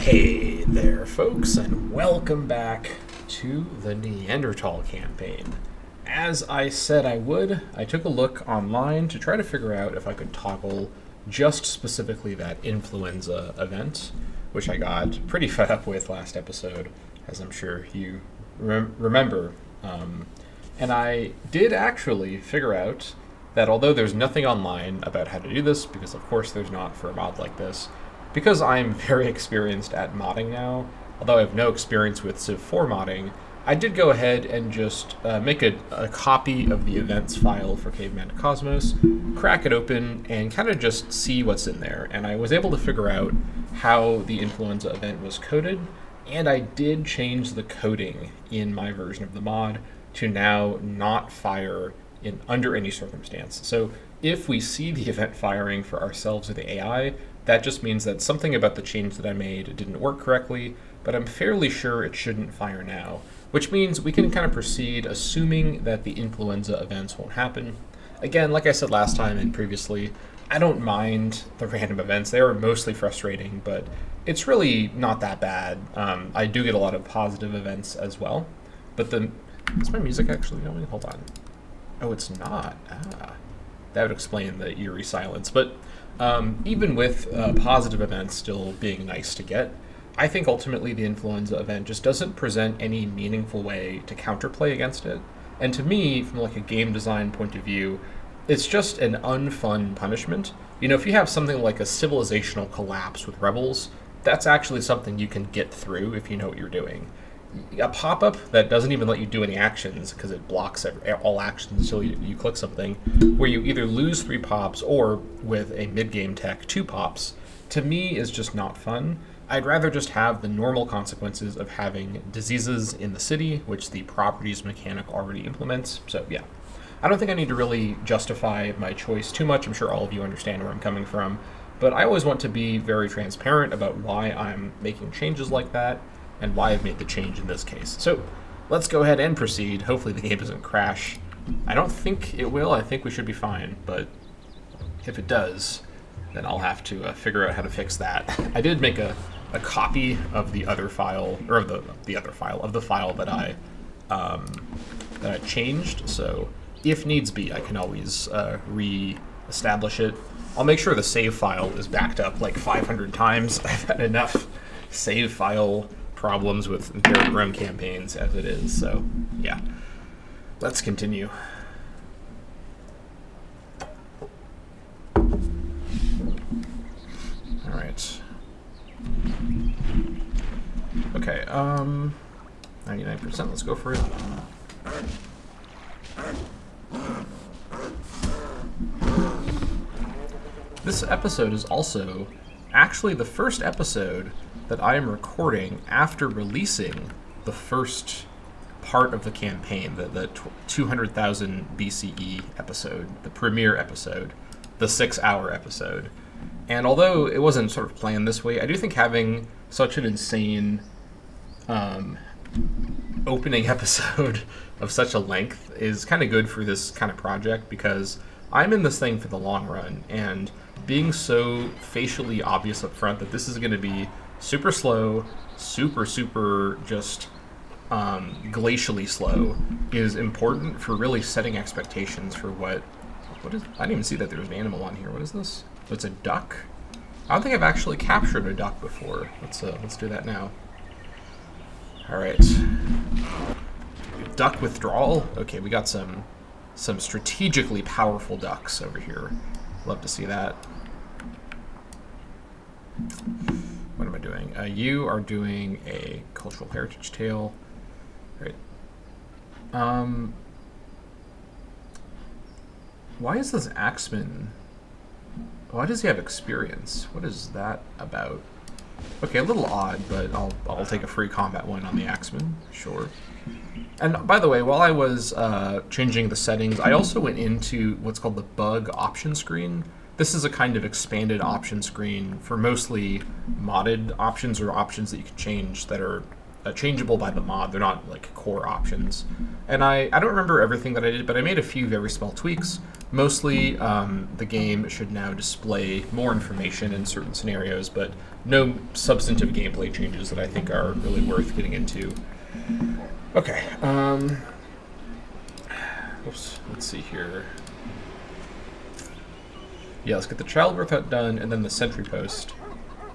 Hey there, folks, and welcome back to the Neanderthal Campaign. As I said I would, I took a look online to try to figure out if I could toggle just specifically that influenza event, which I got pretty fed up with last episode, as I'm sure you remember. And I did actually figure out that although there's nothing online about how to do this, because of course there's not for a mod like this, because I'm very experienced at modding now, although I have no experience with Civ 4 modding, I did go ahead and just make a copy of the events file for Caveman to Cosmos, crack it open, and kind of just see what's in there. And I was able to figure out how the influenza event was coded, and I did change the coding in my version of the mod to now not fire under any circumstance. So if we see the event firing for ourselves or the AI, that just means that something about the change that I made didn't work correctly, but I'm fairly sure it shouldn't fire now, which means we can kind of proceed assuming that the influenza events won't happen. Again, like I said last time and previously, I don't mind the random events. They are mostly frustrating, but it's really not that bad. I do get a lot of positive events as well, but is my music actually going? Hold on. Oh, it's not. That would explain the eerie silence, but even with positive events still being nice to get, I think ultimately the influenza event just doesn't present any meaningful way to counterplay against it. And to me, from like a game design point of view, it's just an unfun punishment. You know, if you have something like a civilizational collapse with rebels, that's actually something you can get through if you know what you're doing. A pop-up that doesn't even let you do any actions because it blocks all actions until you click something, where you either lose 3 pops or, with a mid-game tech, 2 pops, to me is just not fun. I'd rather just have the normal consequences of having diseases in the city, which the properties mechanic already implements. So yeah, I don't think I need to really justify my choice too much. I'm sure all of you understand where I'm coming from, but I always want to be very transparent about why I'm making changes like that and why I've made the change in this case. So let's go ahead and proceed. Hopefully the game doesn't crash. I don't think it will. I think we should be fine, but if it does, then I'll have to figure out how to fix that. I did make a copy of the other file, or of the file that I changed. So if needs be, I can always re-establish it. I'll make sure the save file is backed up like 500 times. I've had enough save file problems with very grim campaigns as it is, so yeah. Let's continue. Alright. Okay, 99%, let's go for it. This episode is also actually the first episode that I am recording after releasing the first part of the campaign, the 200,000 BCE episode, the premiere episode, the 6-hour episode. And although it wasn't sort of planned this way, I do think having such an insane opening episode of such a length is kind of good for this kind of project, because I'm in this thing for the long run, and being so facially obvious up front that this is going to be super slow, super just glacially slow is important for really setting expectations for what is. I didn't even see that there was an animal on here. What is this? Oh, it's a duck. I don't think I've actually captured a duck before. Let's do that now. All right. Duck withdrawal. Okay, we got some strategically powerful ducks over here. Love to see that. What am I doing? You are doing a cultural heritage tale. Right. Why is this axeman? Why does he have experience? What is that about? Okay, a little odd, but I'll take a free combat one on the axeman. Sure. And by the way, while I was changing the settings, I also went into what's called the bug option screen. This is a kind of expanded option screen for mostly modded options, or options that you can change that are changeable by the mod. They're not like core options. And I don't remember everything that I did, but I made a few very small tweaks. Mostly, the game should now display more information in certain scenarios, but no substantive gameplay changes that I think are really worth getting into. Okay, oops, let's see here. Yeah, let's get the childbirth hut done, and then the sentry post.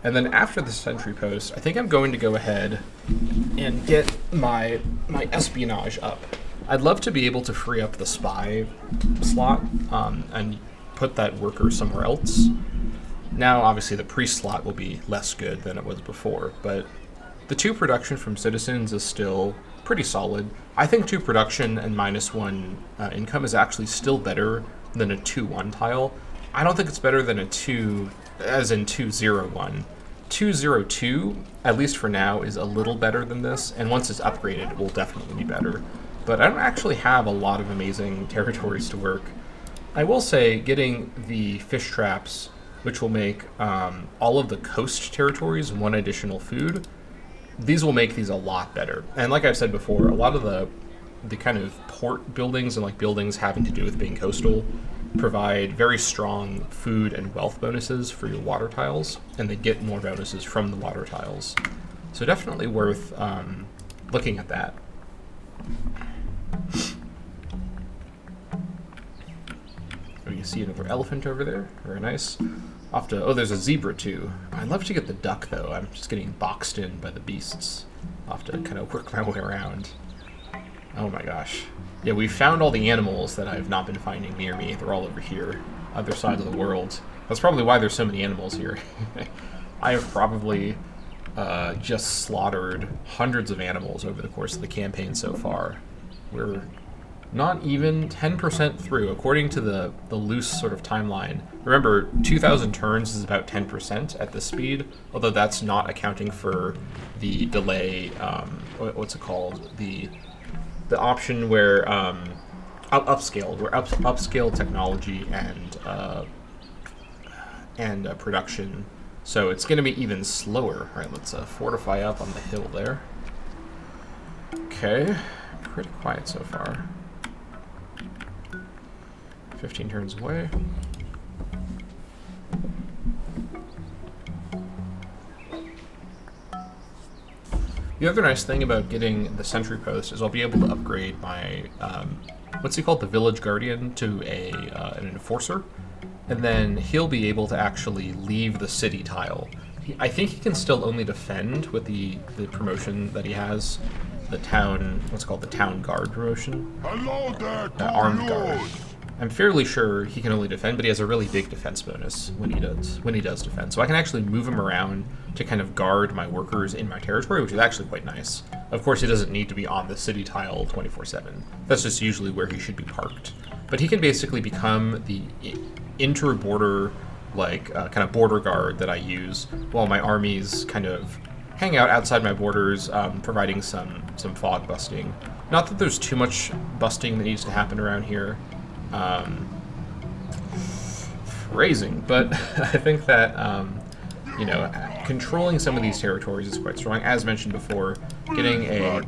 And then after the sentry post, I think I'm going to go ahead and get my espionage up. I'd love to be able to free up the spy slot and put that worker somewhere else. Now, obviously, the priest slot will be less good than it was before, but the 2 production from citizens is still pretty solid. I think 2 production and -1 income is actually still better than a 2-1 tile. I don't think it's better than a 2, as in 2-0-1. 2-0-2, at least for now, is a little better than this, and once it's upgraded, it will definitely be better. But I don't actually have a lot of amazing territories to work. I will say, getting the fish traps, which will make all of the coast territories 1 additional food, these will make these a lot better. And like I've said before, a lot of the kind of port buildings and like buildings having to do with being coastal provide very strong food and wealth bonuses for your water tiles, and they get more bonuses from the water tiles. So definitely worth looking at that. Oh, you see another elephant over there. Very nice. Oh, there's a zebra too. I'd love to get the duck though. I'm just getting boxed in by the beasts. I'll have to kind of work my way around. Oh my gosh. Yeah, we found all the animals that I've not been finding near me. They're all over here, other side of the world. That's probably why there's so many animals here. I have probably just slaughtered hundreds of animals over the course of the campaign so far. We're not even 10% through, according to the loose sort of timeline. Remember, 2,000 turns is about 10% at this speed, although that's not accounting for the delay, what's it called? The option where upscaled, where upscale technology and production. So it's going to be even slower. All right, let's fortify up on the hill there. Okay, pretty quiet so far. 15 turns away. The other nice thing about getting the sentry post is I'll be able to upgrade my, what's he called, the village guardian to an enforcer, and then he'll be able to actually leave the city tile. I think he can still only defend with the promotion that he has, the town, what's it called, the town guard promotion. Hello there, Armed guard. I'm fairly sure he can only defend, but he has a really big defense bonus when he does defend. So I can actually move him around to kind of guard my workers in my territory, which is actually quite nice. Of course, he doesn't need to be on the city tile 24/7. That's just usually where he should be parked. But he can basically become the inter-border, like, kind of border guard that I use while my armies kind of hang out outside my borders, providing some fog busting. Not that there's too much busting that needs to happen around here. Phrasing, but I think that, controlling some of these territories is quite strong. As mentioned before, getting a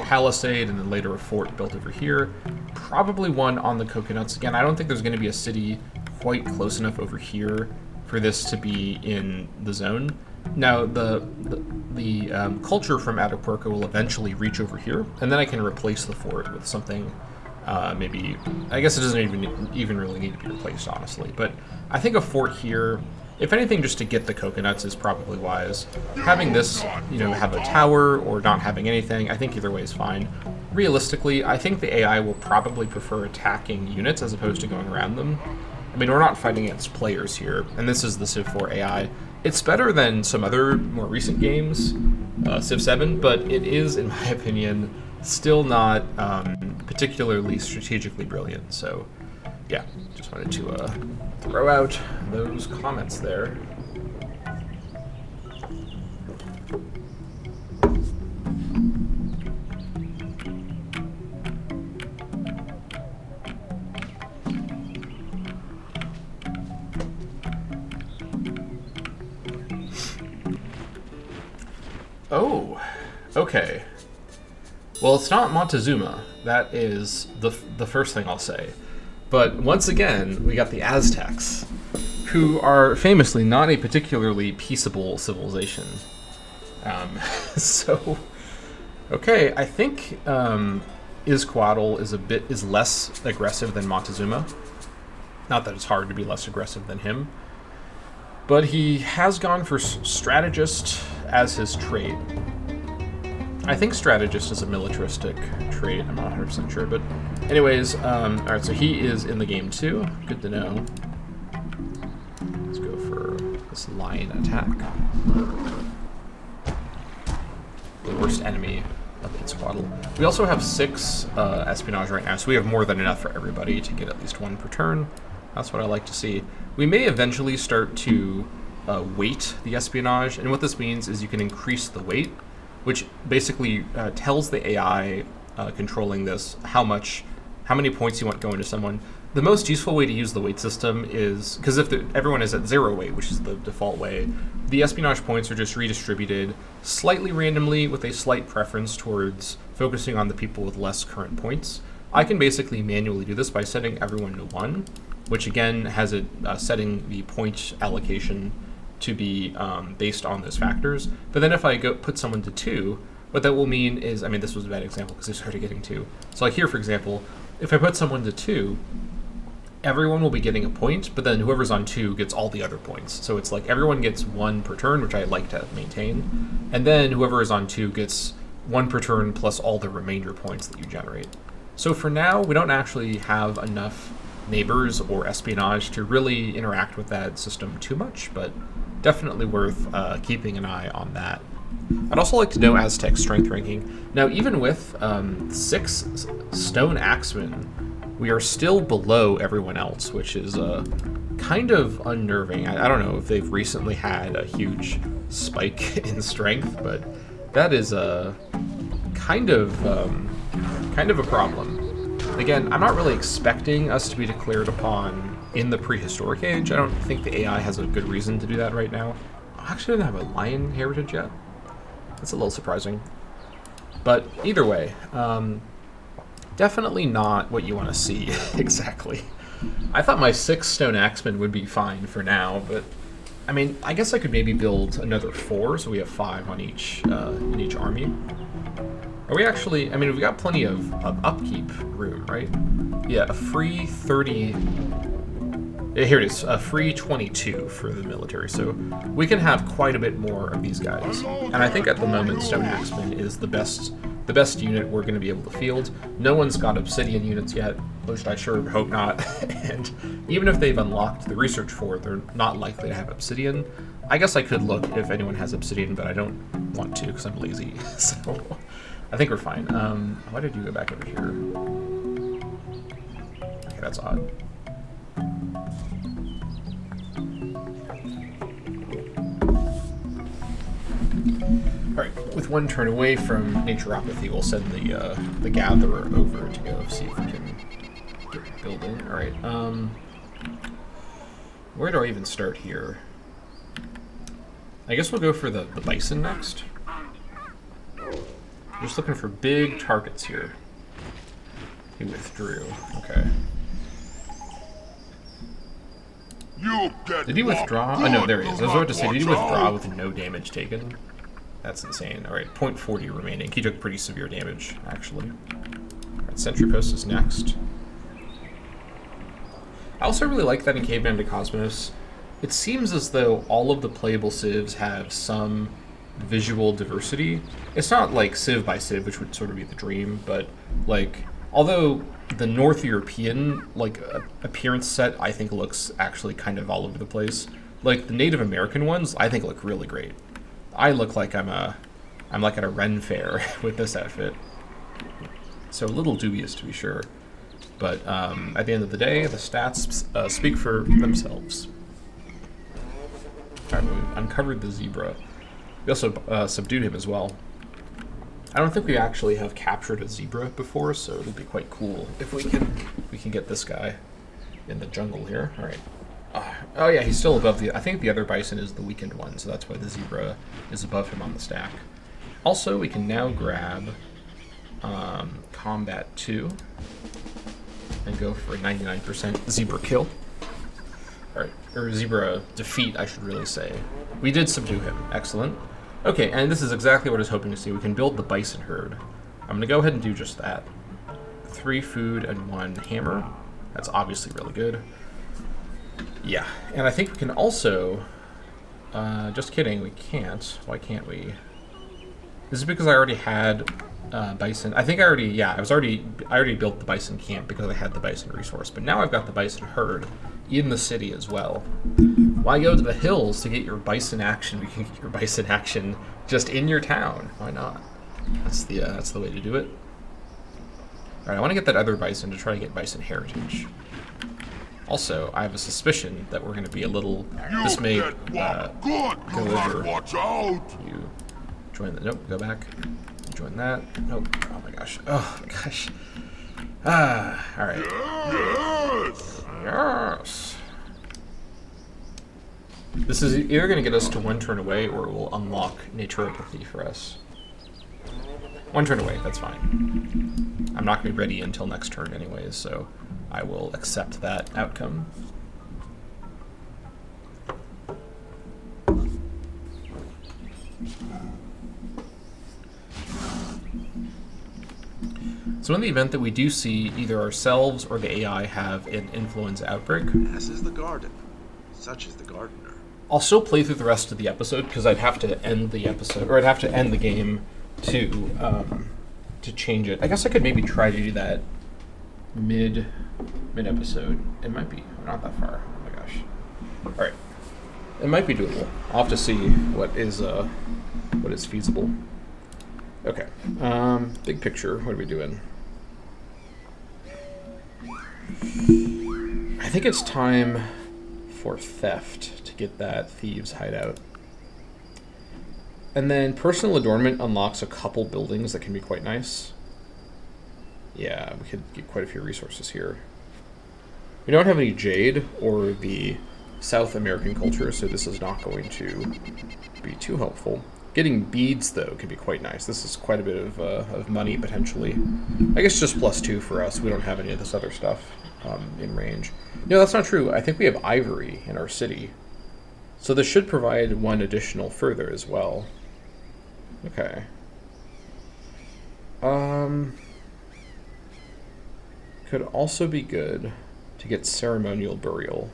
palisade and then later a fort built over here. Probably one on the coconuts. Again, I don't think there's going to be a city quite close enough over here for this to be in the zone. Now, the culture from Atapuerca will eventually reach over here, and then I can replace the fort with something. Maybe, I guess it doesn't even really need to be replaced, honestly. But I think a fort here, if anything, just to get the coconuts is probably wise. Having this, have a tower or not having anything, I think either way is fine. Realistically, I think the AI will probably prefer attacking units as opposed to going around them. I mean, we're not fighting against players here, and this is the Civ 4 AI. It's better than some other more recent games, Civ 7, but it is, in my opinion, still not particularly strategically brilliant. So, yeah, just wanted to throw out those comments there. Oh, okay. Well, it's not Montezuma. That is the first thing I'll say. But once again, we got the Aztecs, who are famously not a particularly peaceable civilization. So, okay, I think Izquatl is less aggressive than Montezuma. Not that it's hard to be less aggressive than him, but he has gone for strategist as his trait. I think strategist is a militaristic trait. I'm not 100% sure, but anyways, all right. So he is in the game too. Good to know. Let's go for this lion attack. The worst enemy of Izquatl. We also have 6 espionage right now, so we have more than enough for everybody to get at least 1 per turn. That's what I like to see. We may eventually start to weight the espionage, and what this means is you can increase the weight, which basically tells the AI controlling this how many points you want going to someone. The most useful way to use the weight system is, because if everyone is at 0 weight, which is the default way, the espionage points are just redistributed slightly randomly with a slight preference towards focusing on the people with less current points. I can basically manually do this by setting everyone to 1, which again has it setting the point allocation to be based on those factors. But then if I put someone to 2, what that will mean is, I mean, this was a bad example because I started getting 2. So like here, for example, if I put someone to 2, everyone will be getting a point, but then whoever's on 2 gets all the other points. So it's like everyone gets 1 per turn, which I like to maintain. And then whoever is on 2 gets 1 per turn plus all the remainder points that you generate. So for now, we don't actually have enough neighbors or espionage to really interact with that system too much, but definitely worth keeping an eye on that. I'd also like to know Aztec strength ranking. Now, even with 6 stone axemen, we are still below everyone else, which is kind of unnerving. I don't know if they've recently had a huge spike in strength, but that is kind of a problem. Again, I'm not really expecting us to be declared upon in the prehistoric age. I don't think the AI has a good reason to do that right now. I actually didn't have a lion heritage yet. That's a little surprising. But either way, definitely not what you want to see exactly. I thought my 6 stone axemen would be fine for now, but I mean, I guess I could maybe build another 4, so we have 5 on each in each army. Are we actually? I mean, we've got plenty of upkeep room, right? Yeah, a free 30. Here it is, a free 22 for the military. So we can have quite a bit more of these guys. And I think at the moment, Stone Axeman is the best unit we're going to be able to field. No one's got obsidian units yet, which I sure hope not. And even if they've unlocked the research for it, they're not likely to have obsidian. I guess I could look if anyone has obsidian, but I don't want to because I'm lazy. So I think we're fine. Why did you go back over here? Okay, that's odd. Alright, with 1 turn away from naturopathy, we'll send the gatherer over to go see if we can get building. Alright, where do I even start here? I guess we'll go for the bison next. Just looking for big targets here. He withdrew. Okay. Did he withdraw? Oh no, there he is. I was about to say, did he withdraw with no damage taken? That's insane. Alright, 0.40 remaining. He took pretty severe damage, actually. Alright, Sentry Post is next. I also really like that in Caveman to Cosmos. It seems as though all of the playable civs have some visual diversity. It's not like civ by civ, which would sort of be the dream, but like, although the North European appearance set I think looks actually kind of all over the place, like the Native American ones I think look really great. I look like I'm like at a Ren fair with this outfit, so a little dubious to be sure, but at the end of the day the stats speak for themselves. Alright, we uncovered the zebra. We also subdued him as well. I don't think we actually have captured a zebra before, so it'll be quite cool if we can get this guy in the jungle here. All right. Oh yeah, he's still above the. I think the other bison is the weakened one, so that's why the zebra is above him on the stack. Also, we can now grab combat 2. and go for a 99% zebra kill. Alright, or zebra defeat, I should really say. We did subdue him. Excellent. Okay, and this is exactly what I was hoping to see. We can build the bison herd. I'm going to go ahead and do just that. 3 food and 1 hammer. That's obviously really good. Yeah, and I think we can also... just kidding, we can't. Why can't we? This is because I already had bison. I think I already, I already built the bison camp because I had the bison resource. But now I've got the bison herd in the city as well. Why go to the hills to get your bison action? We can get your bison action just in your town. Why not? That's the way to do it. All right, I want to get that other bison to try to get bison heritage. Also, I have a suspicion that we're going to be a little. This may go over. Watch out! You join the. Nope. Go back. Join that. Nope. Oh my gosh. Oh my gosh. Ah. All right. Yes! Yes. This is either going to get us to 1 turn away, or it will unlock naturopathy for us. 1 turn away. That's fine. I'm not going to be ready until next turn, anyways. So I will accept that outcome. So in the event that we do see either ourselves or the AI have an influenza outbreak, as is the garden, such is the gardener. I'll still play through the rest of the episode because I'd have to end the episode, or I'd have to end the game to change it. I guess I could maybe try to do that mid episode. It might be not that far. Oh my gosh. All right, it might be doable. I'll have to see what is feasible. Okay. Big picture. What are we doing? I think it's time for theft to get that thieves' hideout. And then personal adornment unlocks a couple buildings that can be quite nice. Yeah, we could get quite a few resources here. We don't have any jade or the South American culture, so this is not going to be too helpful. Getting beads, though, can be quite nice. This is quite a bit of money, potentially. I guess just +2 for us. We don't have any of this other stuff in range. No, that's not true. I think we have ivory in our city. So this should provide 1 additional further as well. Okay. Could also be good to get ceremonial burial.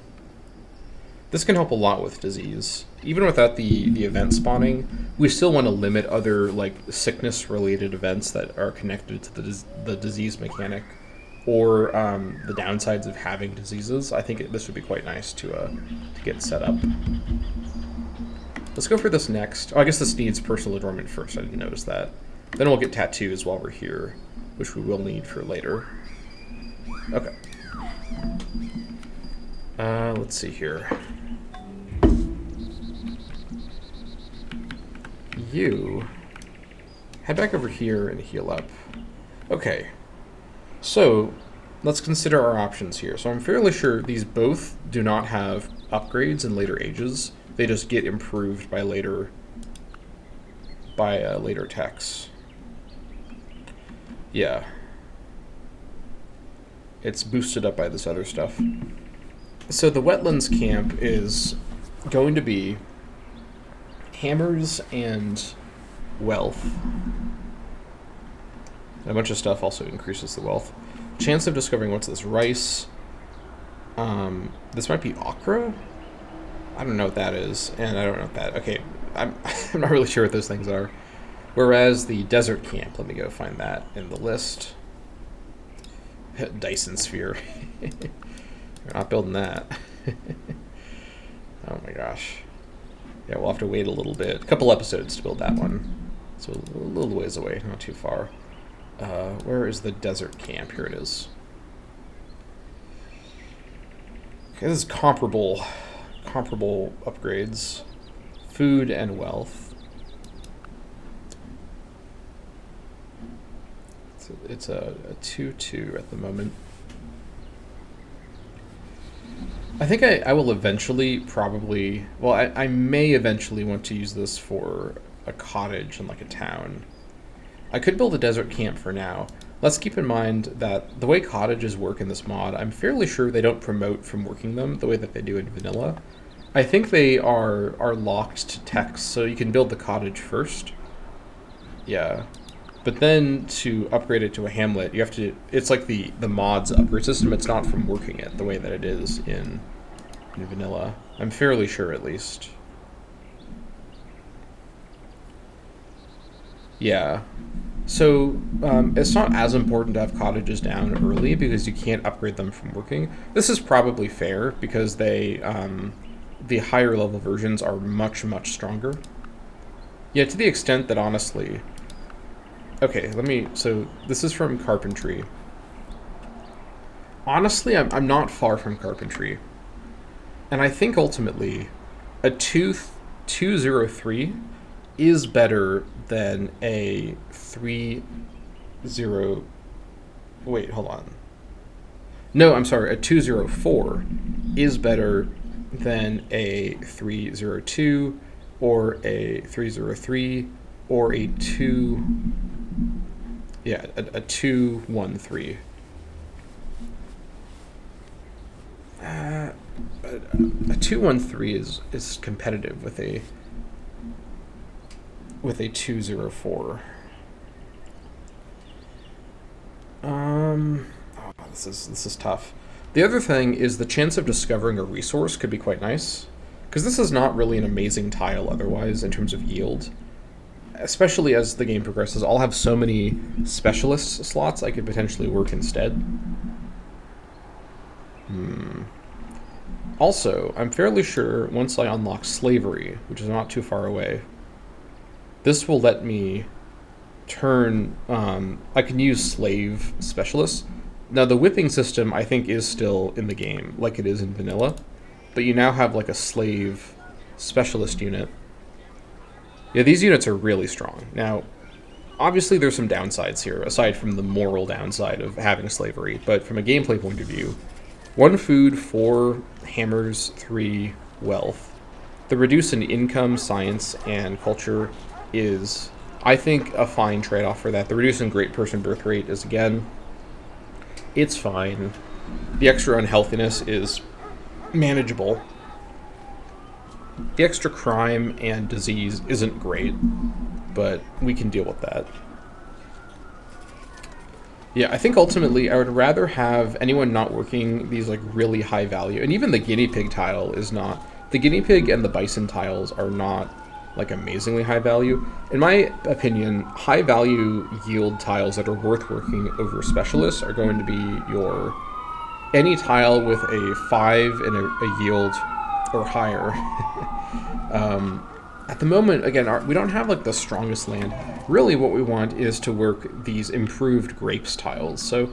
This can help a lot with disease. Even without the event spawning, we still want to limit other like sickness-related events that are connected to the disease mechanic, or the downsides of having diseases. I think this would be quite nice to get set up. Let's go for this next. Oh, I guess this needs personal adornment first. I didn't notice that. Then we'll get tattoos while we're here, which we will need for later. Okay. Let's see here. You head back over here and heal up. Okay. So let's consider our options here. So I'm fairly sure these both do not have upgrades in later ages. They just get improved by later techs. Yeah. It's boosted up by this other stuff. So the wetlands camp is going to be hammers and wealth. And a bunch of stuff also increases the wealth. Chance of discovering what's this? Rice. This might be okra? I don't know what that is, and I don't know what that... Okay, I'm not really sure what those things are. Whereas the desert camp, let me go find that in the list. Dyson sphere. We're not building that. Oh my gosh. Yeah, we'll have to wait a little bit. A couple episodes to build that one. So a little ways away, not too far. Where is the desert camp? Here it is. Okay, this is comparable upgrades. Food and wealth. It's a 2-2 at the moment. I think I will eventually probably... Well, I may eventually want to use this for a cottage in like a town. I could build a desert camp for now. let's keep in mind that the way cottages work in this mod, I'm fairly sure they don't promote from working them the way that they do in vanilla. I think they are locked to text, so you can build the cottage first. Yeah. But then to upgrade it to a hamlet, you have to... It's like the mod's upgrade system. It's not from working it the way that it is in vanilla. I'm fairly sure, at least. Yeah. So it's not as important to have cottages down early because you can't upgrade them from working. This is probably fair because they... the higher level versions are much, much stronger. Yeah, to the extent that, honestly... Okay, so this is from carpentry. Honestly, I'm not far from carpentry. And I think ultimately a 203 is better than a 30... Wait, hold on. No, I'm sorry, a 204 is better than a 302 or a 303 or a 213. A 213 is competitive with a 204. This is tough. The other thing is the chance of discovering a resource could be quite nice, because this is not really an amazing tile otherwise in terms of yield. Especially as the game progresses, I'll have so many specialist slots I could potentially work instead. Also, I'm fairly sure once I unlock slavery, which is not too far away, this will let me turn... I can use slave specialists. Now, the whipping system, I think, is still in the game, like it is in vanilla, but you now have, like, a slave specialist unit. Yeah, these units are really strong. Now, obviously there's some downsides here, aside from the moral downside of having slavery, but from a gameplay point of view, 1 food, 4 hammers, 3 wealth. The reduce in income, science, and culture is, I think, a fine trade-off for that. The reduce in great person birth rate is, again, it's fine. The extra unhealthiness is manageable. The extra crime and disease isn't great, but we can deal with that. Yeah, I think ultimately I would rather have anyone not working these like really high value, and even the guinea pig tile is not, the guinea pig and the bison tiles are not like amazingly high value. In my opinion, high value yield tiles that are worth working over specialists are going to be your any tile with a 5 and a yield or higher. At the moment, again, we don't have like the strongest land. Really what we want is to work these improved grapes tiles. So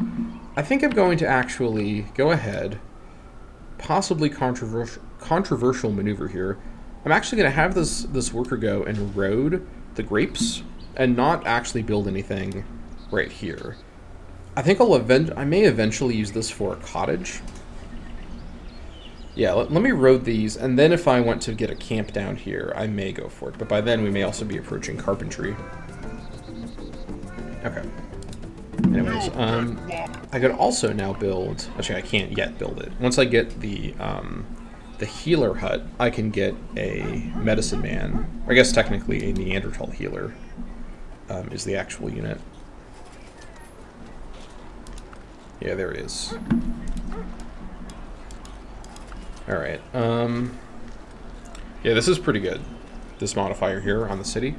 I think I'm going to actually go ahead, possibly controversial maneuver here. I'm actually going to have this worker go and erode the grapes and not actually build anything right here. I think I may eventually use this for a cottage. Yeah, let me road these, and then if I want to get a camp down here, I may go for it. But by then, we may also be approaching carpentry. Okay. Anyways, I could also now build... Actually, I can't yet build it. Once I get the healer hut, I can get a medicine man. Or I guess technically a Neanderthal healer is the actual unit. Yeah, there it is. Alright, yeah, this is pretty good, this modifier here on the city.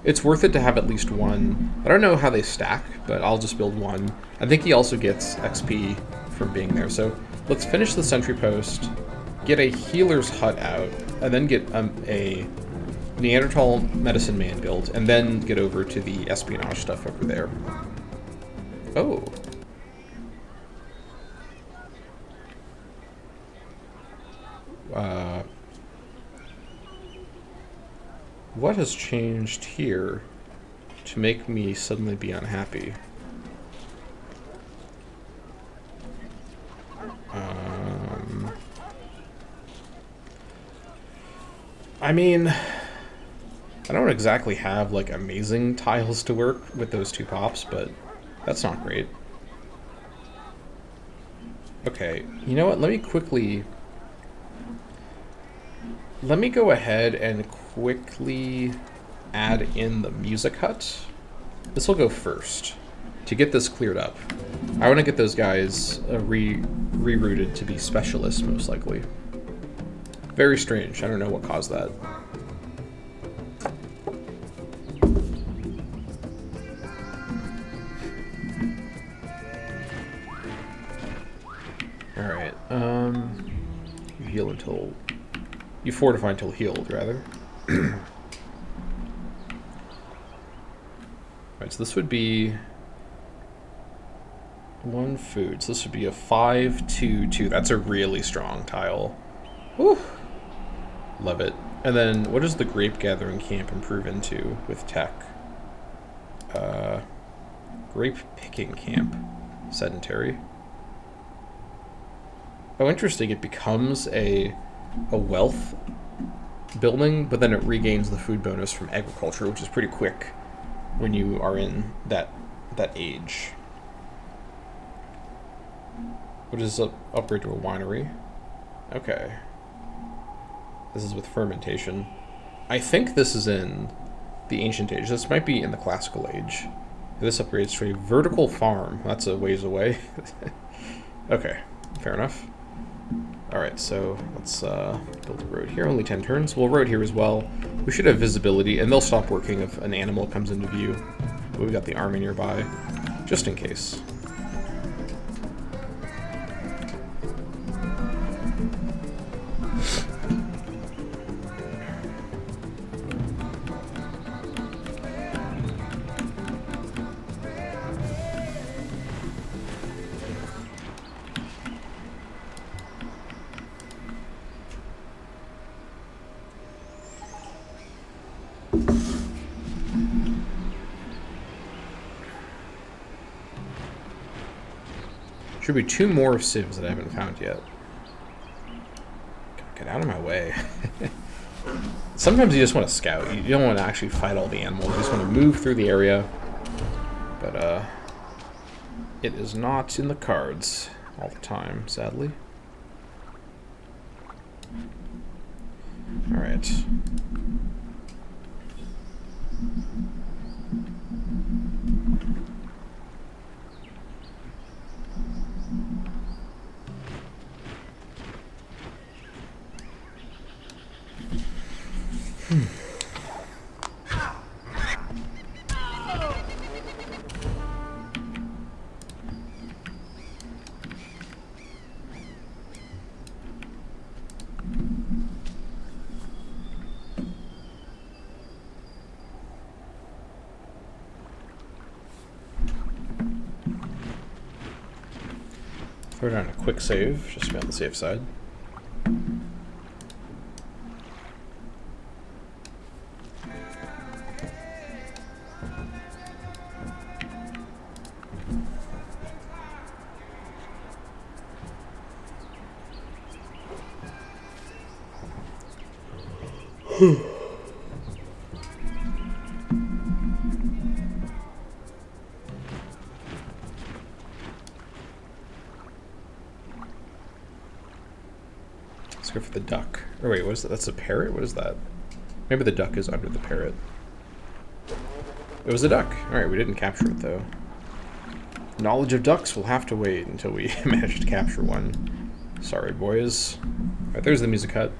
It's worth it to have at least one. I don't know how they stack, but I'll just build one. I think he also gets XP from being there, so let's finish the sentry post, get a healer's hut out, and then get a Neanderthal medicine man built, and then get over to the espionage stuff over there. Oh. What has changed here to make me suddenly be unhappy? I mean, I don't exactly have like amazing tiles to work with those 2 pops, but That's not great. Okay, you know what? Let me go ahead and quickly add in the music hut. This will go first to get this cleared up. I want to get those guys rerouted to be specialists, most likely. Very strange. I don't know what caused that. Alright, you heal until... You fortify until healed, rather. Alright, so this would be... one food. So this would be a 5-2-2. That's a really strong tile. Whew. Love it. And then, what does the grape gathering camp improve into with tech? Grape picking camp. Sedentary. Oh, interesting. It becomes a wealth building, but then it regains the food bonus from agriculture, which is pretty quick when you are in that age. What is upgrade to a winery? Okay. This is with fermentation. I think this is in the ancient age. This might be in the classical age. This upgrades to a vertical farm. That's a ways away. Okay, fair enough. Alright, so let's build a road here. Only 10 turns. We'll road here as well. We should have visibility, and they'll stop working if an animal comes into view. But we've got the army nearby, just in case. Should be 2 more civs that I haven't found yet. Get out of my way. Sometimes you just want to scout. You don't want to actually fight all the animals. You just want to move through the area. But, it is not in the cards all the time, sadly. Alright. Throw down a quick save, just to be on the safe side. Let's go for the duck. Oh wait, what is that? That's a parrot? What is that? Maybe the duck is under the parrot. It was a duck. Alright, we didn't capture it though. Knowledge of ducks will have to wait until we manage to capture one. Sorry, boys. Alright, there's the music hut.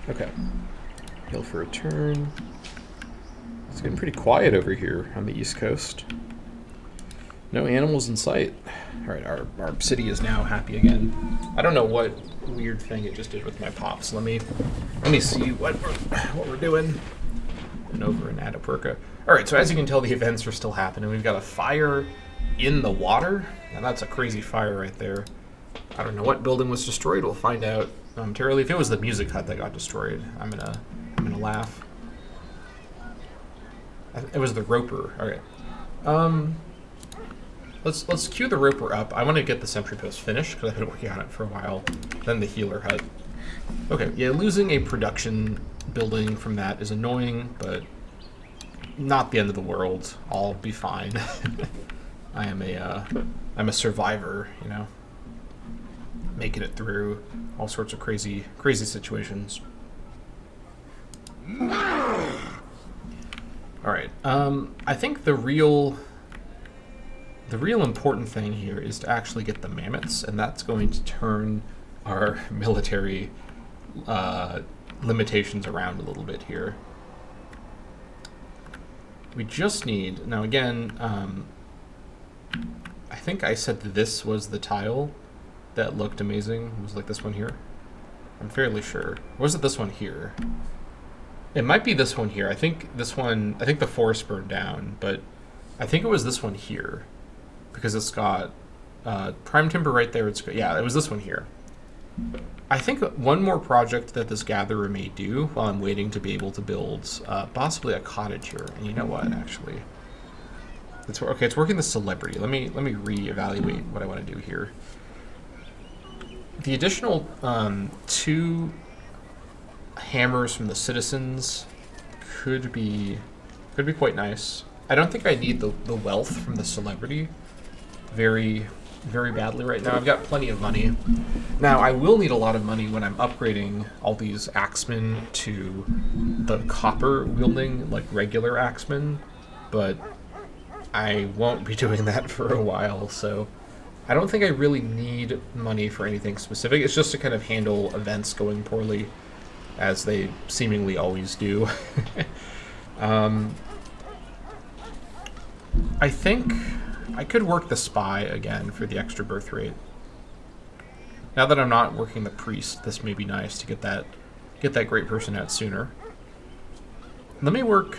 Okay. Heal for a turn. It's getting pretty quiet over here on the East Coast. No animals in sight. Alright, our city is now happy again. I don't know what weird thing it just did with my pops. Let me see what we're doing. And over in Atapuerca. Alright, so as you can tell, the events are still happening. We've got a fire in the water. And that's a crazy fire right there. I don't know what building was destroyed. We'll find out momentarily. If it was the music hut that got destroyed, I'm gonna laugh. It was the roper. Alright. let's cue the roper up. I want to get the sentry post finished because I've been working on it for a while. Then the healer hut. Okay, yeah, losing a production building from that is annoying, but not the end of the world. I'll be fine. I'm a survivor, you know, making it through all sorts of crazy situations. All right. I think the real important thing here is to actually get the mammoths, and that's going to turn our military limitations around a little bit here. We just need, now again, I think I said that this was the tile that looked amazing. It was like this one here. I'm fairly sure. Or was it this one here? It might be this one here. I think this one, I think the forest burned down, but I think it was this one here because it's got prime timber right there. It's got, yeah, it was this one here. I think one more project that this gatherer may do while I'm waiting to be able to build possibly a cottage here. And you know what, actually? Okay, it's working the celebrity. Let me reevaluate what I want to do here. The additional 2 hammers from the citizens could be quite nice. I don't think I need the wealth from the celebrity very badly right now. I've got plenty of money. Now, I will need a lot of money when I'm upgrading all these axemen to the copper wielding, like regular axemen, but I won't be doing that for a while, so I don't think I really need money for anything specific. It's just to kind of handle events going poorly, as they seemingly always do. I think I could work the spy again for the extra birth rate. Now that I'm not working the priest, this may be nice to get that great person out sooner. Let me work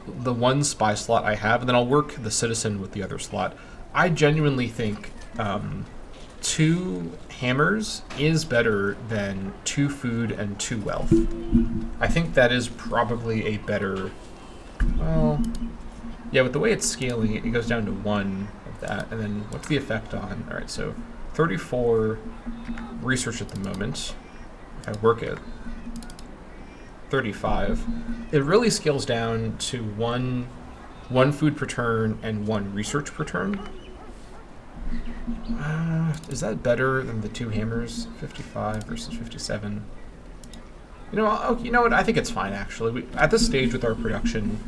the 1 spy slot I have, and then I'll work the citizen with the other slot. I genuinely think 2 hammers is better than 2 food and 2 wealth. I think that is probably a better, well, yeah, with the way it's scaling, it goes down to 1 of that, and then what's the effect on? All right, so 34 research at the moment. If I work it, 35. It really scales down to one food per turn and 1 research per turn. Is that better than the 2 hammers? 55 versus 57. You know what? I think it's fine, actually. At this stage with our production,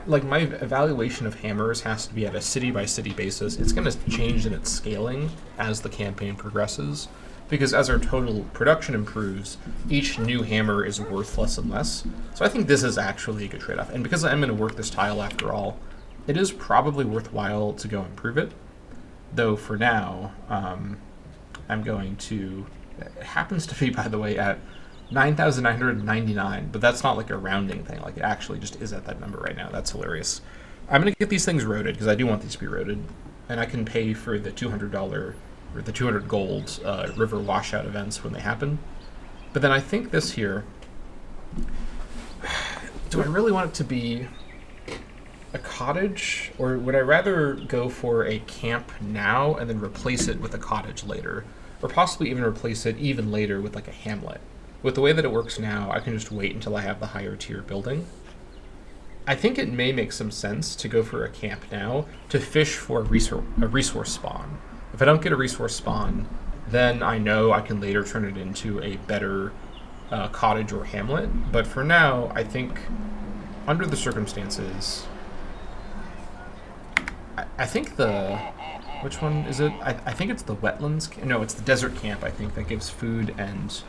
like, my evaluation of hammers has to be at a city-by-city basis. It's going to change in its scaling as the campaign progresses, because as our total production improves, each new hammer is worth less and less. So I think this is actually a good trade-off. And because I'm going to work this tile after all, it is probably worthwhile to go improve it. Though for now, I'm going to... It happens to be, by the way, at 9,999, but that's not like a rounding thing. Like, it actually just is at that number right now. That's hilarious. I'm going to get these things roaded, because I do want these to be roaded, and I can pay for the $200 or the 200 gold river washout events when they happen. But then I think this here, do I really want it to be a cottage, or would I rather go for a camp now and then replace it with a cottage later, or possibly even replace it even later with like a hamlet? With the way that it works now, I can just wait until I have the higher tier building. I think it may make some sense to go for a camp now to fish for a resource spawn. If I don't get a resource spawn, then I know I can later turn it into a better cottage or hamlet. But for now, I think under the circumstances, I think the... Which one is it? I think it's the wetlands. No, it's the desert camp, I think, that gives food and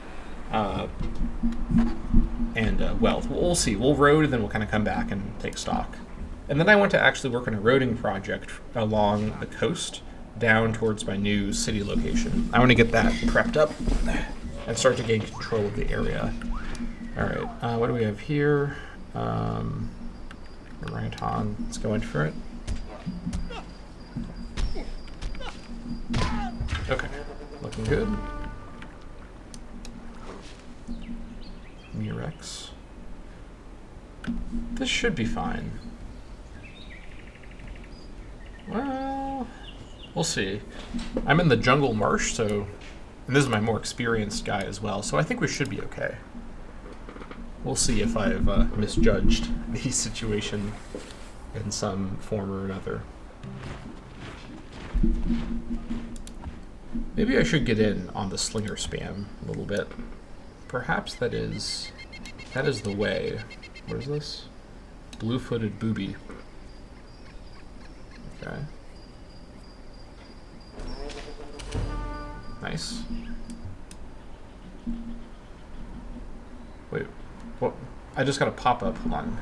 wealth. We'll see. We'll road, and then we'll kind of come back and take stock. And then I want to actually work on a roading project along the coast down towards my new city location. I want to get that prepped up and start to gain control of the area. All right. What do we have here? Orangutan. Let's go in for it. Okay. Looking good. Murex. This should be fine. Well, We'll see. I'm in the jungle marsh, so... And this is my more experienced guy as well, so I think we should be okay. We'll see if I've misjudged the situation in some form or another. Maybe I should get in on the slinger spam a little bit. Perhaps that is the way. What is this? Blue-footed booby. Okay. Nice. Wait, what? I just got a pop-up. Hold on.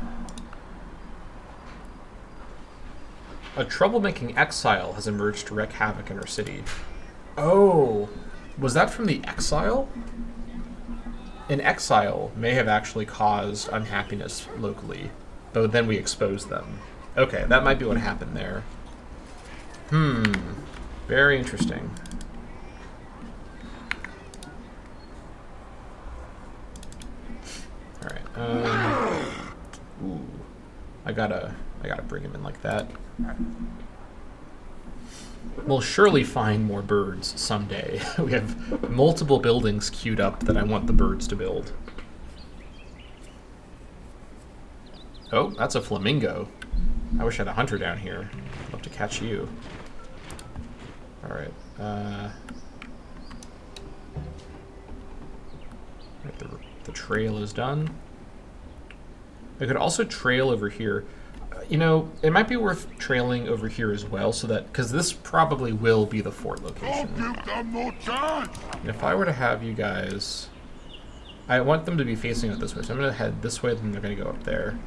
A troublemaking exile has emerged to wreak havoc in our city. Oh, was that from the exile? An exile may have actually caused unhappiness locally, but then we exposed them. Okay, that might be what happened there. Very interesting. Alright, ooh. I gotta bring him in like that. We'll surely find more birds someday. We have multiple buildings queued up that I want the birds to build. Oh, that's a flamingo. I wish I had a hunter down here. I'd love to catch you. Alright, the trail is done. I could also trail over here. You know, it might be worth trailing over here as well, so that, because this probably will be the fort location. Don't give them no chance. And if I were to have you guys, I want them to be facing out this way, so I'm going to head this way, then they're going to go up there.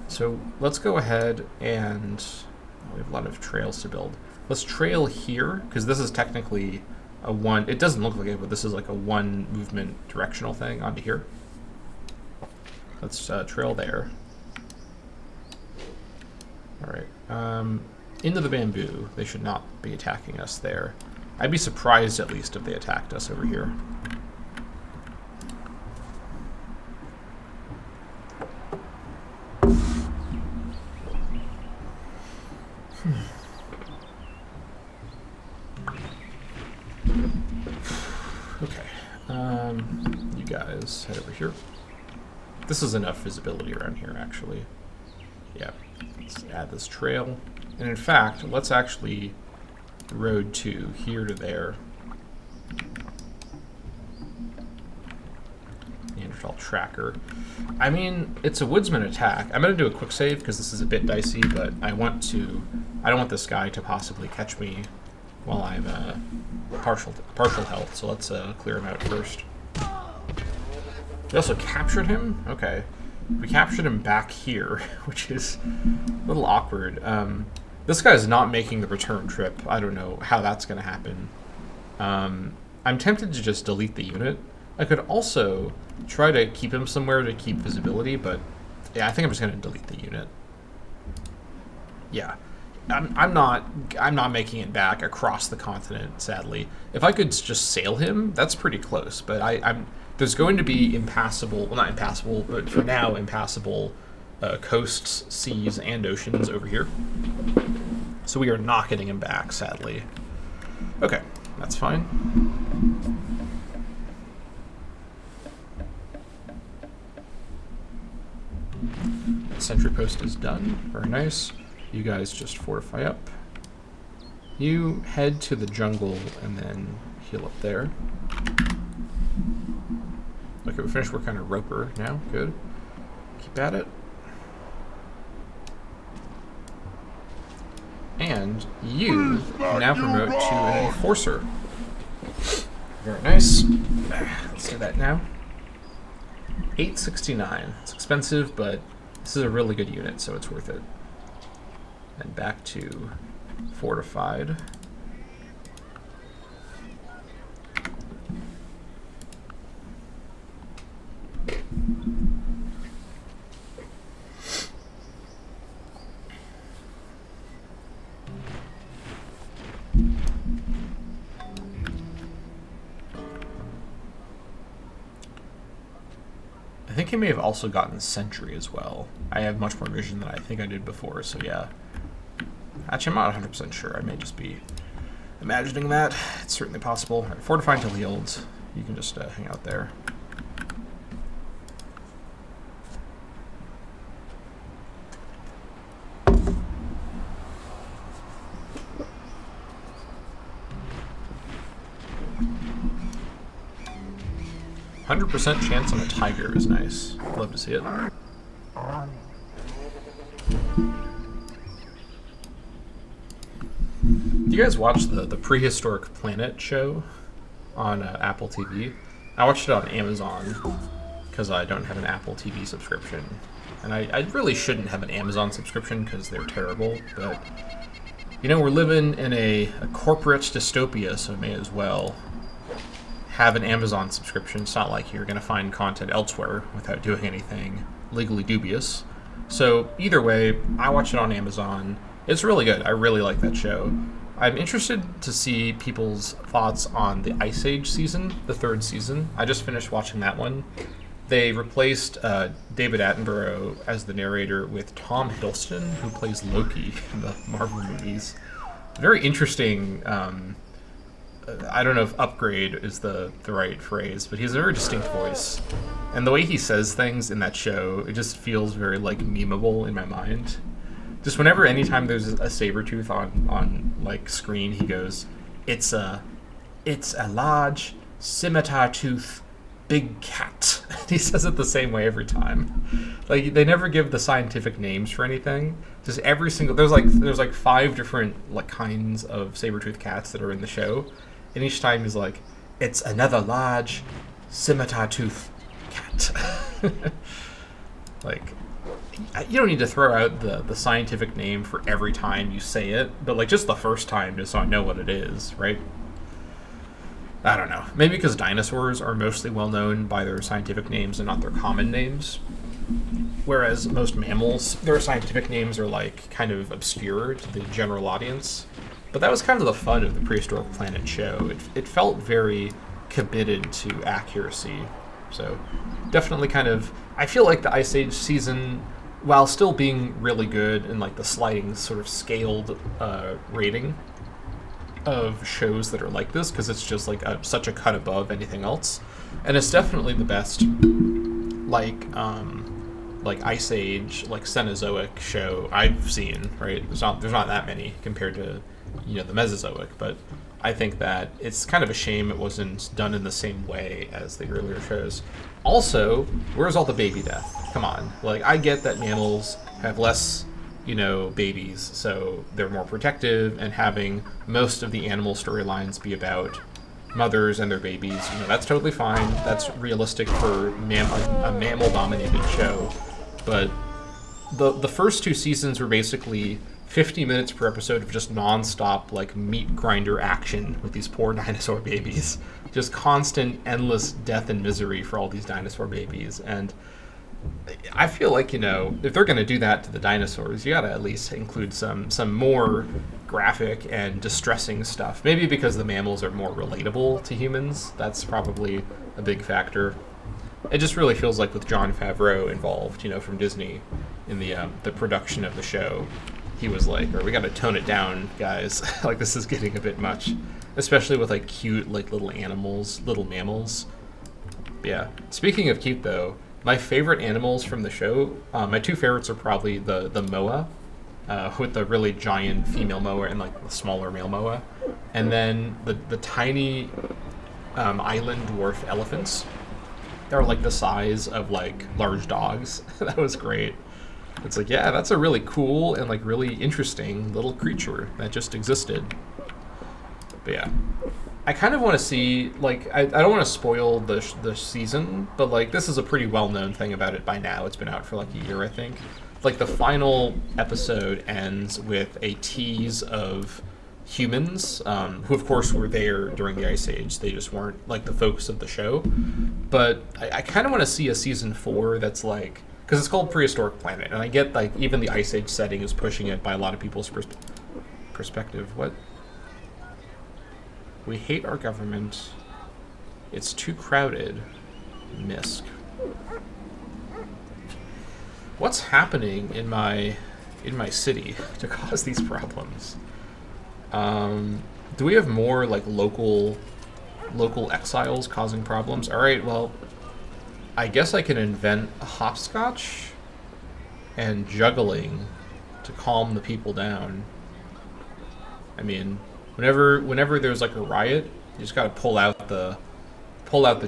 So let's go ahead and, we have a lot of trails to build. Let's trail here, because this is technically a one, it doesn't look like it, but this is like a one movement directional thing onto here. Let's trail there. Alright, into the bamboo. They should not be attacking us there. I'd be surprised at least if they attacked us over here. Okay, you guys head over here. This is enough visibility around here, actually. Yeah, let's add this trail. And in fact, let's actually road to here to there. Neanderthal tracker. I mean, it's a woodsman attack. I'm going to do a quick save because this is a bit dicey, but I don't want this guy to possibly catch me while I'm partial health, so let's clear him out first. We also captured him? Okay. We captured him back here, which is a little awkward. This guy's not making the return trip. I don't know how that's going to happen. I'm tempted to just delete the unit. I could also try to keep him somewhere to keep visibility, but yeah, I think I'm just going to delete the unit. Yeah. I'm not making it back across the continent, sadly. If I could just sail him, that's pretty close, but there's going to be impassable, well, not impassable, but for now, impassable coasts, seas, and oceans over here. So we are not getting him back, sadly. Okay, that's fine. The sentry post is done. Very nice. You guys just fortify up. You head to the jungle and then heal up there. Okay, we finished working on a roper now. Good. Keep at it. And you now promote to an enforcer. Very nice. Let's do that now. 869. It's expensive, but this is a really good unit, so it's worth it. And back to fortified. I think he may have also gotten sentry as well. I have much more vision than I think I did before, so yeah. Actually, I'm not 100% sure. I may just be imagining that. It's certainly possible. Right, fortify until he yields. You can just hang out there. %100% chance on a tiger is nice. Love to see it. Do you guys watch the Prehistoric Planet show on Apple TV? I watched it on Amazon because I don't have an Apple TV subscription. And I really shouldn't have an Amazon subscription because they're terrible, but you know, we're living in a corporate dystopia, so may as well have an Amazon subscription. It's not like you're going to find content elsewhere without doing anything legally dubious. So either way, I watch it on Amazon. It's really good. I really like that show. I'm interested to see people's thoughts on the Ice Age season, the 3rd season. I just finished watching that one. They replaced David Attenborough as the narrator with Tom Hiddleston, who plays Loki in the Marvel movies. Very interesting. I don't know if upgrade is the right phrase, but he has a very distinct voice. And the way he says things in that show, it just feels very, like, memeable in my mind. Just whenever, anytime there's a Sabretooth on like, screen, he goes, it's a large scimitar-tooth big cat. He says it the same way every time. Like, they never give the scientific names for anything. Just every single, there's like 5 different, like, kinds of saber-tooth cats that are in the show. And each time he's like, it's another large scimitar-tooth cat. Like, you don't need to throw out the scientific name for every time you say it, but, like, just the first time, just so I know what it is, right? I don't know. Maybe because dinosaurs are mostly well known by their scientific names and not their common names. Whereas most mammals, their scientific names are, like, kind of obscure to the general audience. But that was kind of the fun of the Prehistoric Planet show. It felt very committed to accuracy. So definitely kind of, I feel like the Ice Age season, while still being really good and, like, the sliding sort of scaled rating of shows that are like this, because it's just like such a cut above anything else, and it's definitely the best like Ice Age, like, Cenozoic show I've seen. Right, there's not that many compared to, you know, the Mesozoic, but I think that it's kind of a shame it wasn't done in the same way as the earlier shows. Also, where's all the baby death? Come on, like, I get that mammals have less, you know, babies, so they're more protective, and having most of the animal storylines be about mothers and their babies, you know, that's totally fine. That's realistic for a mammal-dominated show. But the first 2 seasons were basically 50 minutes per episode of just non-stop, like, meat grinder action with these poor dinosaur babies. Just constant, endless death and misery for all these dinosaur babies. And I feel like, you know, if they're going to do that to the dinosaurs, you got to at least include some more graphic and distressing stuff. Maybe because the mammals are more relatable to humans. That's probably a big factor. It just really feels like with Jon Favreau involved, you know, from Disney in the production of the show, he was like, we got to tone it down, guys. Like, this is getting a bit much, especially with, like, cute, like, little animals, little mammals. Yeah. Speaking of cute, though, my favorite animals from the show, my 2 favorites are probably the moa, with the really giant female moa and, like, the smaller male moa, and then the tiny island dwarf elephants. They're, like, the size of, like, large dogs. That was great. It's like, yeah, that's a really cool and, like, really interesting little creature that just existed. But yeah, I kind of want to see, like, I don't want to spoil the season, but, like, this is a pretty well-known thing about it by now. It's been out for, like, a year, I think. Like, the final episode ends with a tease of humans, who, of course, were there during the Ice Age. They just weren't, like, the focus of the show. But I kind of want to see a season 4 that's, like, because it's called Prehistoric Planet, and I get, like, even the Ice Age setting is pushing it by a lot of people's perspective. What? We hate our government. It's too crowded. Misk. What's happening in my in my city to cause these problems. Do we have more like local exiles causing problems? All right, well, I guess I can invent a hopscotch and juggling to calm the people down. I mean, whenever there's like a riot, you just gotta pull out the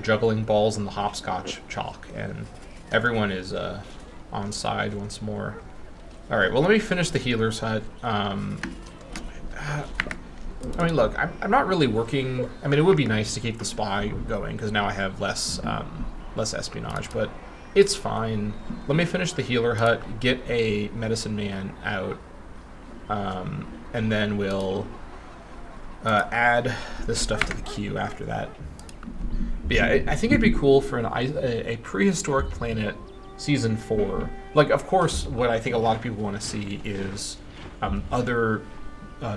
juggling balls and the hopscotch chalk, and everyone is on side once more. All right, well, let me finish the healer's hut. I mean, look, I'm not really working. I mean, it would be nice to keep the spy going because now I have less espionage, but it's fine. Let me finish the healer hut, get a medicine man out, and then we'll add this stuff to the queue after that. But yeah, I think it'd be cool for a prehistoric planet season 4. Like, of course, what I think a lot of people want to see is other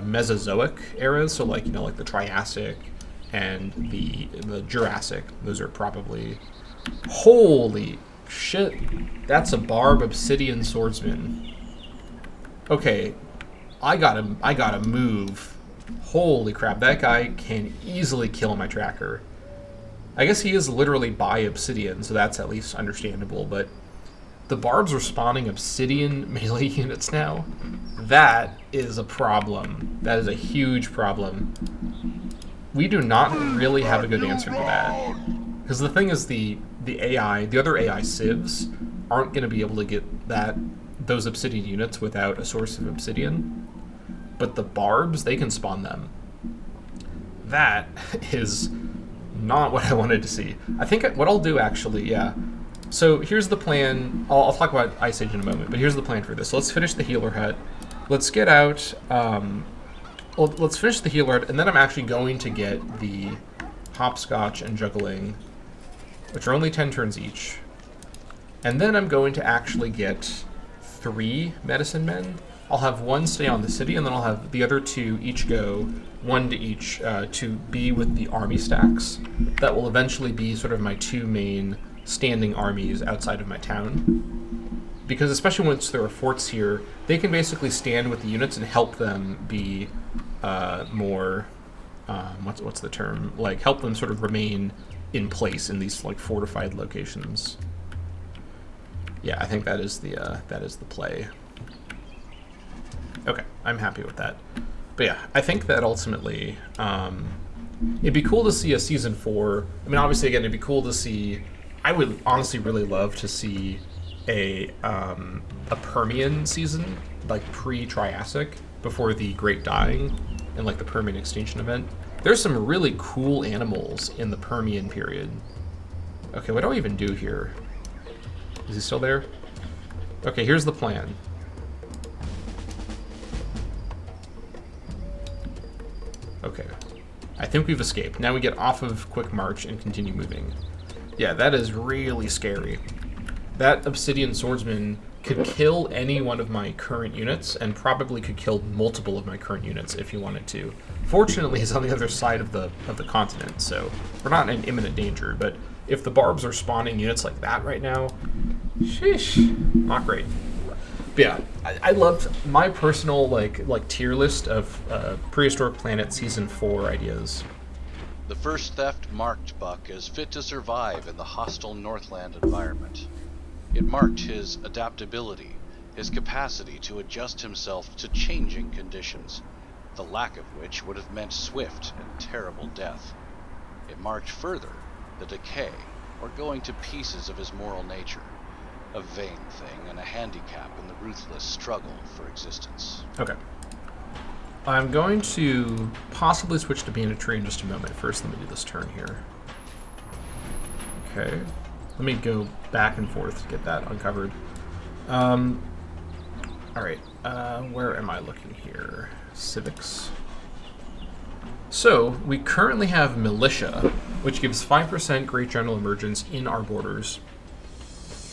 Mesozoic eras. So, like, you know, like the Triassic and the Jurassic. Those are probably... Holy shit. That's a barb obsidian swordsman. Okay, I gotta move. Holy crap, that guy can easily kill my tracker. I guess he is literally by obsidian, so that's at least understandable, but the barbs are spawning obsidian melee units now. That is a problem. That is a huge problem. We do not really have a good answer to that. Because the thing is, the other AI civs aren't going to be able to get those obsidian units without a source of obsidian. But the barbs, they can spawn them. That is not what I wanted to see. I think what I'll do, actually, yeah. So here's the plan. I'll talk about Ice Age in a moment, but here's the plan for this. Let's finish the healer hut. Let's get out. Let's finish the healer hut, and then I'm actually going to get the hopscotch and juggling, which are only 10 turns each. And then I'm going to actually get 3 medicine men. I'll have 1 stay on the city, and then I'll have the other 2 each go, 1 to each, to be with the army stacks. That will eventually be sort of my 2 main standing armies outside of my town. Because especially once there are forts here, they can basically stand with the units and help them be more, what's the term? Like, help them sort of remain in place in these, like, fortified locations. Yeah, I think that is the play. Okay, I'm happy with that. But yeah, I think that ultimately, it'd be cool to see a season 4. I mean, obviously, again, it'd be cool to see. I would honestly really love to see a Permian season, like pre-Triassic, before the Great Dying and like the Permian extinction event. There's some really cool animals in the Permian period. Okay, what do I even do here? Is he still there? Okay, here's the plan. Okay, I think we've escaped. Now we get off of Quick March and continue moving. Yeah, that is really scary. That Obsidian Swordsman could kill any one of my current units, and probably could kill multiple of my current units if he wanted to. Fortunately, he's on the other side of the continent, so we're not in imminent danger, but if the barbs are spawning units like that right now, sheesh, not great. But yeah, I loved my personal like tier list of Prehistoric Planet Season 4 ideas. The first theft marked Buck as fit to survive in the hostile Northland environment. It marked his adaptability, his capacity to adjust himself to changing conditions, the lack of which would have meant swift and terrible death. It marked further the decay, or going to pieces of his moral nature, a vain thing and a handicap in the ruthless struggle for existence. Okay. I'm going to possibly switch to banditry in just a moment. First, let me do this turn here. Okay. Let me go back and forth to get that uncovered. Alright. Where am I looking here? Civics. So, we currently have Militia, which gives 5% Great General Emergence in our borders,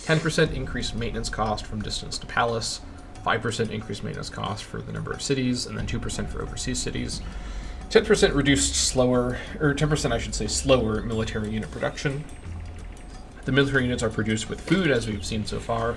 10% increased maintenance cost from distance to palace, 5% increased maintenance cost for the number of cities, and then 2% for overseas cities. 10% reduced slower, or 10% I should say slower military unit production. The military units are produced with food, as we've seen so far.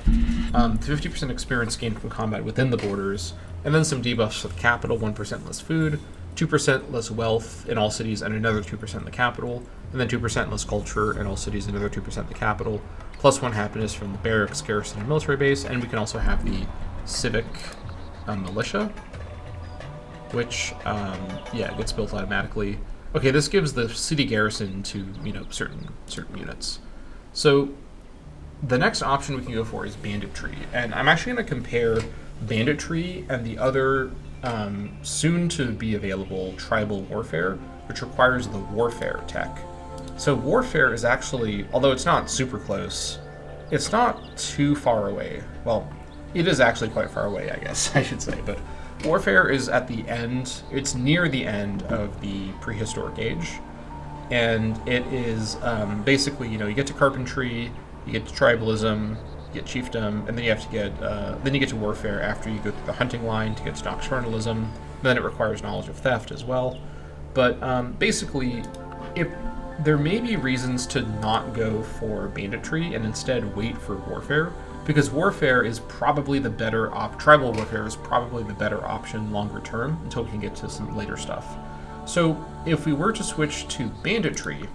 50% experience gained from combat within the borders, and then some debuffs for the capital, 1% less food, 2% less wealth in all cities, and another 2% in the capital, and then 2% less culture in all cities, another 2% in the capital, plus 1 happiness from the barracks, garrison, and military base, and we can also have the civic militia, which, gets built automatically. Okay, this gives the city garrison to, certain units. So the next option we can go for is banditry, and I'm actually going to compare banditry and the other soon-to-be available tribal warfare, which requires the warfare tech. So warfare is actually, although it's not super close, it's not too far away. Well, it is actually quite far away, I guess I should say, but warfare is at the end, it's near the end of the prehistoric age, and it is basically, you get to carpentry, you get to tribalism, you get chiefdom, and then you have to get, then you get to warfare after you go through the hunting line to get to nocturnalism. Then it requires knowledge of theft as well. But basically, there may be reasons to not go for banditry and instead wait for warfare, because warfare is probably the better tribal warfare is probably the better option longer term until we can get to some later stuff. So if we were to switch to banditry,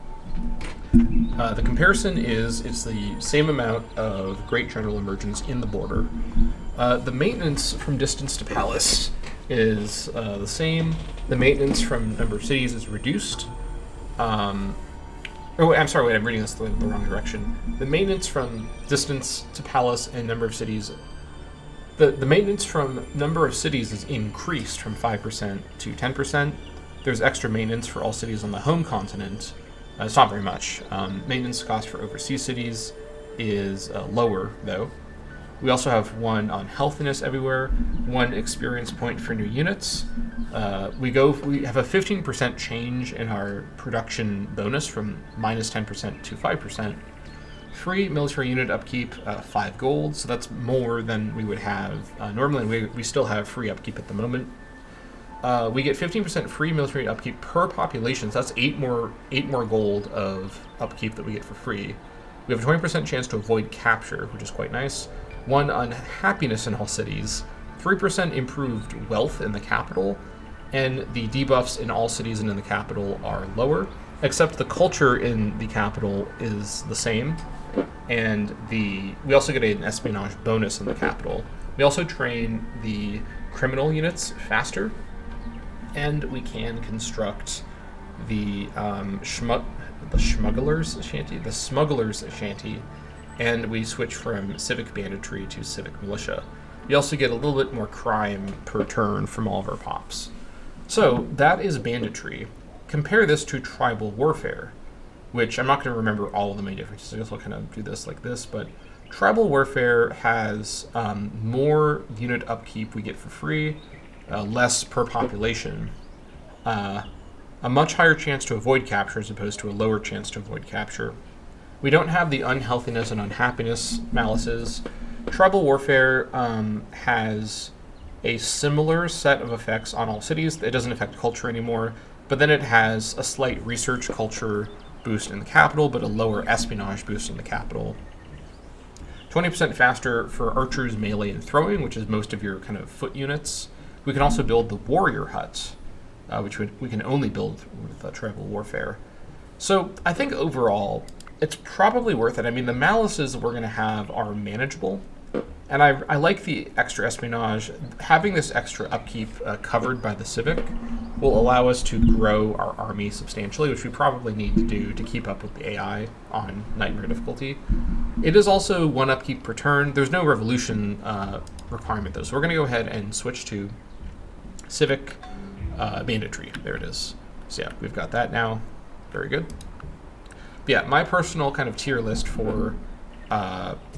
the comparison is it's the same amount of great general emergence in the border. The maintenance from distance to palace is the same. The maintenance from number of cities is reduced. I'm reading this the wrong direction. The maintenance from distance to palace and number of cities, the maintenance from number of cities is increased from 5% to 10%. There's extra maintenance for all cities on the home continent. It's not very much. Maintenance cost for overseas cities is lower, though. We also have 1 on healthiness everywhere, 1 experience point for new units. We have a 15% change in our production bonus from minus 10% to 5%. Free military unit upkeep, 5 gold, so that's more than we would have normally. We still have free upkeep at the moment. We get 15% free military upkeep per population, so that's 8 more gold of upkeep that we get for free. We have a 20% chance to avoid capture, which is quite nice. 1 on happiness in all cities, 3% improved wealth in the capital, and the debuffs in all cities and in the capital are lower, except the culture in the capital is the same, and we also get an espionage bonus in the capital. We also train the criminal units faster, and we can construct the smuggler's shanty, and we switch from civic banditry to civic militia. We also get a little bit more crime per turn from all of our pops. So that is banditry. Compare this to tribal warfare, which I'm not going to remember all of the main differences. I guess I'll kind of do this like this, but tribal warfare has more unit upkeep we get for free, less per population, a much higher chance to avoid capture as opposed to a lower chance to avoid capture. We don't have the unhealthiness and unhappiness malices. Tribal warfare has a similar set of effects on all cities. It doesn't affect culture anymore, but then it has a slight research culture boost in the capital, but a lower espionage boost in the capital. 20% faster for archers, melee, and throwing, which is most of your kind of foot units. We can also build the warrior hut, which we can only build with tribal warfare. So I think overall, it's probably worth it. I mean, the malices we're going to have are manageable, and I like the extra espionage. Having this extra upkeep covered by the civic will allow us to grow our army substantially, which we probably need to do to keep up with the AI on Nightmare difficulty. It is also 1 upkeep per turn. There's no revolution requirement, though, so we're going to go ahead and switch to civic banditry. There it is. So yeah, we've got that now. Very good. Yeah, my personal kind of tier list for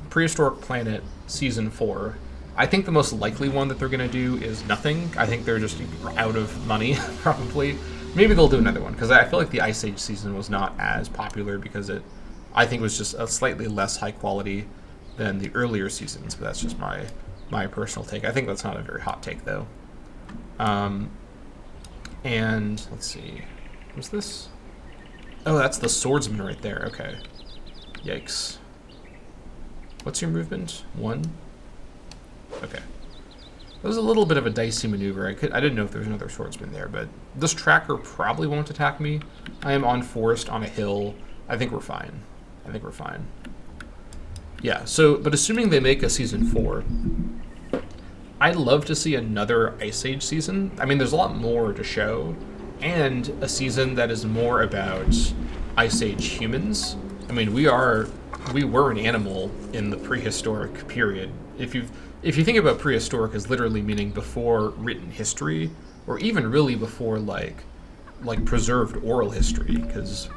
Prehistoric Planet Season 4, I think the most likely one that they're going to do is nothing. I think they're just out of money, probably. Maybe they'll do another one, because I feel like the Ice Age season was not as popular because I think it was just a slightly less high quality than the earlier seasons, but that's just my personal take. I think that's not a very hot take, though. And let's see. What's this? Oh, that's the swordsman right there. Okay. Yikes. What's your movement? 1? Okay. That was a little bit of a dicey maneuver. I didn't know if there was another swordsman there, but this tracker probably won't attack me. I am on forest on a hill. I think we're fine. Yeah, so, but assuming they make a season 4, I'd love to see another Ice Age season. I mean, there's a lot more to show, and a season that is more about Ice Age humans. I mean, we were an animal in the prehistoric period. If you think about prehistoric as literally meaning before written history, or even really before like preserved oral history, because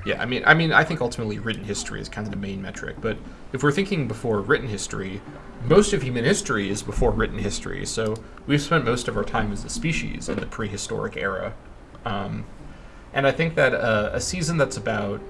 yeah, I mean, I think ultimately written history is kind of the main metric. But if we're thinking before written history, most of human history is before written history. So we've spent most of our time as a species in the prehistoric era. And I think that a season that's about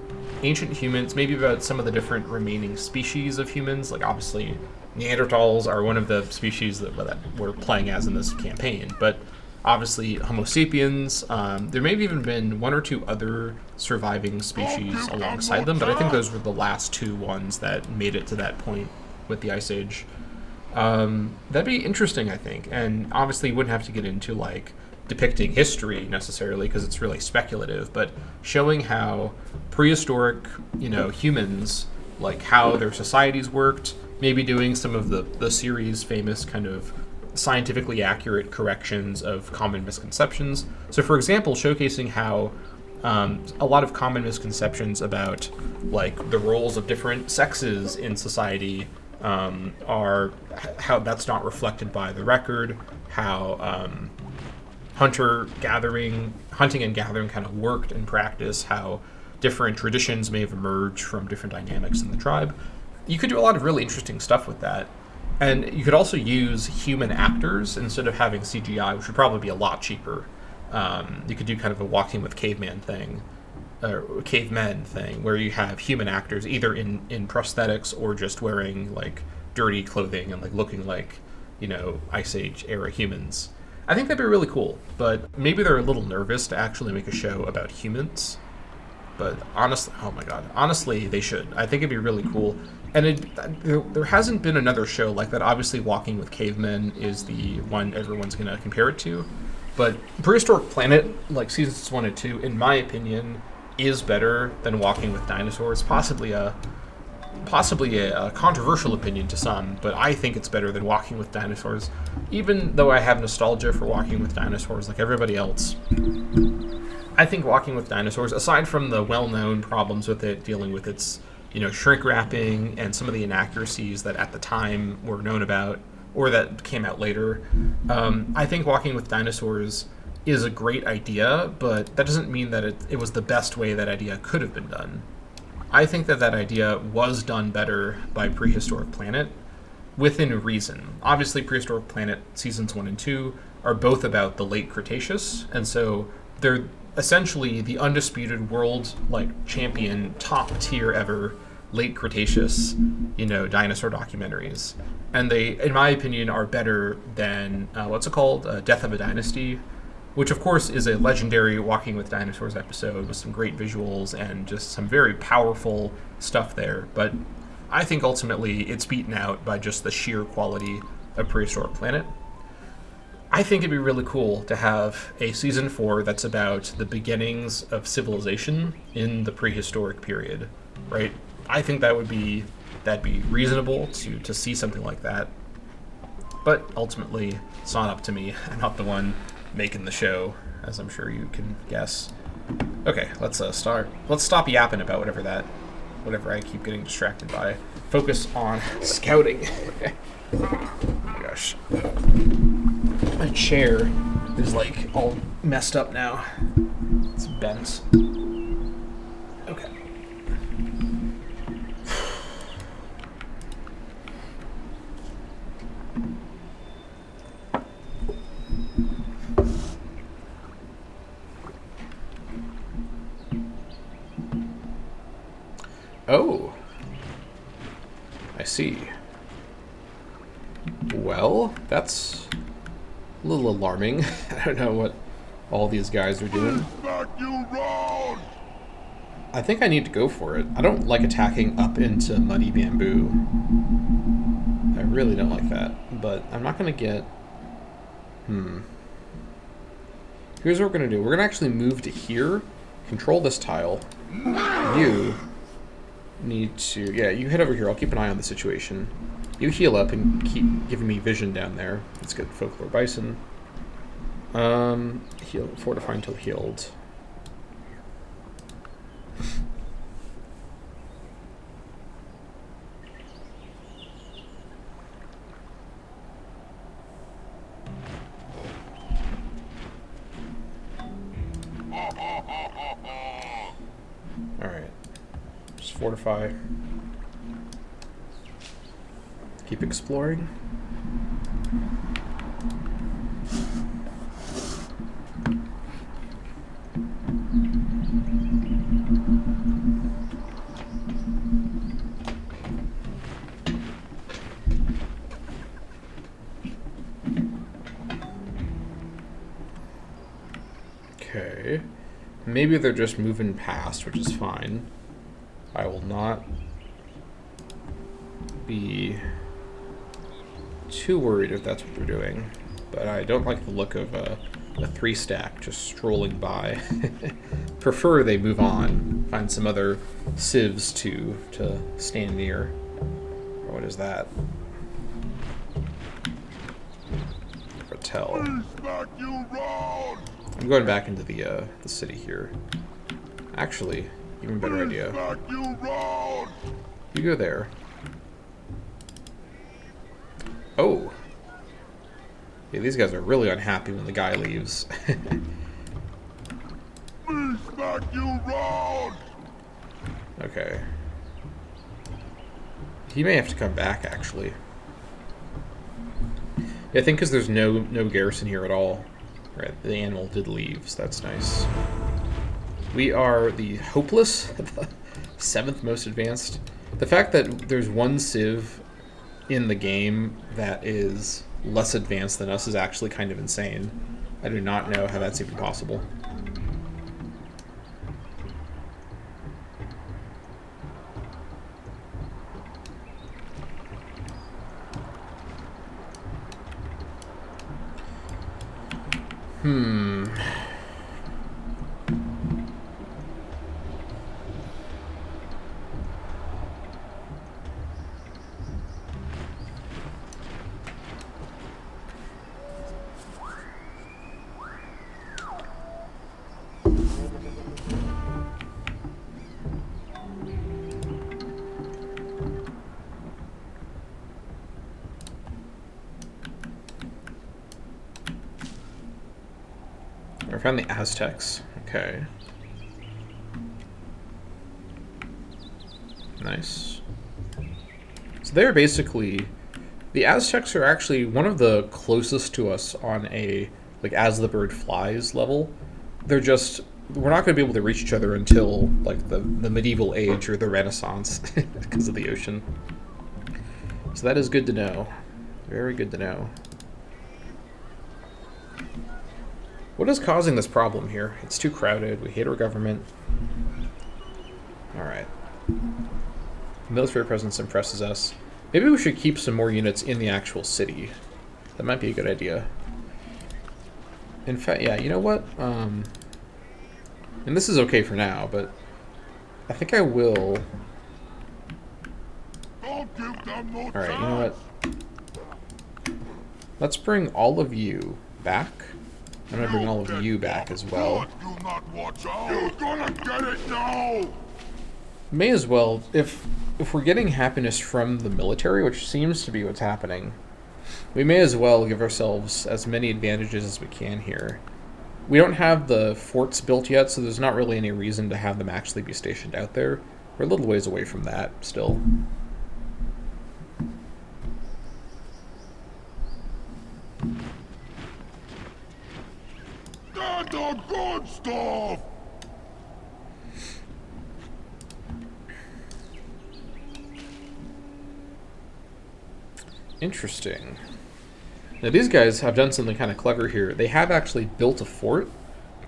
ancient humans, maybe about some of the different remaining species of humans, like obviously Neanderthals are one of the species that we're playing as in this campaign, but obviously Homo sapiens, there may have even been 1 or 2 other surviving species alongside them, but I think those were the last 2 ones that made it to that point with the Ice Age. That'd be interesting, I think, and obviously you wouldn't have to get into like depicting history necessarily because it's really speculative, but showing how prehistoric, humans, like how their societies worked, maybe doing some of the series' famous kind of scientifically accurate corrections of common misconceptions. So, for example, showcasing how a lot of common misconceptions about like the roles of different sexes in society are how that's not reflected by the record, how hunting and gathering kind of worked in practice, how different traditions may have emerged from different dynamics in the tribe. You could do a lot of really interesting stuff with that. And you could also use human actors instead of having CGI, which would probably be a lot cheaper. You could do kind of a Walking with Caveman thing, or Cavemen thing, where you have human actors either in prosthetics or just wearing like dirty clothing and like looking like, Ice Age era humans. I think that'd be really cool, but maybe they're a little nervous to actually make a show about humans. But honestly, they should. I think it'd be really cool. And there hasn't been another show like that. Obviously, Walking with Cavemen is the one everyone's going to compare it to. But Prehistoric Planet, like seasons 1 and 2, in my opinion, is better than Walking with Dinosaurs. Possibly a controversial opinion to some, but I think it's better than Walking with Dinosaurs. Even though I have nostalgia for Walking with Dinosaurs like everybody else, I think Walking with Dinosaurs, aside from the well-known problems with it, dealing with its shrink wrapping and some of the inaccuracies that at the time were known about or that came out later, I think Walking with Dinosaurs is a great idea, but that doesn't mean that it was the best way that idea could have been done. I think that idea was done better by Prehistoric Planet within reason. Obviously, Prehistoric Planet seasons 1 and 2 are both about the late Cretaceous, and so they're essentially the undisputed world champion, top tier ever late Cretaceous, dinosaur documentaries. And they, in my opinion, are better than Death of a Dynasty, which of course is a legendary Walking with Dinosaurs episode with some great visuals and just some very powerful stuff there. But I think ultimately it's beaten out by just the sheer quality of Prehistoric Planet. I think it'd be really cool to have a season 4 that's about the beginnings of civilization in the prehistoric period, right? I think that'd be reasonable to see something like that. But ultimately, it's not up to me. I'm not the one making the show, as I'm sure you can guess. Okay, let's start. Let's stop yapping about whatever I keep getting distracted by. Focus on scouting. Oh my gosh. My chair is all messed up now. It's bent. Okay. Oh. I see. Well, that's a little alarming. I don't know what all these guys are doing. Back you wrong! I think I need to go for it. I don't like attacking up into muddy bamboo. I really don't like that. But I'm not going to get... Here's what we're going to do. We're going to actually move to here. Control this tile. You need to... Yeah, you head over here. I'll keep an eye on the situation. You heal up and keep giving me vision down there. Let's get Folklore Bison. Heal, fortify until healed. Alright. Just fortify. Keep exploring. Okay. Maybe they're just moving past, which is fine. I will not be too worried if that's what they're doing. But I don't like the look of a 3-stack just strolling by. Prefer they move on. Find some other civs to stand near. Or what is that? Hotel. I'm going back into the city here. Actually, even better idea. You go there. Oh. Yeah, these guys are really unhappy when the guy leaves. Okay. He may have to come back, actually. Yeah, I think because there's no garrison here at all. Right, the animal did leave, so that's nice. We are the hopeless, the 7th most advanced. The fact that there's one civ in the game that is less advanced than us is actually kind of insane. I do not know how that's even possible. I found the Aztecs. Okay. Nice. So they're basically... The Aztecs are actually one of the closest to us on a, like, as the bird flies level. They're just... We're not going to be able to reach each other until, like, the medieval age or the Renaissance because of the ocean. So that is good to know. Very good to know. What is causing this problem here? It's too crowded. We hate our government. Alright. Military presence impresses us. Maybe we should keep some more units in the actual city. That might be a good idea. In fact, yeah, you know what? And this is okay for now, but I think I will... Alright, you know what? Let's bring all of you back. I'm gonna bring all of you back as well. You're gonna get it now! May as well, if we're getting happiness from the military, which seems to be what's happening, we may as well give ourselves as many advantages as we can here. We don't have the forts built yet, so there's not really any reason to have them actually be stationed out there. We're a little ways away from that, still. That's the good stuff! Interesting. Now these guys have done something kind of clever here. They have actually built a fort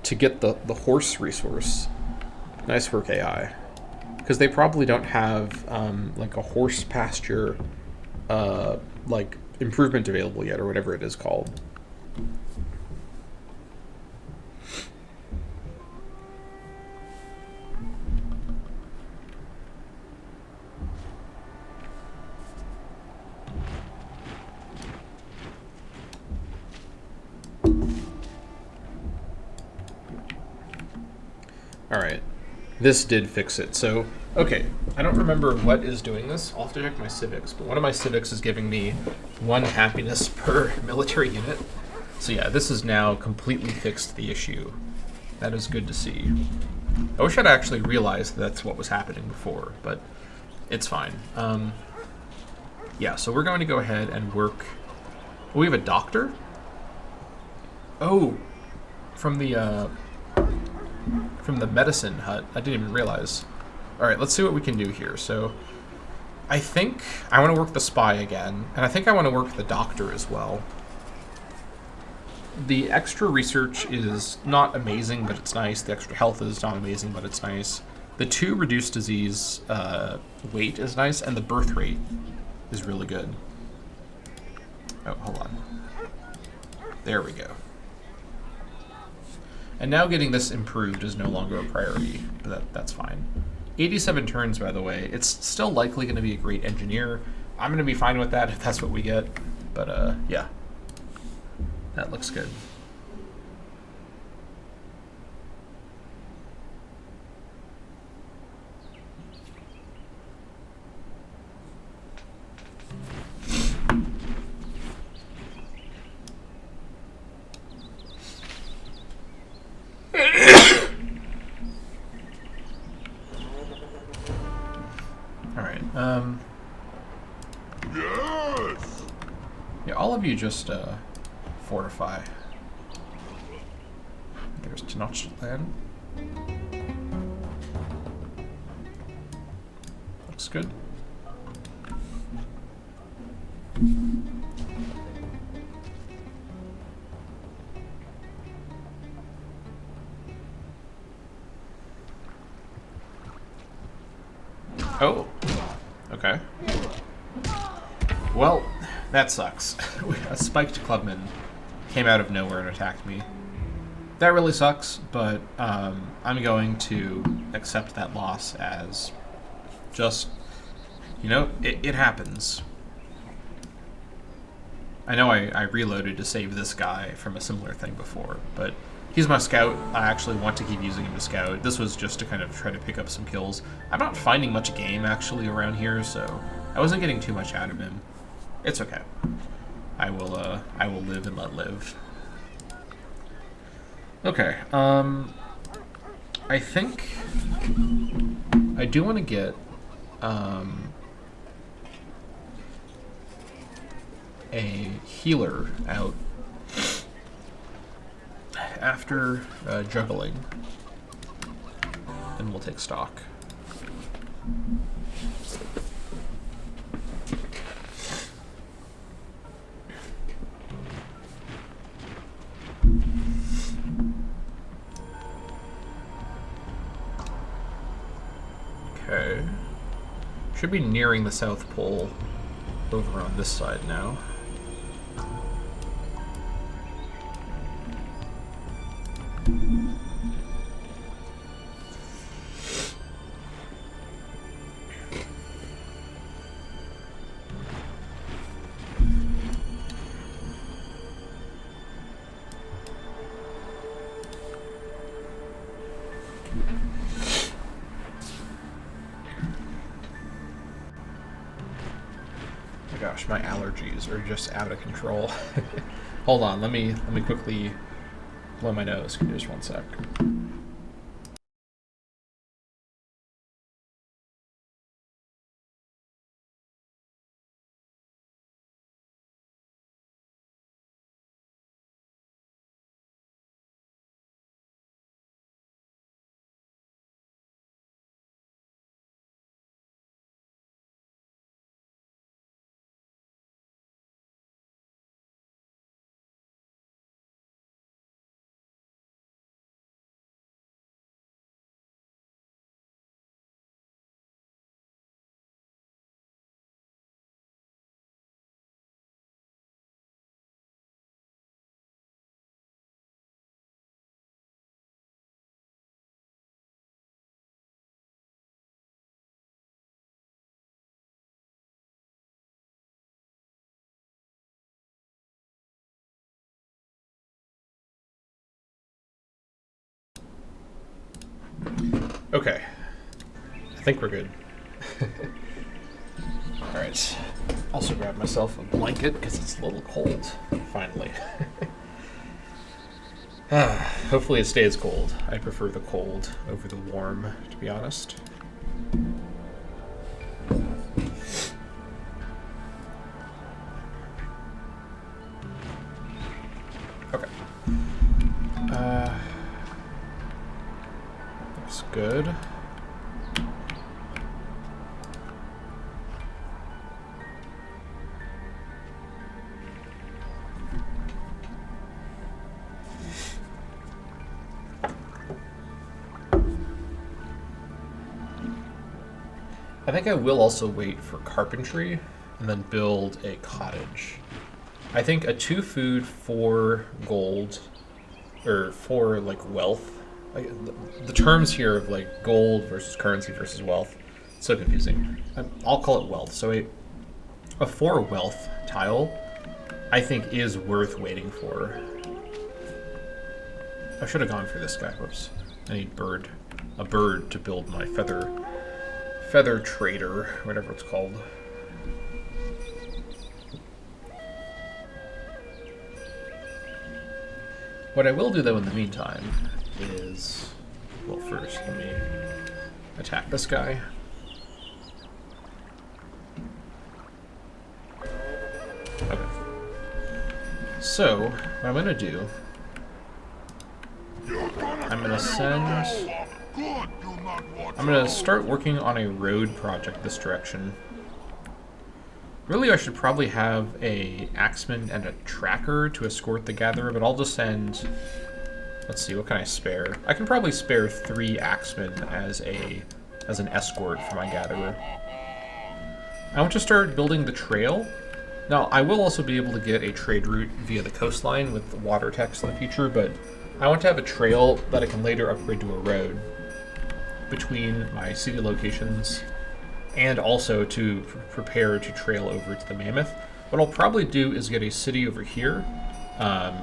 to get the horse resource. Nice work, AI. Because they probably don't have like a horse pasture like improvement available yet, or whatever it is called. All right, this did fix it. So, okay, I don't remember what is doing this. I'll have to check my civics, but one of my civics is giving me 1 happiness per military unit. So yeah, this has now completely fixed the issue. That is good to see. I wish I'd actually realized that's what was happening before, but it's fine. Yeah, so we're going to go ahead and work. Oh, we have a doctor? Oh, from the medicine hut. I didn't even realize. All right, let's see what we can do here. So I think I want to work the spy again, and I think I want to work the doctor as well. The extra research is not amazing, but it's nice. The extra health is not amazing, but it's nice. The 2 reduced disease weight is nice, and the birth rate is really good. Oh, hold on. There we go. And now getting this improved is no longer a priority, but that's fine. 87 turns, by the way. It's still likely going to be a great engineer. I'm going to be fine with that if that's what we get. But, yeah. That looks good. Alright, Yes! yeah, all of you just, fortify. There's Tenochtitlan. Looks good. Oh, okay. Well, that sucks. A spiked clubman came out of nowhere and attacked me. That really sucks, but I'm going to accept that loss as just, you know, it happens. I know I reloaded to save this guy from a similar thing before, but he's my scout. I actually want to keep using him to scout. This was just to kind of try to pick up some kills. I'm not finding much game, actually, around here, so I wasn't getting too much out of him. It's okay. I will live and let live. Okay, I think I do want to get, a healer out after juggling, and we'll take stock. Okay. Should be nearing the South Pole over on this side now. Gosh, my allergies are just out of control. Hold on, let me quickly blow my nose. Give me just 1 sec. Okay. I think we're good. Alright. Also grab myself a blanket because it's a little cold, finally. Hopefully it stays cold. I prefer the cold over the warm, to be honest. Okay. That's good. I think I will also wait for carpentry and then build a cottage. I think a 2 food, 4 gold, or 4 like wealth. Like the terms here of like gold versus currency versus wealth, so confusing. I'll call it wealth. So a 4 wealth tile, I think is worth waiting for. I should have gone for this guy. Whoops. I need a bird to build my feather trader, whatever it's called. What I will do though in the meantime is, well, first let me attack this guy. Okay. So what I'm gonna do, I'm gonna start working on a road project this direction. Really, I should probably have a axeman and a tracker to escort the gatherer, but I'll just send... Let's see, what can I spare? I can probably spare 3 axemen as an escort for my gatherer. I want to start building the trail. Now, I will also be able to get a trade route via the coastline with the water text in the future, but I want to have a trail that I can later upgrade to a road between my city locations, and also to prepare to trail over to the Mammoth. What I'll probably do is get a city over here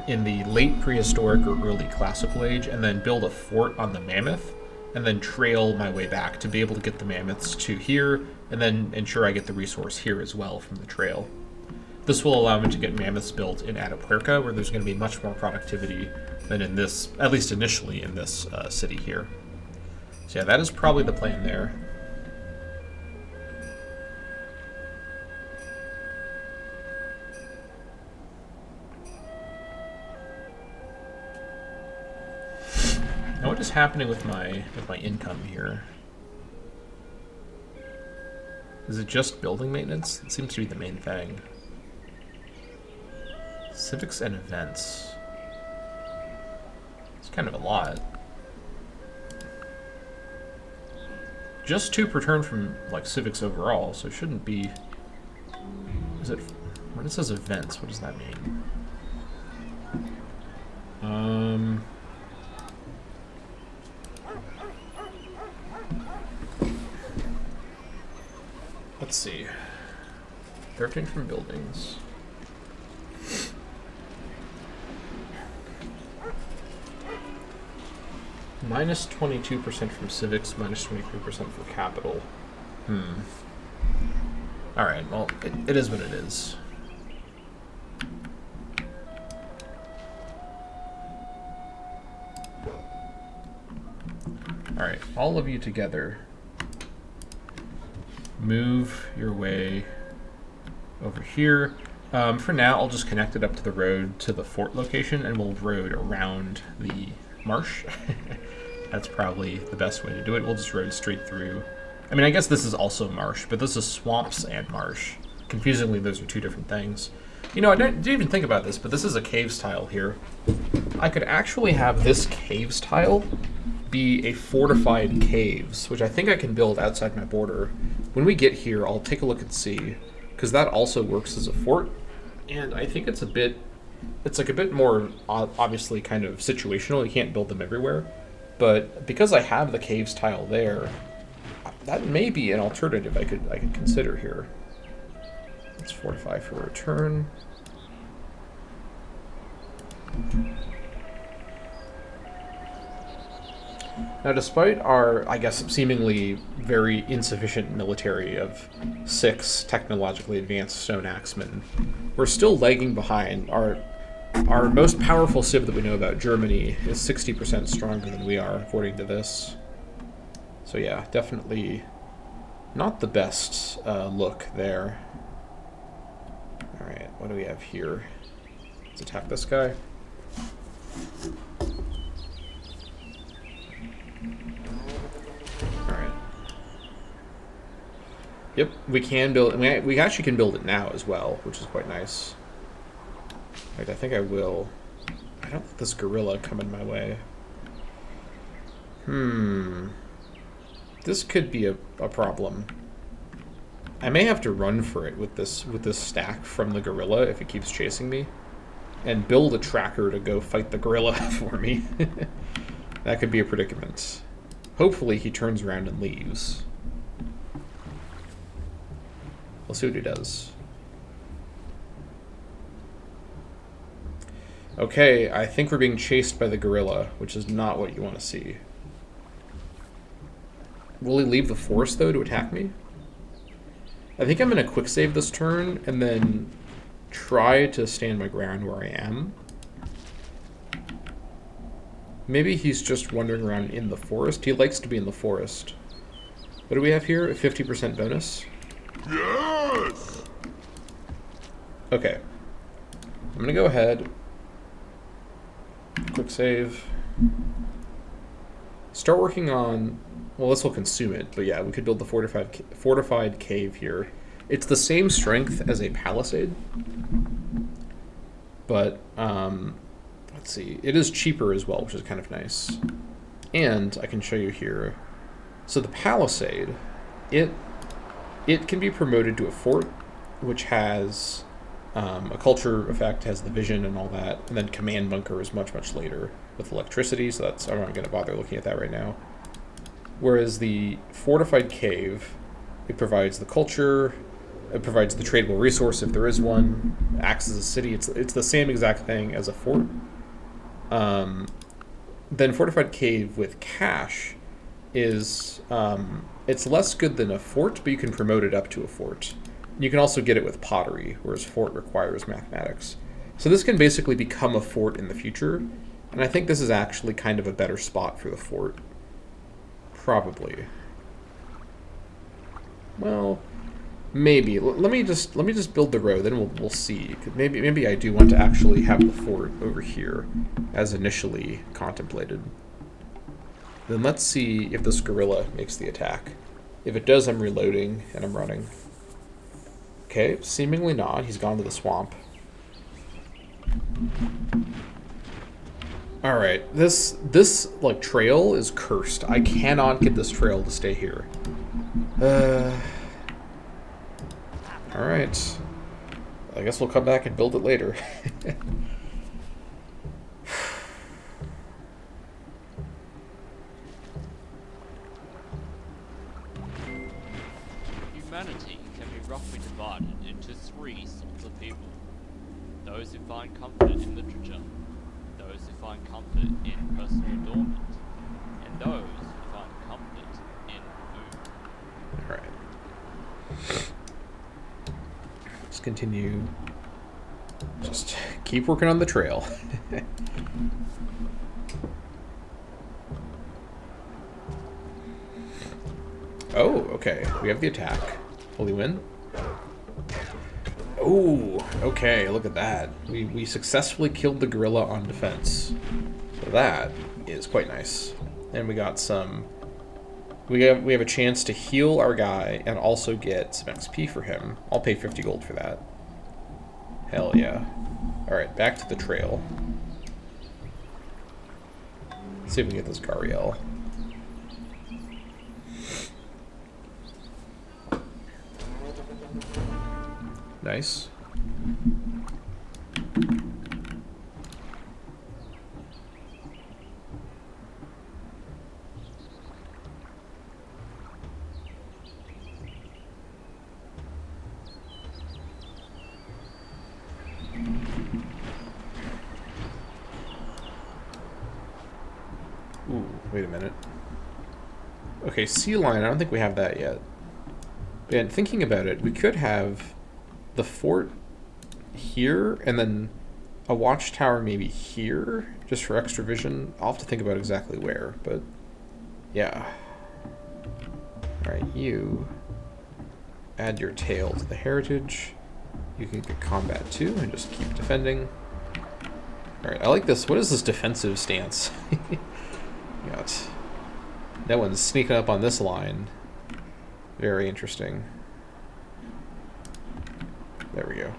in the late prehistoric or early classical age, and then build a fort on the Mammoth, and then trail my way back to be able to get the mammoths to here, and then ensure I get the resource here as well from the trail. This will allow me to get mammoths built in Atapuerca, where there's going to be much more productivity than in this, at least initially in this city here. So yeah, that is probably the plan there. Now what is happening with my income here? Is it just building maintenance? It seems to be the main thing. Civics and events. It's kind of a lot. Just 2 per turn from like civics overall, so it shouldn't be. Is it when it says events? What does that mean? Let's see. 13 from buildings. Minus 22% from civics, minus 23% for capital. Alright, well, it is what it is. Alright, all of you together, move your way over here. For now, I'll just connect it up to the road to the fort location, and we'll road around the marsh. That's probably the best way to do it. We'll just road straight through. I mean, I guess this is also marsh, but this is swamps and marsh. Confusingly, those are 2 different things. You know, I didn't even think about this, but this is a caves tile here. I could actually have this caves tile be a fortified caves, which I think I can build outside my border. When we get here, I'll take a look and see, because that also works as a fort, and I think it's like a bit more obviously kind of situational. You can't build them everywhere, but because I have the caves tile there, that may be an alternative I could consider here. Let's fortify for a return. Now, despite our, I guess, seemingly very insufficient military of 6 technologically advanced stone axemen, we're still lagging behind. Our most powerful civ that we know about, Germany, is 60% stronger than we are, according to this. So yeah, definitely not the best look there. Alright, what do we have here? Let's attack this guy. Alright. Yep, we can build... we actually can build it now as well, which is quite nice. In fact, I think I will... I don't let this gorilla come in my way. This could be a problem. I may have to run for it with this stack from the gorilla if it keeps chasing me, and build a tracker to go fight the gorilla for me. That could be a predicament. Hopefully he turns around and leaves. We'll see what he does. Okay, I think we're being chased by the gorilla, which is not what you want to see. Will he leave the forest, though, to attack me? I think I'm going to quick save this turn and then try to stand my ground where I am. Maybe he's just wandering around in the forest. He likes to be in the forest. What do we have here? A 50% bonus? Yes! Okay. I'm going to go ahead. Quick save. Start working on... Well, this will consume it, but yeah, we could build the fortified cave here. It's the same strength as a palisade, but let's see. It is cheaper as well, which is kind of nice. And I can show you here. So the palisade, it can be promoted to a fort, which has a culture effect, has the vision and all that, and then command bunker is much, much later with electricity, so that's, I'm not going to bother looking at that right now. Whereas the fortified cave, it provides the culture, it provides the tradable resource if there is one, acts as a city. It's the same exact thing as a fort. Then fortified cave with cash is, it's less good than a fort, but you can promote it up to a fort. You can also get it with pottery, whereas fort requires mathematics. So this can basically become a fort in the future, and I think this is actually kind of a better spot for the fort. Probably. Well, maybe. Let me just build the road, then we'll see. Maybe I do want to actually have the fort over here, as initially contemplated. Then let's see if this gorilla makes the attack. If it does, I'm reloading and I'm running. Okay, seemingly not. He's gone to the swamp. Alright, this like trail is cursed. I cannot get this trail to stay here. Alright. I guess we'll come back and build it later. Humanity can be roughly divided into 3 sorts of people. Those who find comfort in literature, those who find comfort in personal adornment, and those who find comfort in food. Alright. Let's continue. Just keep working on the trail. Oh, okay. We have the attack. Will he win? Oh, okay, look at that. We successfully killed the gorilla on defense. So that is quite nice. And we got some... We have a chance to heal our guy and also get some XP for him. I'll pay 50 gold for that. Hell yeah. Alright, back to the trail. Let's see if we can get this Gariel. Nice. Ooh, wait a minute. Okay, sea lion, I don't think we have that yet. And thinking about it, we could have the fort here and then a watchtower maybe here, just for extra vision. I'll have to think about exactly where, but yeah. Alright, you add your tail to the heritage. You can get combat too and just keep defending. Alright, I like this. What is this defensive stance? Got that one's sneaking up on this line. Very interesting. There we go.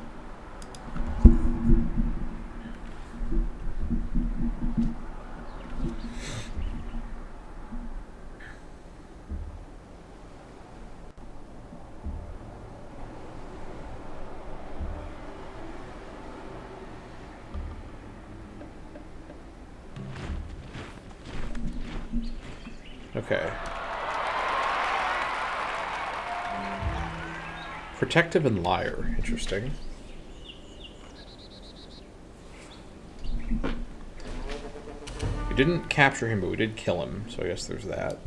Okay. Protective and liar. Interesting. We didn't capture him, but we did kill him, so I guess there's that.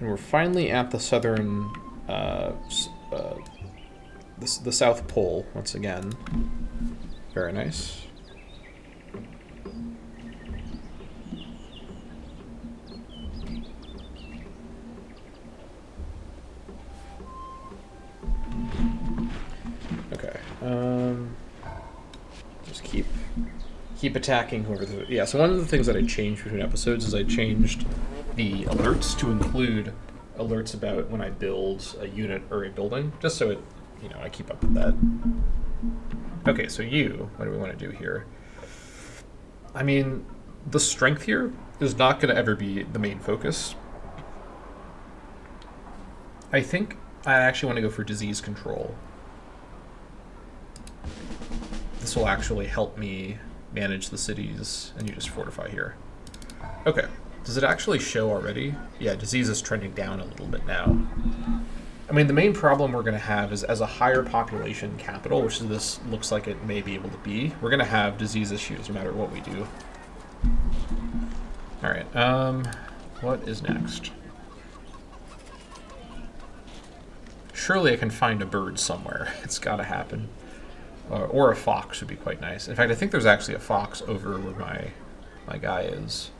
And we're finally at the southern, the South Pole once again. Very nice. Okay. Just keep attacking whoever. Yeah. So one of the things that I changed between episodes is I changed the alerts to include alerts about when I build a unit or a building, just so it, I keep up with that. Okay. So what do we want to do here? I mean, the strength here is not going to ever be the main focus. I think I actually want to go for disease control. This will actually help me manage the cities, and you just fortify here. Okay. Does it actually show already? Yeah, disease is trending down a little bit now. I mean, the main problem we're going to have is as a higher population capital, which this looks like it may be able to be, we're going to have disease issues no matter what we do. Alright, what is next? Surely I can find a bird somewhere. It's got to happen. Or a fox would be quite nice. In fact, I think there's actually a fox over where my guy is.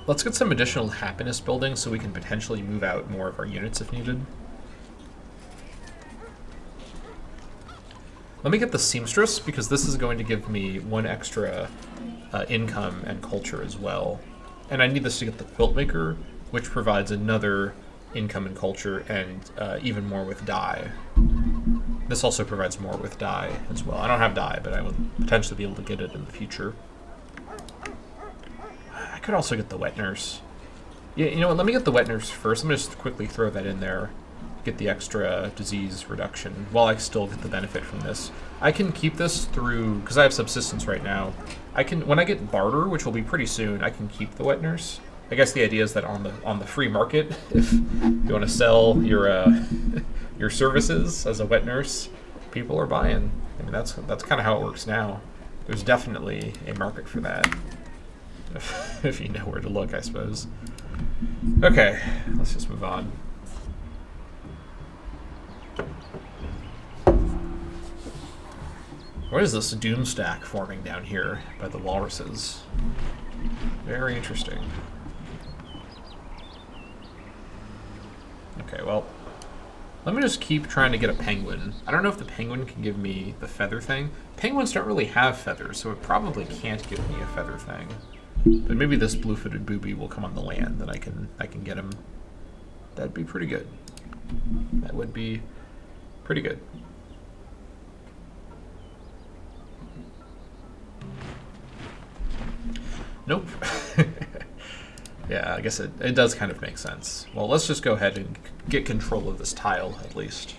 Let's get some additional happiness building so we can potentially move out more of our units if needed. Let me get the seamstress, because this is going to give me one extra income and culture as well. And I need this to get the quilt maker, which provides another income and culture, and even more with dye. This also provides more with dye as well. I don't have dye, but I will potentially be able to get it in the future. I could also get the wet nurse. Yeah, you know what? Let me get the wet nurse first. Let me just quickly throw that in there. Get the extra disease reduction while I still get the benefit from this. I can keep this through, because I have subsistence right now. When I get barter, which will be pretty soon, I can keep the wet nurse. I guess the idea is that on the free market, if you want to sell your services as a wet nurse, people are buying. I mean, that's kind of how it works now. There's definitely a market for that, if you know where to look, I suppose. Okay, let's just move on. What is this doom stack forming down here by the walruses? Very interesting. Okay, well, let me just keep trying to get a penguin. I don't know if the penguin can give me the feather thing. Penguins don't really have feathers, so it probably can't give me a feather thing. But maybe this blue-footed booby will come on the land, and I can get him. That'd be pretty good. That would be pretty good. Nope. Yeah, I guess it does kind of make sense. Well, let's just go ahead and get control of this tile, at least.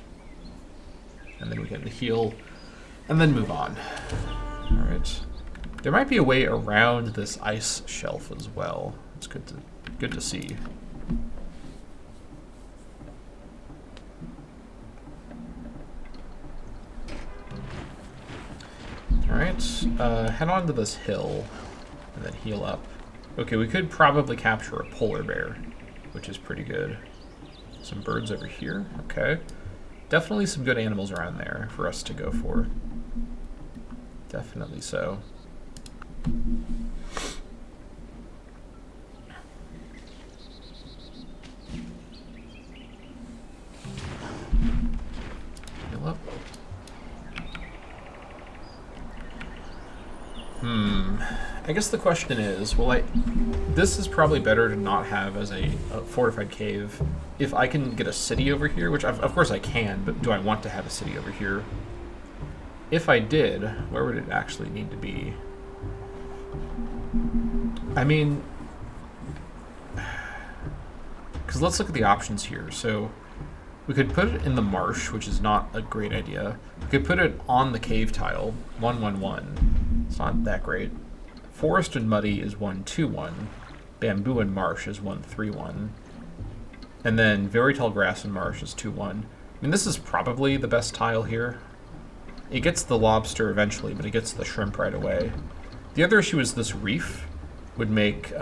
And then we can heal, and then move on. Alright. There might be a way around this ice shelf as well. It's good to see. Alright, head on to this hill, and then heal up. Okay, we could probably capture a polar bear, which is pretty good. Some birds over here. Okay. Definitely some good animals around there for us to go for. Definitely so. Heal up. I guess the question is, this is probably better to not have as a fortified cave. If I can get a city over here, which of course I can, but do I want to have a city over here? If I did, where would it actually need to be? I mean, because let's look at the options here. So we could put it in the marsh, which is not a great idea. We could put it on the cave tile, 111. It's not that great. Forest and muddy is 121. Bamboo and marsh is 131. And then very tall grass and marsh is 21. I mean, this is probably the best tile here. It gets the lobster eventually, but it gets the shrimp right away. The other issue is this reef would make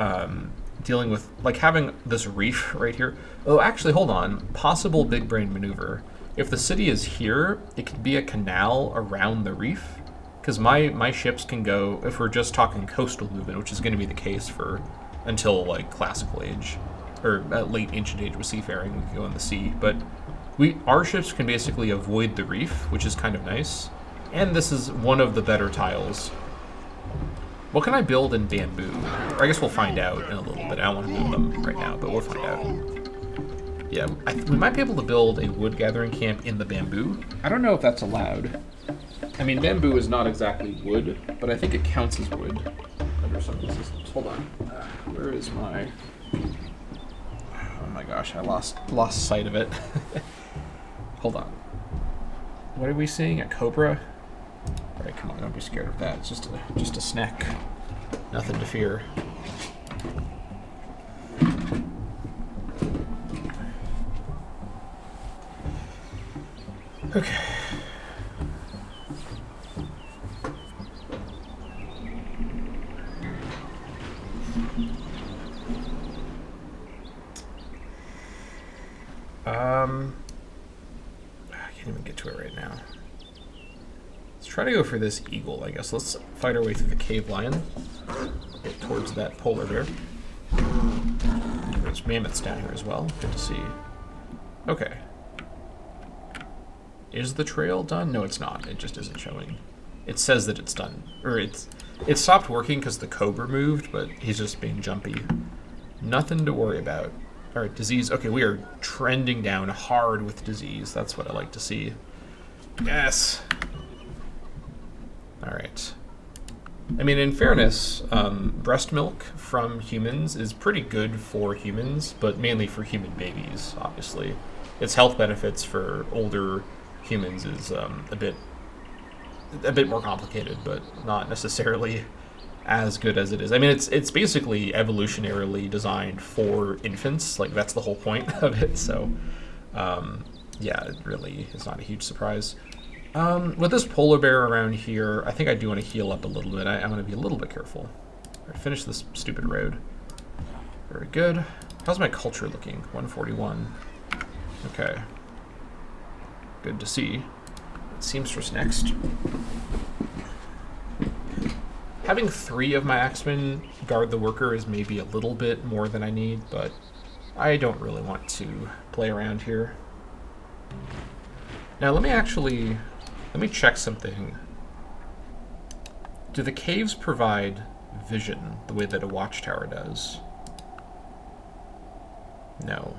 dealing with, like, having this reef right here. Oh, actually, hold on. Possible big brain maneuver. If the city is here, it could be a canal around the reef. Because my ships can go, if we're just talking coastal movement, which is going to be the case for until, like, classical age, or late ancient age with seafaring, we can go in the sea. But our ships can basically avoid the reef, which is kind of nice. And this is one of the better tiles. What can I build in bamboo? Or I guess we'll find out in a little bit. I don't want to move them right now, but we'll find out. Yeah, we might be able to build a wood gathering camp in the bamboo. I don't know if that's allowed. I mean, bamboo is not exactly wood, but I think it counts as wood under some of the systems. Hold on. Where is my... Oh my gosh, I lost sight of it. Hold on. What are we seeing? A cobra? All right, come on, don't be scared of that. It's just a snack. Nothing to fear. Okay. I can't even get to it right now. Let's try to go for this eagle, I guess. Let's fight our way through the cave lion. Get towards that polar bear. There's mammoths down here as well. Good to see. Okay. Is the trail done? No, it's not. It just isn't showing. It says that it's done. Or it stopped working because the cobra moved, but he's just being jumpy. Nothing to worry about. Alright, disease. Okay, we are trending down hard with disease. That's what I like to see. Yes! Alright. I mean, in fairness, breast milk from humans is pretty good for humans, but mainly for human babies, obviously. Its health benefits for older humans is a bit more complicated, but not necessarily as good as it is. I mean, it's basically evolutionarily designed for infants. Like, that's the whole point of it. So, yeah, it really is not a huge surprise. With this polar bear around here, I think I do want to heal up a little bit. I'm going to be a little bit careful. All right, finish this stupid road. Very good. How's my culture looking? 141. Okay. Good to see. Seamstress next. Having 3 of my axemen guard the worker is maybe a little bit more than I need, but I don't really want to play around here. Now let me check something. Do the caves provide vision the way that a watchtower does? No.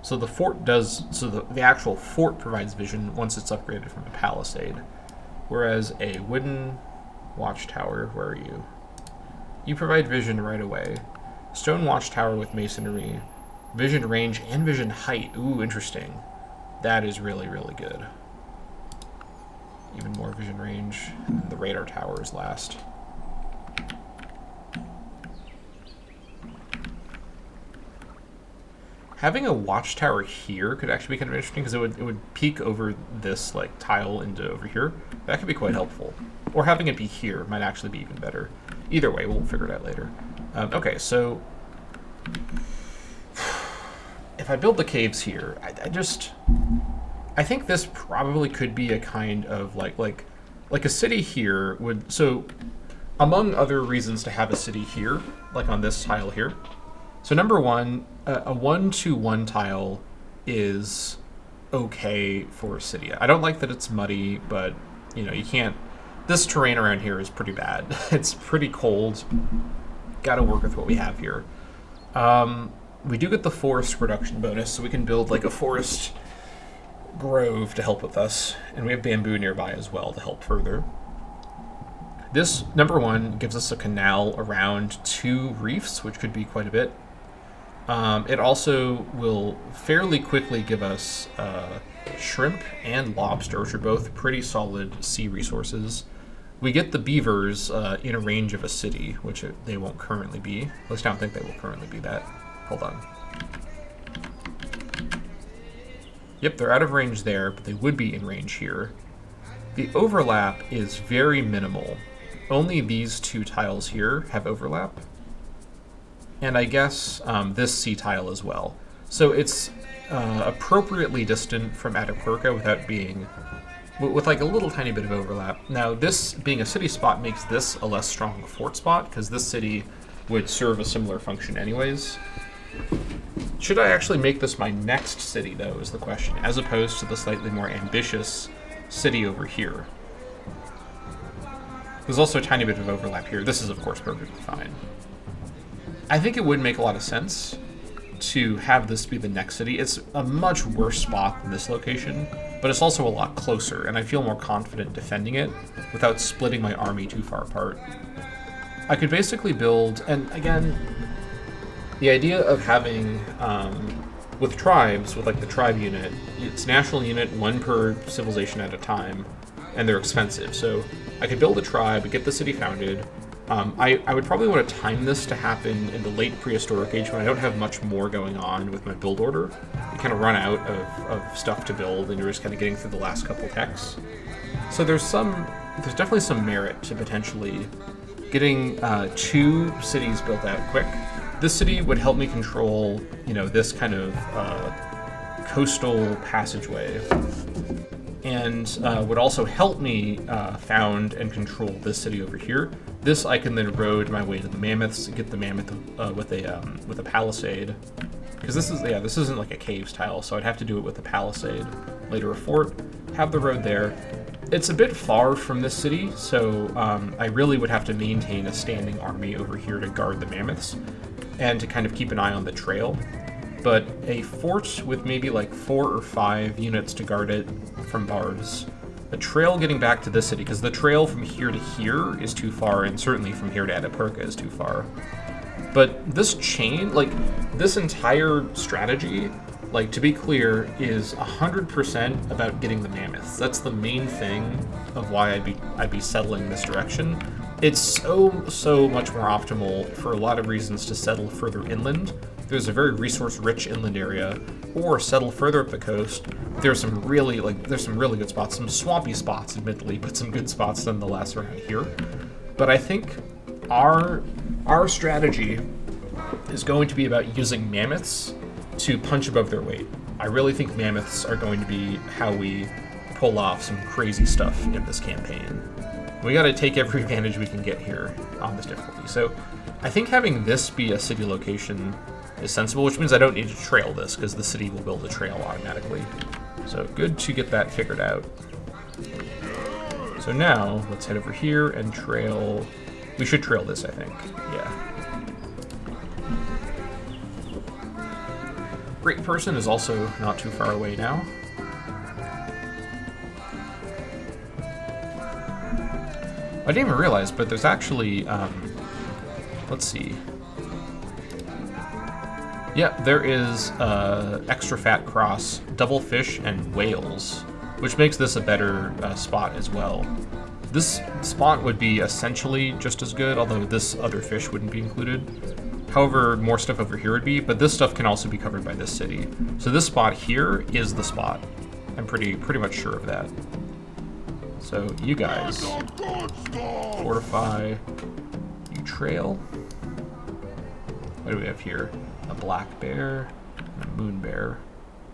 So the fort does, so the actual fort provides vision once it's upgraded from a palisade. Whereas a wooden watchtower, where are you? You provide vision right away. Stone watchtower with masonry, vision range and vision height. Ooh, interesting. That is really, really good. Even more vision range. And the radar tower is last. having a watchtower here could actually be kind of interesting because it would peek over this like tile into over here. That could be quite helpful. Or having it be here might actually be even better. Either way, we'll figure it out later. Okay, so if I build the caves here, I think this probably could be a kind of like a city here would. So among other reasons to have a city here, like on this tile here. So number one, a 1-2-1 tile is okay for a city. I don't like that it's muddy, but you know, you can't. This terrain around here is pretty bad. It's pretty cold. Got to work with what we have here. We do get the forest production bonus, so we can build like a forest grove to help with us, and we have bamboo nearby as well to help further. This number one gives us a canal around 2 reefs, which could be quite a bit. It also will fairly quickly give us shrimp and lobster, which are both pretty solid sea resources. We get the beavers in a range of a city, which they won't currently be. At least I don't think they will currently be that. Hold on. Yep, they're out of range there, but they would be in range here. The overlap is very minimal. Only these 2 tiles here have overlap. And I guess this sea tile as well. So it's appropriately distant from Atapuerca without being, with like a little tiny bit of overlap. Now this being a city spot makes this a less strong fort spot, because this city would serve a similar function anyways. Should I actually make this my next city, though, is the question, as opposed to the slightly more ambitious city over here? There's also a tiny bit of overlap here. This is, of course, perfectly fine. I think it would make a lot of sense to have this be the next city. It's a much worse spot than this location, but it's also a lot closer, and I feel more confident defending it without splitting my army too far apart. I could basically build, and again, the idea of having, with tribes, with like the tribe unit, it's national unit, 1 per civilization at a time, and they're expensive. So I could build a tribe, get the city founded. I would probably want to time this to happen in the late prehistoric age when I don't have much more going on with my build order. You kind of run out of stuff to build, and you're just kind of getting through the last couple techs. So there's definitely some merit to potentially getting 2 cities built out quick. This city would help me control, you know, this kind of coastal passageway, and would also help me found and control this city over here. This I can then road my way to the mammoths, get the mammoth with a palisade, because this isn't like a cave tile, so I'd have to do it with a palisade. Later a fort, have the road there. It's a bit far from this city, so I really would have to maintain a standing army over here to guard the mammoths, and to kind of keep an eye on the trail. But a fort with maybe like 4 or 5 units to guard it from bards. A trail getting back to this city, because the trail from here to here is too far, and certainly from here to Atapuerca is too far. But this chain, like, this entire strategy, like, to be clear, is 100% about getting the mammoths. That's the main thing of why I'd be settling this direction. It's so much more optimal for a lot of reasons to settle further inland. There's a very resource-rich inland area, or settle further up the coast. There's some really good spots, some swampy spots, admittedly, but some good spots nonetheless around here. But I think our strategy is going to be about using mammoths to punch above their weight. I really think mammoths are going to be how we pull off some crazy stuff in this campaign. We gotta take every advantage we can get here on this difficulty. So I think having this be a city location is sensible, which means I don't need to trail this, because the city will build a trail automatically. So good to get that figured out. So now let's head over here and trail. We should trail this, I think. Yeah. Great Person is also not too far away now. I didn't even realize, but there's actually, let's see. Yeah, there is extra fat cross, double fish, and whales, which makes this a better spot as well. This spot would be essentially just as good, although this other fish wouldn't be included. However, more stuff over here would be, but this stuff can also be covered by this city. So this spot here is the spot. I'm pretty much sure of that. So you guys fortify. You trail. What do we have here? A black bear, a moon bear,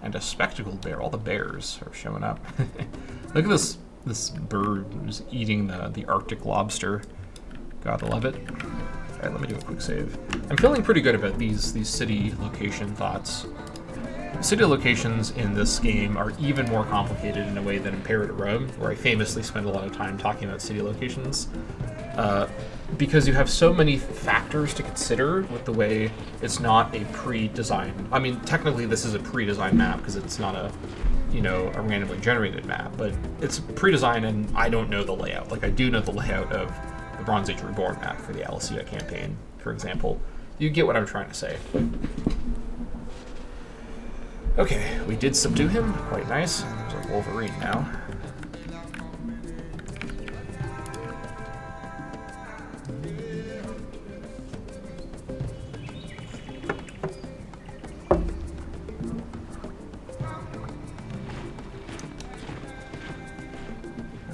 and a spectacled bear. All the bears are showing up. Look at this bird who's eating the Arctic lobster. Gotta love it. All right, let me do a quick save. I'm feeling pretty good about these city location thoughts. City locations in this game are even more complicated in a way than in Paris to Rome, where I famously spend a lot of time talking about city locations. Because you have so many factors to consider with the way it's not a pre-designed. I mean, technically this is a pre-designed map because it's not a randomly generated map, but it's pre-designed and I don't know the layout. Like, I do know the layout of the Bronze Age Reborn map for the Alessia campaign, for example. You get what I'm trying to say. Okay, we did subdue him. Quite nice. There's a Wolverine now.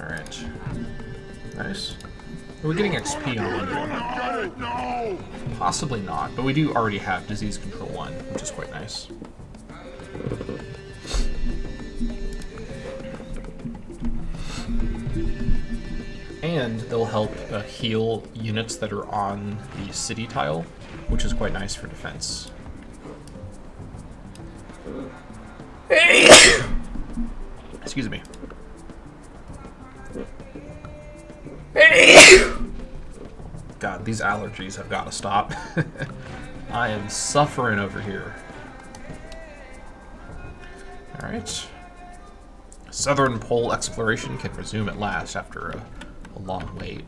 Alright. Nice. Are we getting XP on one? No! Possibly not, but we do already have Disease Control 1, which is quite nice. And they'll help heal units that are on the city tile, which is quite nice for defense. Excuse me. God, these allergies have got to stop. I am suffering over here. Alright. Southern Pole exploration can resume at last after a long wait.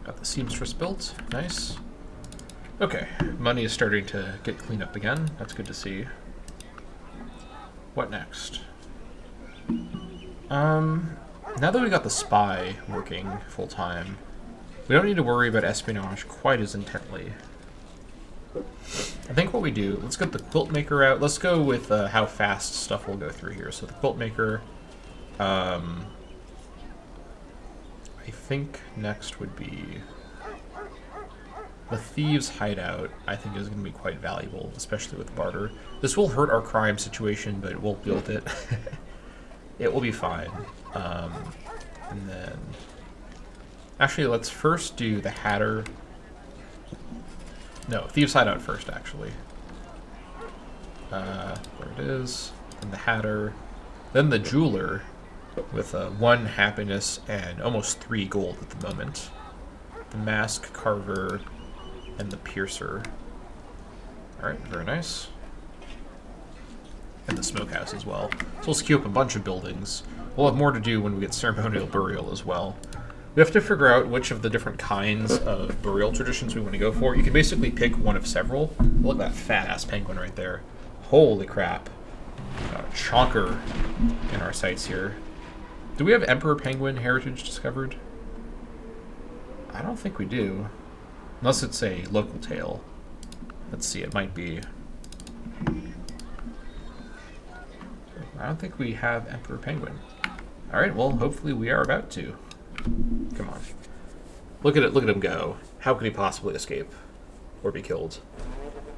Got the seamstress built. Nice. Okay, money is starting to get cleaned up again. That's good to see. What next? Now that we got the spy working full-time, we don't need to worry about espionage quite as intently. I think what we do, let's get the quilt maker out. Let's go with how fast stuff will go through here. So the quilt maker, I think next would be the thieves' hideout. I think is going to be quite valuable, especially with barter. This will hurt our crime situation, but we'll deal with it. It will be fine. And then, actually, let's first do the Hatter. No, thieves' hideout first, actually. There it is. And the Hatter. Then the jeweler, with 1 happiness and almost 3 gold at the moment. The mask carver and the piercer. Alright, very nice. And the smokehouse as well. So let's queue up a bunch of buildings. We'll have more to do when we get ceremonial burial as well. We have to figure out which of the different kinds of burial traditions we want to go for. You can basically pick one of several. Look at that fat-ass penguin right there. Holy crap. Got a chonker in our sights here. Do we have Emperor Penguin heritage discovered? I don't think we do. Unless it's a local tale. Let's see, it might be. I don't think we have Emperor Penguin. Alright, well, hopefully we are about to. Come on. Look at him go. How could he possibly escape? Or be killed?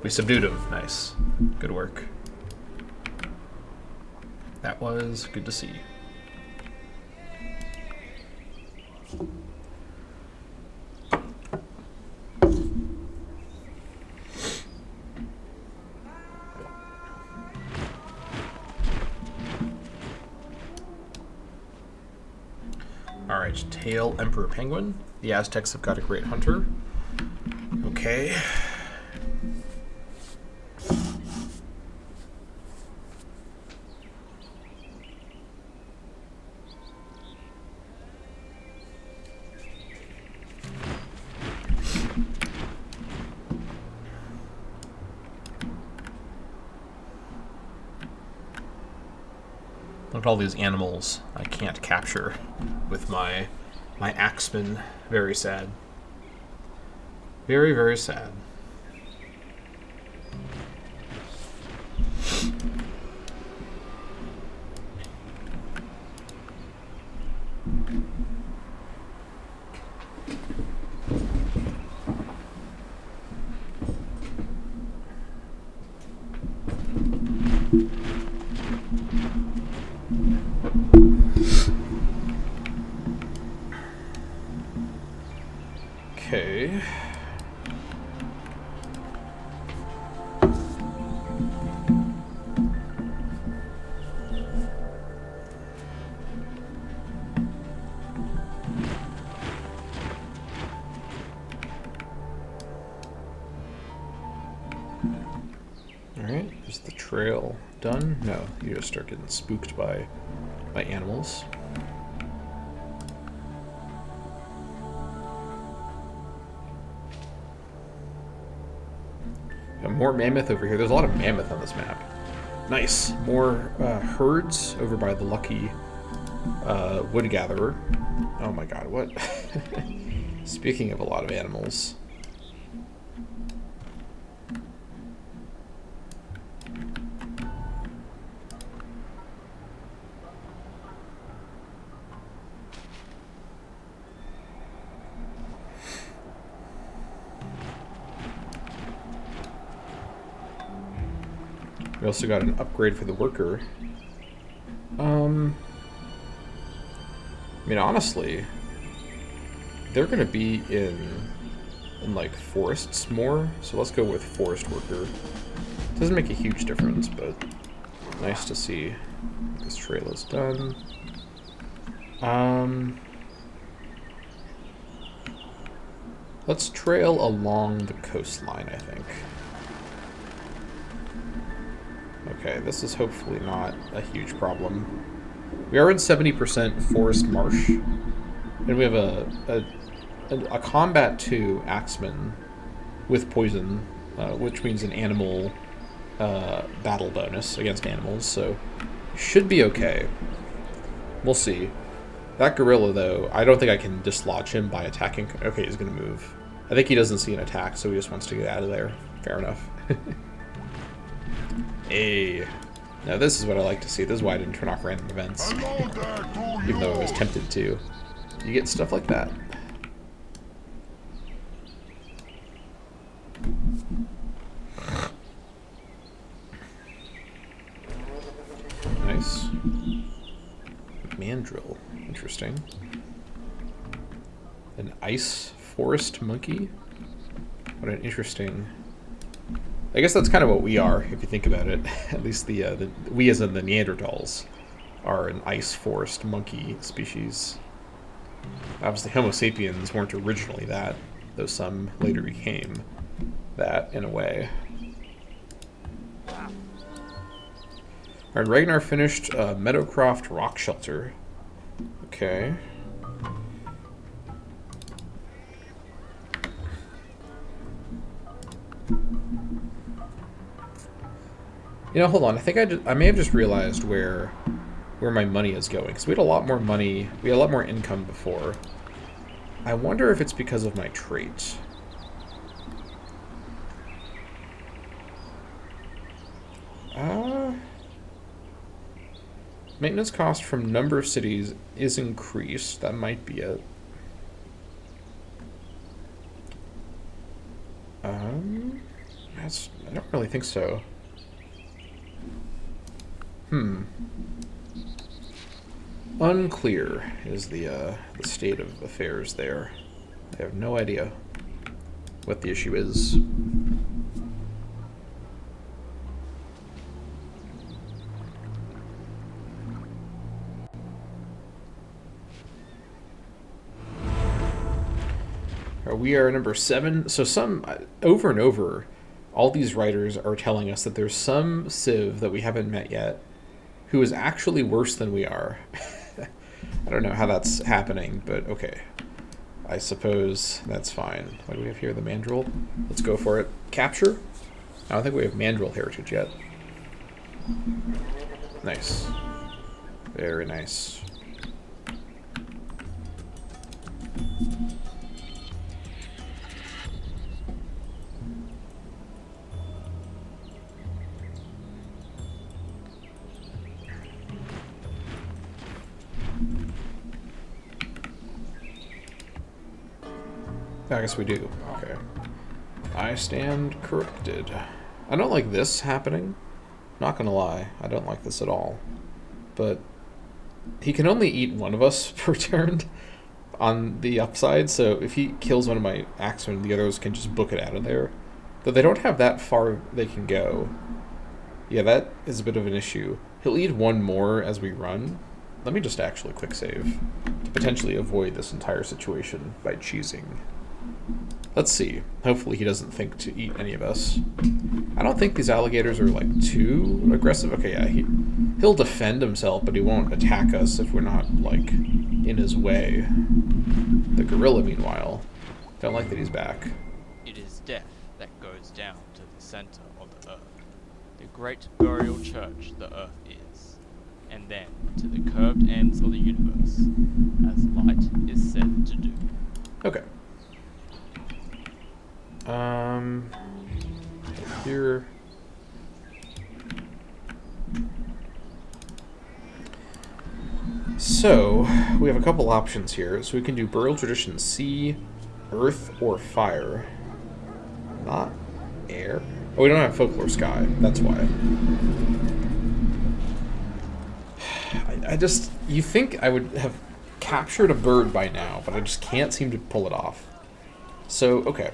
We subdued him. Nice. Good work. That was good to see. Alright, tail Emperor Penguin. The Aztecs have got a great hunter. Okay. Look at all these animals I can't capture with my axeman. Very sad. Very, very sad. Okay. Alright, is the trail done? No, you just start getting spooked by animals. More mammoth over here. There's a lot of mammoth on this map. Nice. More herds over by the lucky wood gatherer. Oh my god, what? Speaking of a lot of animals. We also got an upgrade for the worker. I mean, honestly, they're gonna be in like forests more, so let's go with forest worker. Doesn't make a huge difference, but nice to see this trail is done. Let's trail along the coastline, I think. Okay, this is hopefully not a huge problem. We are in 70% forest marsh, and we have a combat 2 axeman with poison, which means an animal battle bonus against animals, so should be okay. We'll see. That gorilla, though, I don't think I can dislodge him by attacking. Okay, he's going to move. I think he doesn't see an attack, so he just wants to get out of there. Fair enough. Hey. Now this is what I like to see. This is why I didn't turn off random events. Even though I was tempted to. You get stuff like that. Nice. Mandrill. Interesting. An ice forest monkey? What an interesting... I guess that's kind of what we are, if you think about it. At least we, as in the Neanderthals, are an ice forest monkey species. Obviously, Homo sapiens weren't originally that, though some later became that in a way. Alright, Ragnar finished Meadowcroft Rock Shelter. Okay. You know, hold on. I think I may have just realized where my money is going. Because we had a lot more money. We had a lot more income before. I wonder if it's because of my trait. Maintenance cost from number of cities is increased. That might be it. I don't really think so. Unclear is the state of affairs there. I have no idea what the issue is. We are number 7. So some, over and over, all these writers are telling us that there's some civ that we haven't met yet who is actually worse than we are. I don't know how that's happening, but okay. I suppose that's fine. What do we have here? The mandrill? Let's go for it. Capture? I don't think we have mandrill heritage yet. Nice. Very nice. I guess we do. Okay. I stand corrected. I don't like this happening. Not gonna lie, I don't like this at all. But he can only eat one of us per turn on the upside, so if he kills one of my axemen, the others can just book it out of there. Though they don't have that far they can go. Yeah, that is a bit of an issue. He'll eat one more as we run. Let me just actually quick save to potentially avoid this entire situation by cheesing. Let's see. Hopefully he doesn't think to eat any of us. I don't think these alligators are, like, too aggressive. Okay, yeah, he'll defend himself, but he won't attack us if we're not, like, in his way. The gorilla, meanwhile, don't like that he's back. It is death that goes down to the center of the earth. The great burial church the earth is. And then to the curved ends of the universe, as light is said to do. Okay. Here. So, we have a couple options here. So we can do burial tradition sea, earth, or fire. Not air. Oh, we don't have folklore sky. That's why. I just... You think I would have captured a bird by now, but I just can't seem to pull it off. So, okay.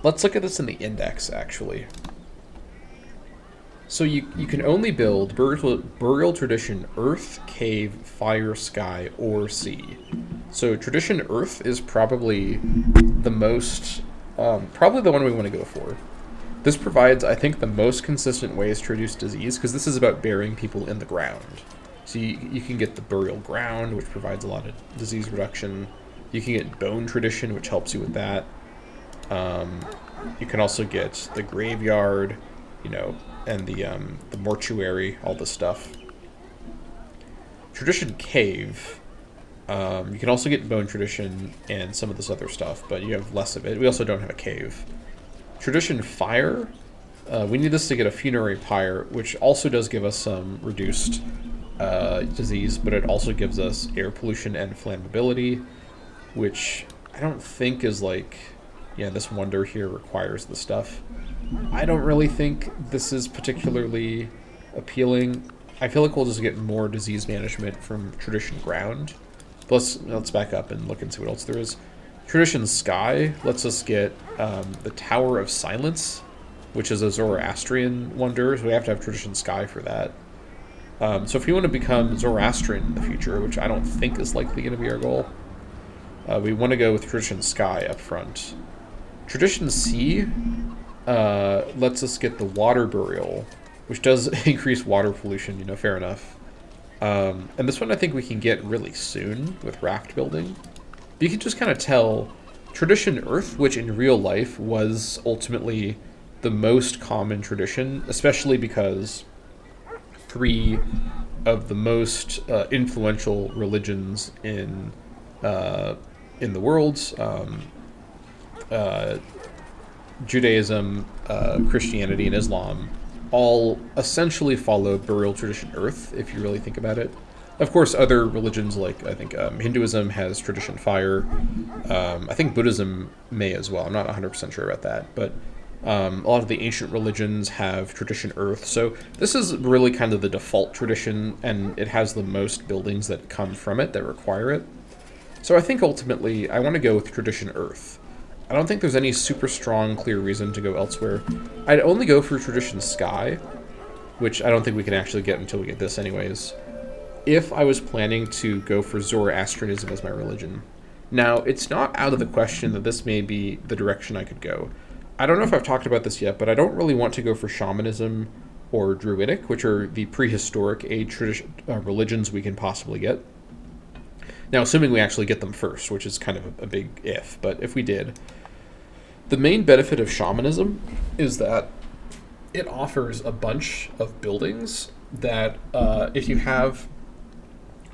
Let's look at this in the index, actually. So you can only build burial tradition earth, cave, fire, sky, or sea. So tradition earth is probably the most, probably the one we want to go for. This provides, I think, the most consistent ways to reduce disease, because this is about burying people in the ground. So you can get the burial ground, which provides a lot of disease reduction. You can get bone tradition, which helps you with that. You can also get the graveyard, you know, and the mortuary, all this stuff. Tradition cave, you can also get bone tradition and some of this other stuff, but you have less of it. We also don't have a cave. Tradition fire, we need this to get a funerary pyre, which also does give us some reduced disease, but it also gives us air pollution and flammability, which I don't think is like... Yeah, this wonder here requires the stuff. I don't really think this is particularly appealing. I feel like we'll just get more disease management from tradition ground. But let's back up and look and see what else there is. Tradition sky lets us get the Tower of Silence, which is a Zoroastrian wonder, so we have to have tradition sky for that. So if we want to become Zoroastrian in the future, which I don't think is likely going to be our goal, we want to go with tradition sky up front. Tradition sea lets us get the water burial, which does increase water pollution, you know, fair enough. And this one I think we can get really soon with raft building. But you can just kind of tell tradition earth, which in real life was ultimately the most common tradition, especially because 3 of the most influential religions in the world, Judaism, Christianity, and Islam, all essentially follow burial tradition earth, if you really think about it. Of course, other religions, like I think Hinduism has tradition fire. I think Buddhism may as well. I'm not 100% sure about that, but a lot of the ancient religions have tradition earth. So this is really kind of the default tradition, and it has the most buildings that come from it that require it. So I think ultimately I want to go with tradition earth. I don't think there's any super strong, clear reason to go elsewhere. I'd only go for tradition sky, which I don't think we can actually get until we get this anyways, if I was planning to go for Zoroastrianism as my religion. Now, it's not out of the question that this may be the direction I could go. I don't know if I've talked about this yet, but I don't really want to go for shamanism or druidic, which are the prehistoric age religions we can possibly get. Now, assuming we actually get them first, which is kind of a big if, but if we did, the main benefit of shamanism is that it offers a bunch of buildings that if you have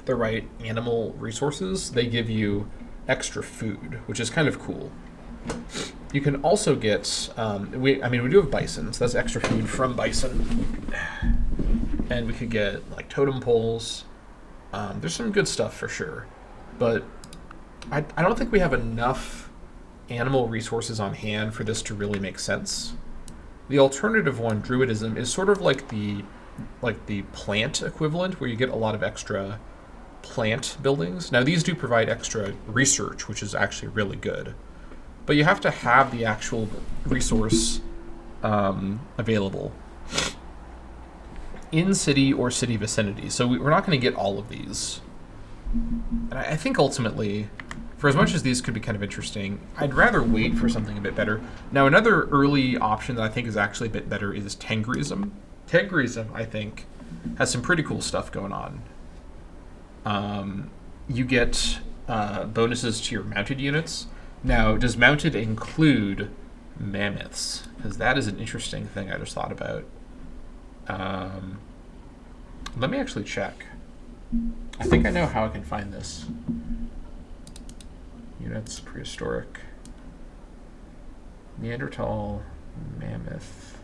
the right animal resources, they give you extra food, which is kind of cool. You can also get, we do have bison, so that's extra food from bison. And we could get, like, totem poles. There's some good stuff for sure. But I don't think we have enough animal resources on hand for this to really make sense. The alternative one, druidism, is sort of like the plant equivalent, where you get a lot of extra plant buildings. Now, these do provide extra research, which is actually really good. But you have to have the actual resource available in city or city vicinity. So we're not going to get all of these. And I think ultimately, for as much as these could be kind of interesting, I'd rather wait for something a bit better. Now, another early option that I think is actually a bit better is Tengrism. Tengrism, I think, has some pretty cool stuff going on. You get bonuses to your mounted units. Now, does mounted include mammoths? Because that is an interesting thing I just thought about. Let me actually check. I think I know how I can find this. Units, prehistoric. Neanderthal, mammoth,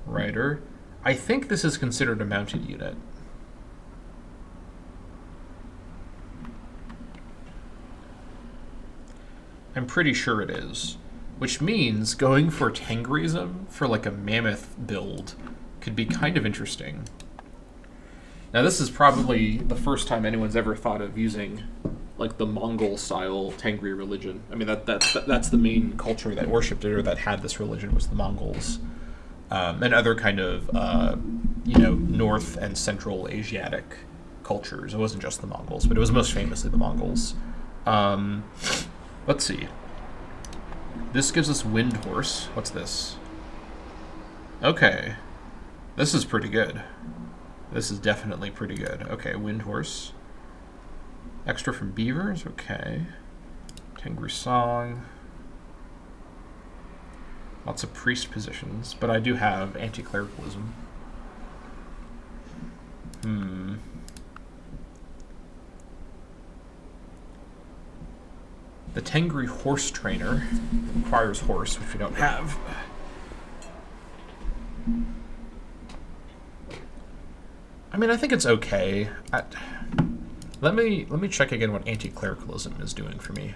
rider. I think this is considered a mounted unit. I'm pretty sure it is. Which means going for Tengrism for like a mammoth build could be kind of interesting. Now, this is probably the first time anyone's ever thought of using like the Mongol-style Tengri religion. I mean, that's the main culture that worshipped it or that had this religion was the Mongols, and other kind of North and Central Asiatic cultures. It wasn't just the Mongols, but it was most famously the Mongols. Let's see. This gives us Wind Horse. What's this? Okay, this is pretty good. This is definitely pretty good. Okay, Wind Horse. Extra from beavers, okay. Tengri Song. Lots of priest positions, but I do have anti-clericalism. The Tengri Horse Trainer requires horse, which we don't have. I mean, I think it's okay. Let me check again what anti-clericalism is doing for me.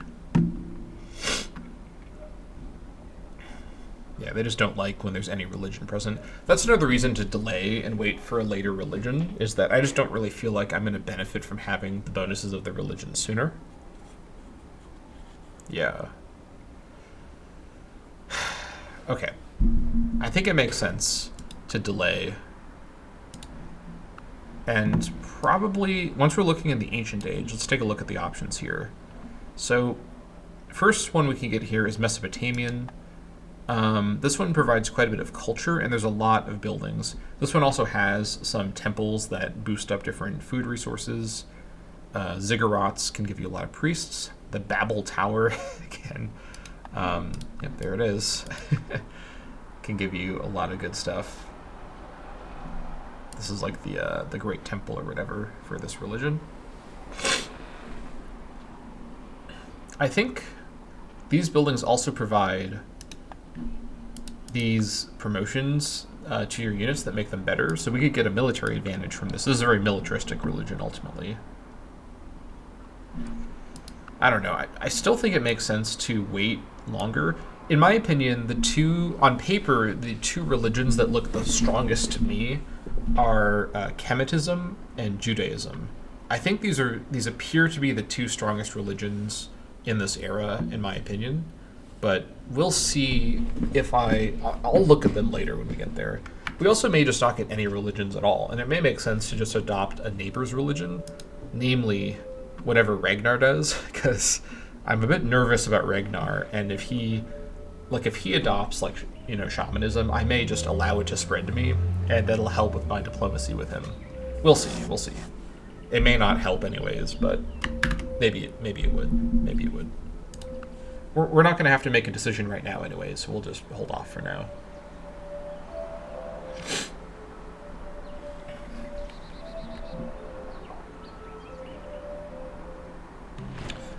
Yeah, they just don't like when there's any religion present. That's another reason to delay and wait for a later religion, is that I just don't really feel like I'm going to benefit from having the bonuses of the religion sooner. Yeah. Okay. I think it makes sense to delay. And probably, once we're looking at the Ancient Age, let's take a look at the options here. So, first one we can get here is Mesopotamian. This one provides quite a bit of culture, and there's a lot of buildings. This one also has some temples that boost up different food resources. Ziggurats can give you a lot of priests. The Babel Tower, again, yep, there it is, can give you a lot of good stuff. This is like the Great Temple or whatever for this religion. I think these buildings also provide these promotions to your units that make them better, so we could get a military advantage from this. This is a very militaristic religion, ultimately. I don't know. I still think it makes sense to wait longer. In my opinion, on paper, the two religions that look the strongest to me are Kemetism and Judaism. I think these appear to be the two strongest religions in this era, in my opinion. But we'll see if I'll look at them later when we get there. We also may just not get any religions at all, and it may make sense to just adopt a neighbor's religion, namely whatever Ragnar does, because I'm a bit nervous about Ragnar, and if he adopts shamanism, I may just allow it to spread to me, and that'll help with my diplomacy with him. We'll see. It may not help anyways, but maybe it would. We're not going to have to make a decision right now anyways, so we'll just hold off for now.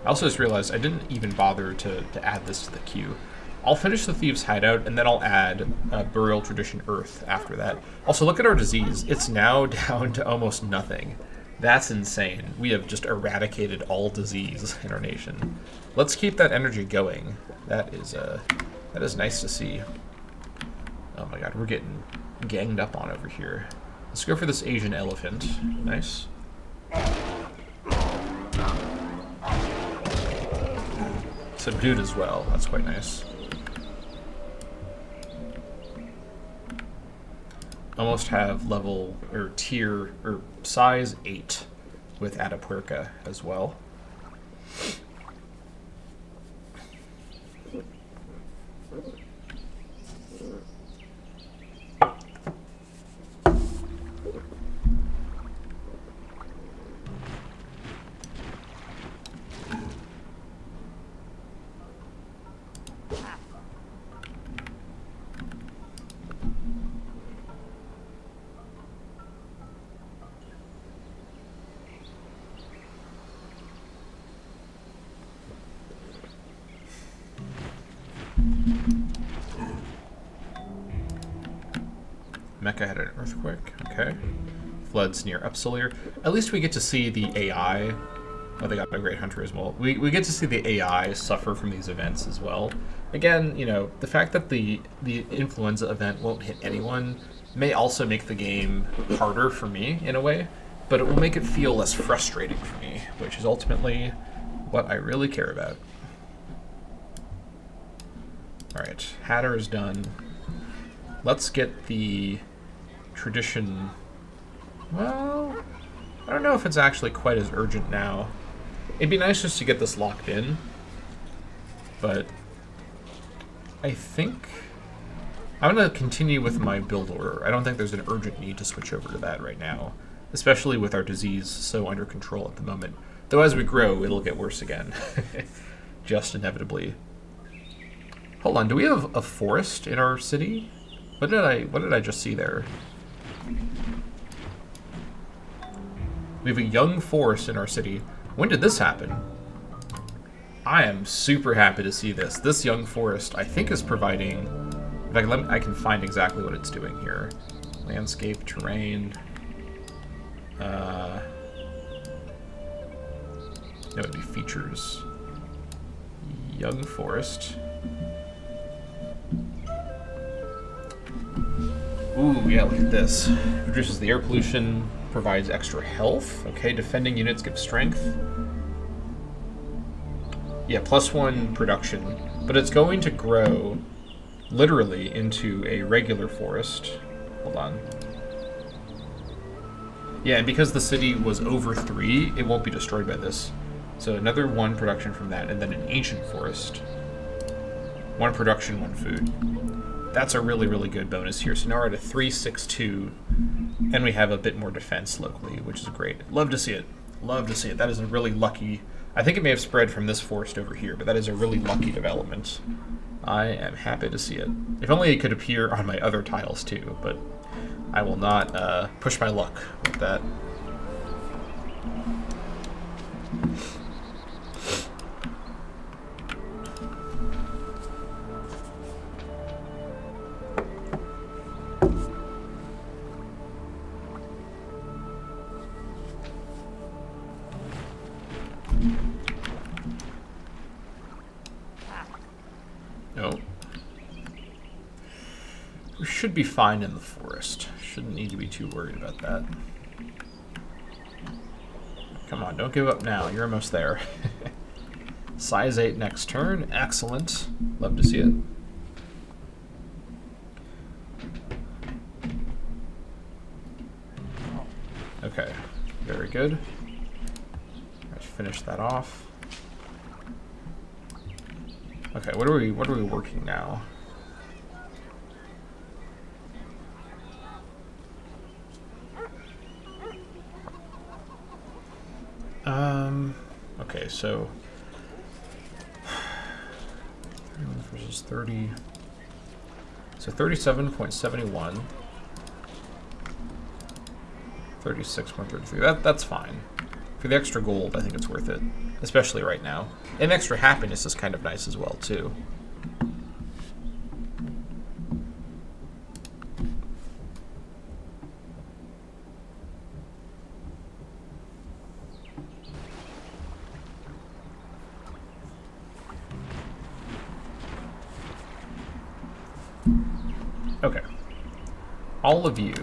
I also just realized I didn't even bother to add this to the queue. I'll finish the Thieves' Hideout, and then I'll add Burial Tradition Earth after that. Also, look at our disease. It's now down to almost nothing. That's insane. We have just eradicated all disease in our nation. Let's keep that energy going. That is nice to see. Oh my god, we're getting ganged up on over here. Let's go for this Asian elephant. Nice. Subdued as well. That's quite nice. Almost have level, or tier, or size 8 with Atapuerca as well. Mecca had an earthquake. Okay. Floods near Upsalier. At least we get to see the AI. Oh, they got a Great Hunter as well. We get to see the AI suffer from these events as well. Again, you know, the fact that the influenza event won't hit anyone may also make the game harder for me in a way, but it will make it feel less frustrating for me, which is ultimately what I really care about. Alright, Hatter is done. Let's get the tradition. Well, I don't know if it's actually quite as urgent now. It'd be nice just to get this locked in, but I think I'm going to continue with my build order. I don't think there's an urgent need to switch over to that right now, especially with our disease so under control at the moment. Though as we grow, it'll get worse again, just inevitably. Hold on, do we have a forest in our city? What did I just see there? We have a young forest in our city. When did this happen? I am super happy to see this. This young forest, I think, is providing... In fact, I can find exactly what it's doing here. Landscape, terrain... that would be features. Young forest. Ooh, yeah, look at this. Reduces the air pollution, provides extra health. Okay, defending units give strength. Yeah, +1 production. But it's going to grow, literally, into a regular forest. Hold on. Yeah, and because the city was over 3, it won't be destroyed by this. So another 1 production from that, and then an ancient forest. 1 production, 1 food. That's a really, really good bonus here. So now we're at a 362, and we have a bit more defense locally, which is great. Love to see it. Love to see it. That is a really lucky... I think it may have spread from this forest over here, but that is a really lucky development. I am happy to see it. If only it could appear on my other tiles too, but I will not push my luck with that. Should be fine in the forest. Shouldn't need to be too worried about that. Come on, don't give up now. You're almost there. Size 8 next turn. Excellent. Love to see it. Okay. Very good. Let's finish that off. Okay, what are we working now? Okay, so 31 versus 30. So 37.71. 36.33. That's fine. For the extra gold, I think it's worth it, especially right now. And extra happiness is kind of nice as well, too. Okay. All of you.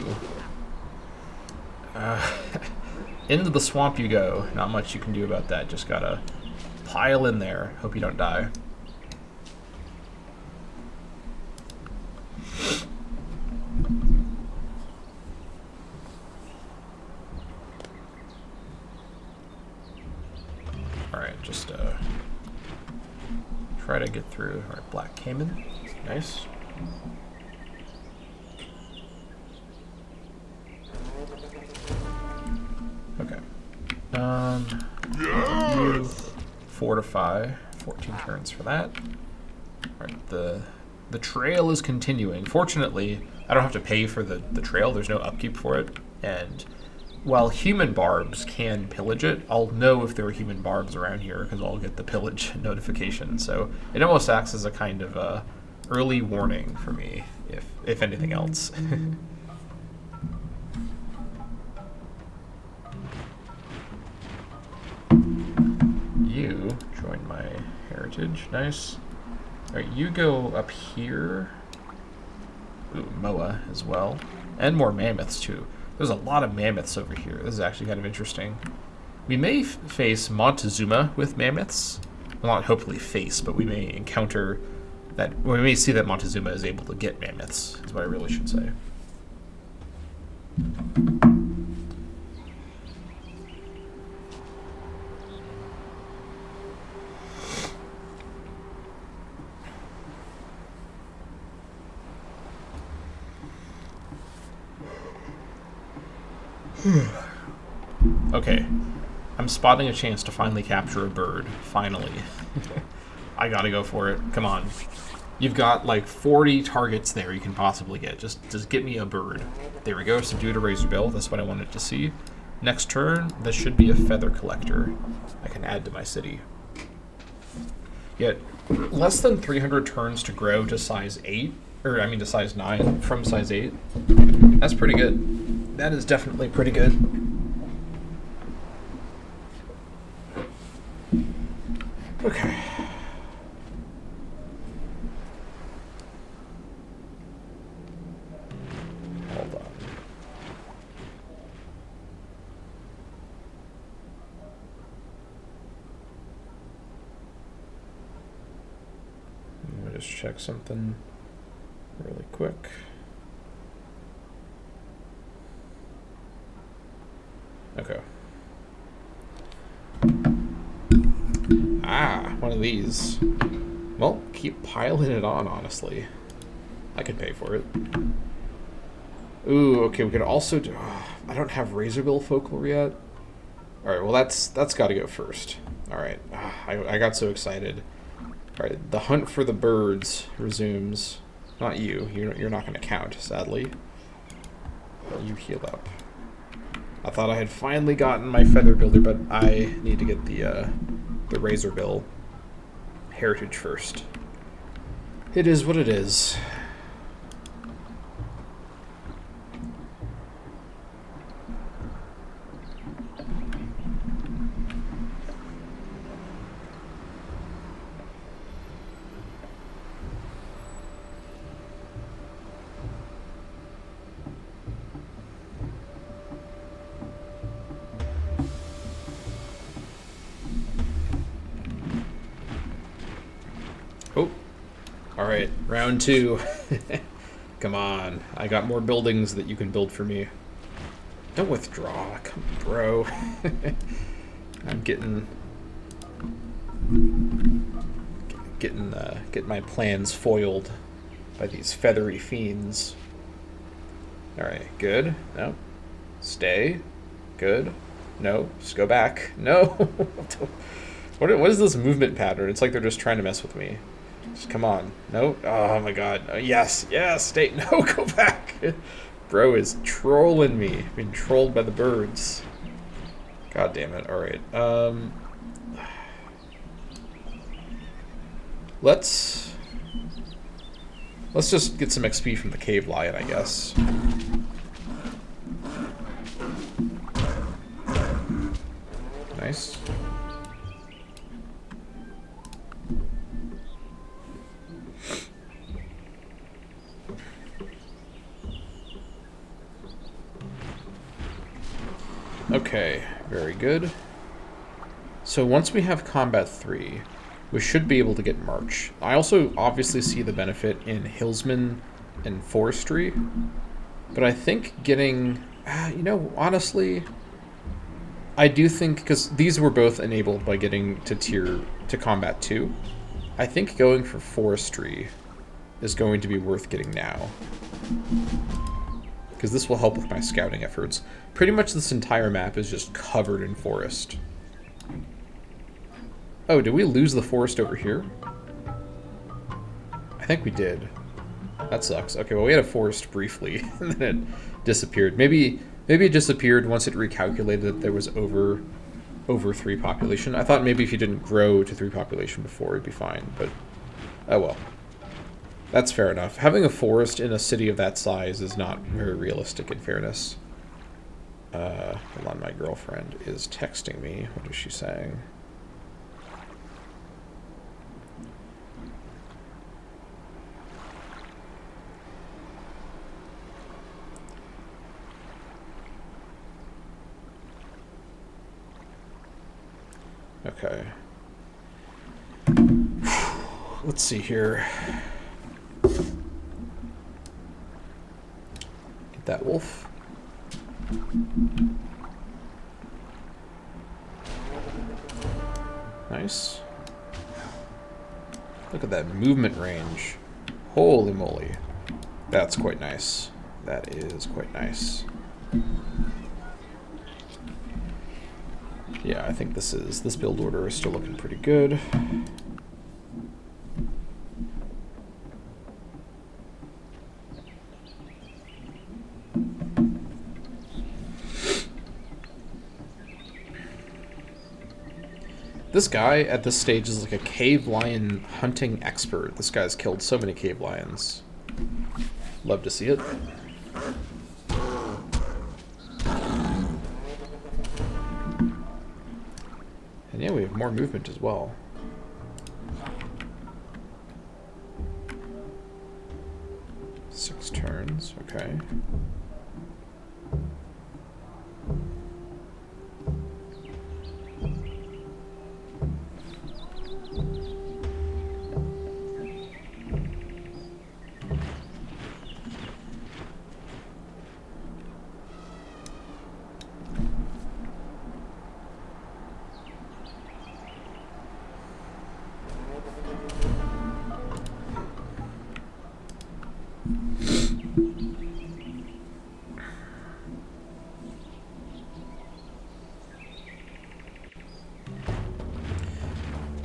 Into the swamp you go. Not much you can do about that. Just gotta pile in there. Hope you don't die. Alright, just try to get through. Alright, black Caveman. Nice. Okay. You fortify. 14 turns for that. Alright, the trail is continuing. Fortunately, I don't have to pay for the trail. There's no upkeep for it. And while human barbs can pillage it, I'll know if there are human barbs around here because I'll get the pillage notification. So it almost acts as a kind of early warning for me, if anything else. You join my heritage. Nice. Alright, you go up here. Ooh, Moa as well. And more mammoths, too. There's a lot of mammoths over here. This is actually kind of interesting. We may face Montezuma with mammoths. Well, not hopefully face, but we may encounter that. We may see that Montezuma is able to get mammoths, is what I really should say. Okay, I'm spotting a chance to finally capture a bird. Finally. I gotta go for it. Come on. You've got like 40 targets there you can possibly get. Just get me a bird. There we go. Subdued a razorbill. That's what I wanted to see. Next turn, this should be a feather collector I can add to my city. Yet, less than 300 turns to grow to size 8. Or, I mean to size 9 from size 8. That's pretty good. That is definitely pretty good. Okay. Hold on. Let me just check something really quick. Okay. Ah, one of these. Well, keep piling it on, honestly. I could pay for it. Ooh, okay, we could also do... I don't have Razorbill folklore yet. Alright, well that's got to go first. Alright, I got so excited. Alright, the hunt for the birds resumes. Not you. You're not going to count, sadly. You heal up. I thought I had finally gotten my feather builder, but I need to get the Razorbill heritage first. It is what it is. Oh, all right, round 2. Come on, I got more buildings that you can build for me. Don't withdraw, come on, bro. I'm getting my plans foiled by these feathery fiends. All right, good. No, stay. Good. No, just go back. No. What is this movement pattern? It's like they're just trying to mess with me. Just come on. No. Oh my god. Yes. Yes. Stay. No. Go back. Bro is trolling me. Being trolled by the birds. God damn it. Alright. Let's just get some XP from the cave lion, I guess. Nice. Okay, very good. So once we have Combat 3, we should be able to get March. I also obviously see the benefit in Hillsman and Forestry, but I think getting, you know, honestly, I do think, because these were both enabled by getting to Combat 2, I think going for Forestry is going to be worth getting now. Because this will help with my scouting efforts. Pretty much this entire map is just covered in forest. Oh, did we lose the forest over here? I think we did. That sucks. Okay, well we had a forest briefly, and then it disappeared. Maybe it disappeared once it recalculated that there was over 3 population. I thought maybe if you didn't grow to 3 population before, it'd be fine, but oh well. That's fair enough. Having a forest in a city of that size is not very realistic, in fairness. Hold on, my girlfriend is texting me. What is she saying? Okay. Let's see here. Get that wolf. Nice. Look at that movement range. Holy moly. That's quite nice. That is quite nice. Yeah, I think this build order is still looking pretty good. This guy at this stage is like a cave lion hunting expert. This guy's killed so many cave lions. Love to see it. And yeah, we have more movement as well. Six turns, okay.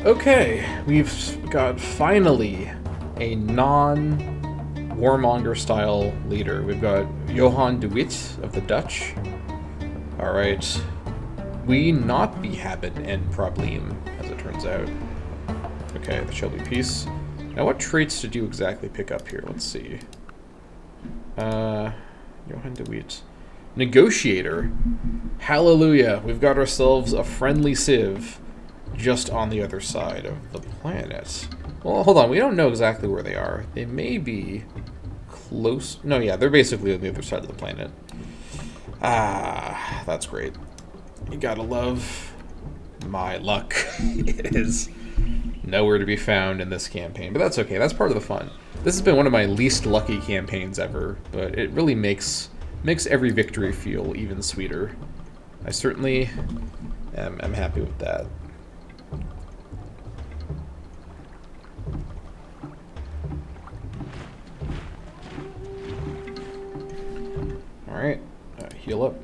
Okay, we've got finally a non-warmonger style leader. We've got Johan de Witt of the Dutch. Alright. We not be haben en probleem, as it turns out. Okay, there shall be peace. Now what traits did you exactly pick up here? Let's see. Johan de Witt. Negotiator. Hallelujah, we've got ourselves a friendly civ. Just on the other side of the planet. Well, hold on. We don't know exactly where they are. They may be close. No, yeah, they're basically on the other side of the planet. Ah, that's great. You gotta love my luck. It is nowhere to be found in this campaign, but that's okay. That's part of the fun. This has been one of my least lucky campaigns ever, but it really makes every victory feel even sweeter. I certainly am happy with that. Alright, heal up.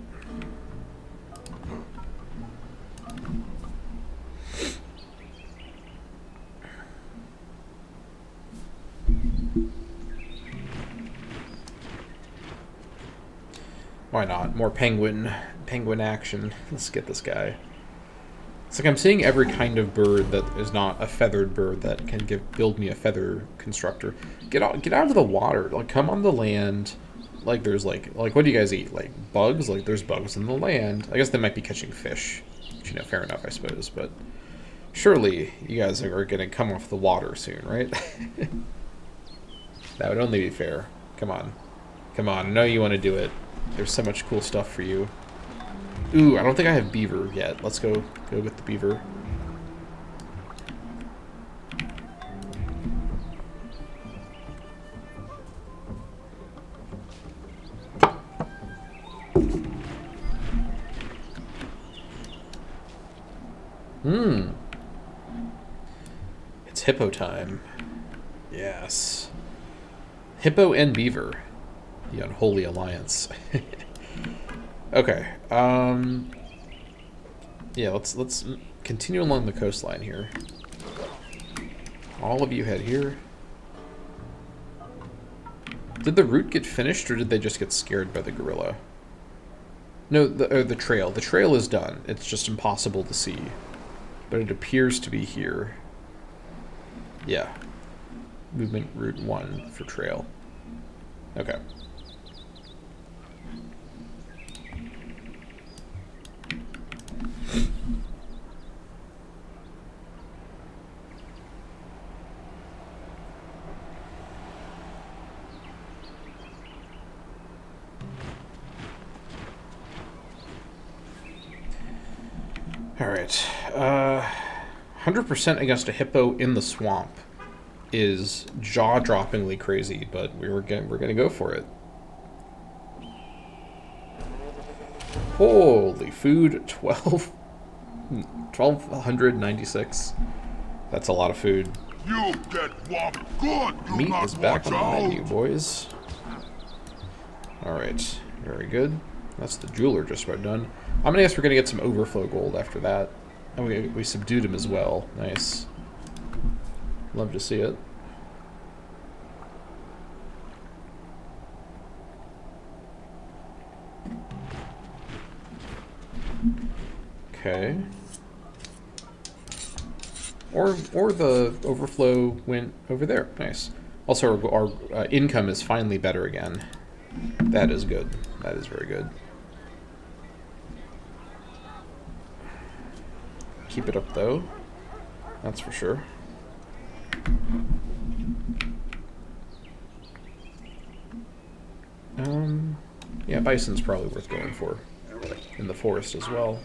Why not? More penguin action. Let's get this guy. It's like I'm seeing every kind of bird that is not a feathered bird that can build me a feather constructor. Get out of the water. Like, come on the land. Like, there's like what do you guys eat? Like bugs? Like, there's bugs in the land. I guess they might be catching fish. Which, you know, fair enough, I suppose. But surely you guys are gonna come off the water soon, right? That would only be fair. Come on. Come on. I know you want to do it. There's so much cool stuff for you. Ooh, I don't think I have beaver yet. Let's go with the beaver. It's hippo time. Yes. Hippo and beaver. The unholy alliance. Okay. Yeah, let's continue along the coastline here. All of you head here. Did the route get finished, or did they just get scared by the gorilla? No, the trail. The trail is done. It's just impossible to see. But it appears to be here. Yeah. Movement route 1 for trail. Okay. Alright, 100% against a hippo in the swamp is jaw-droppingly crazy, but we're gonna go for it. Holy food, 1296. That's a lot of food. You get whopped good. Do Meat not is back on watch the out. menu, boys. Alright, very good. That's the jeweler just about done. I'm gonna guess we're gonna get some overflow gold after that. And we subdued him as well. Nice. Love to see it. Okay. Or the overflow went over there. Nice. Also, our income is finally better again. That is good. That is very good. Keep it up, though. That's for sure. Yeah, bison's probably worth going for. In the forest as well.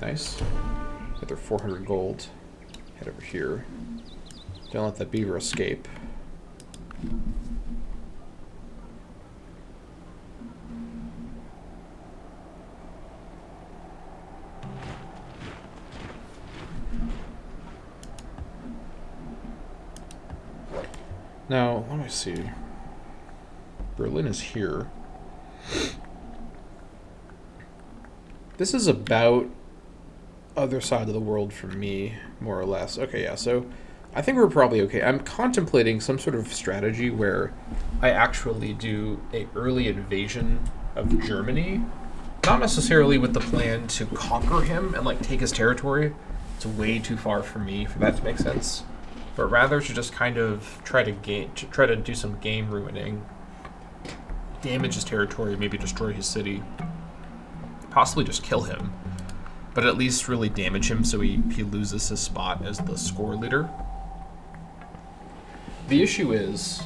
Nice. Another 400 gold. Head over here. Don't let that beaver escape. Now, let me see. Berlin is here. This is about other side of the world from me, more or less. Okay, yeah, so I think we're probably okay. I'm contemplating some sort of strategy where I actually do an early invasion of Germany. Not necessarily with the plan to conquer him and like take his territory. It's way too far for me for that to make sense. But rather to just kind of try to do some game ruining, damage his territory, maybe destroy his city, possibly just kill him, but at least really damage him so he loses his spot as the score leader. The issue is,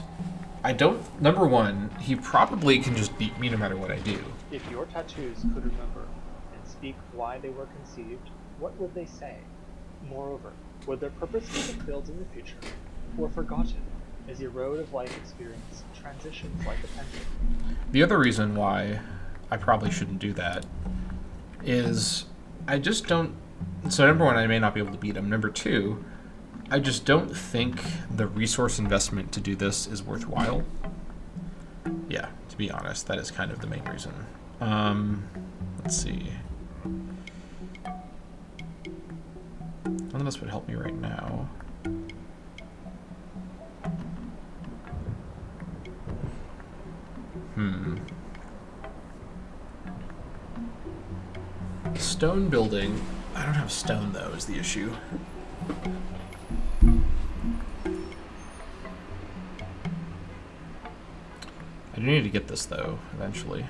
number one, he probably can just beat me no matter what I do. If your tattoos could remember and speak why they were conceived, what would they say? Moreover, would their purpose be fulfilled in the future, or forgotten as your road of life experience transitions like a pendulum? The other reason why I probably shouldn't do that is I just don't... So number one, I may not be able to beat him. Number two, I just don't think the resource investment to do this is worthwhile. Yeah, to be honest, that is kind of the main reason. Let's see. None of this would help me right now. Stone building. I don't have stone, though, is the issue. I do need to get this, though, eventually.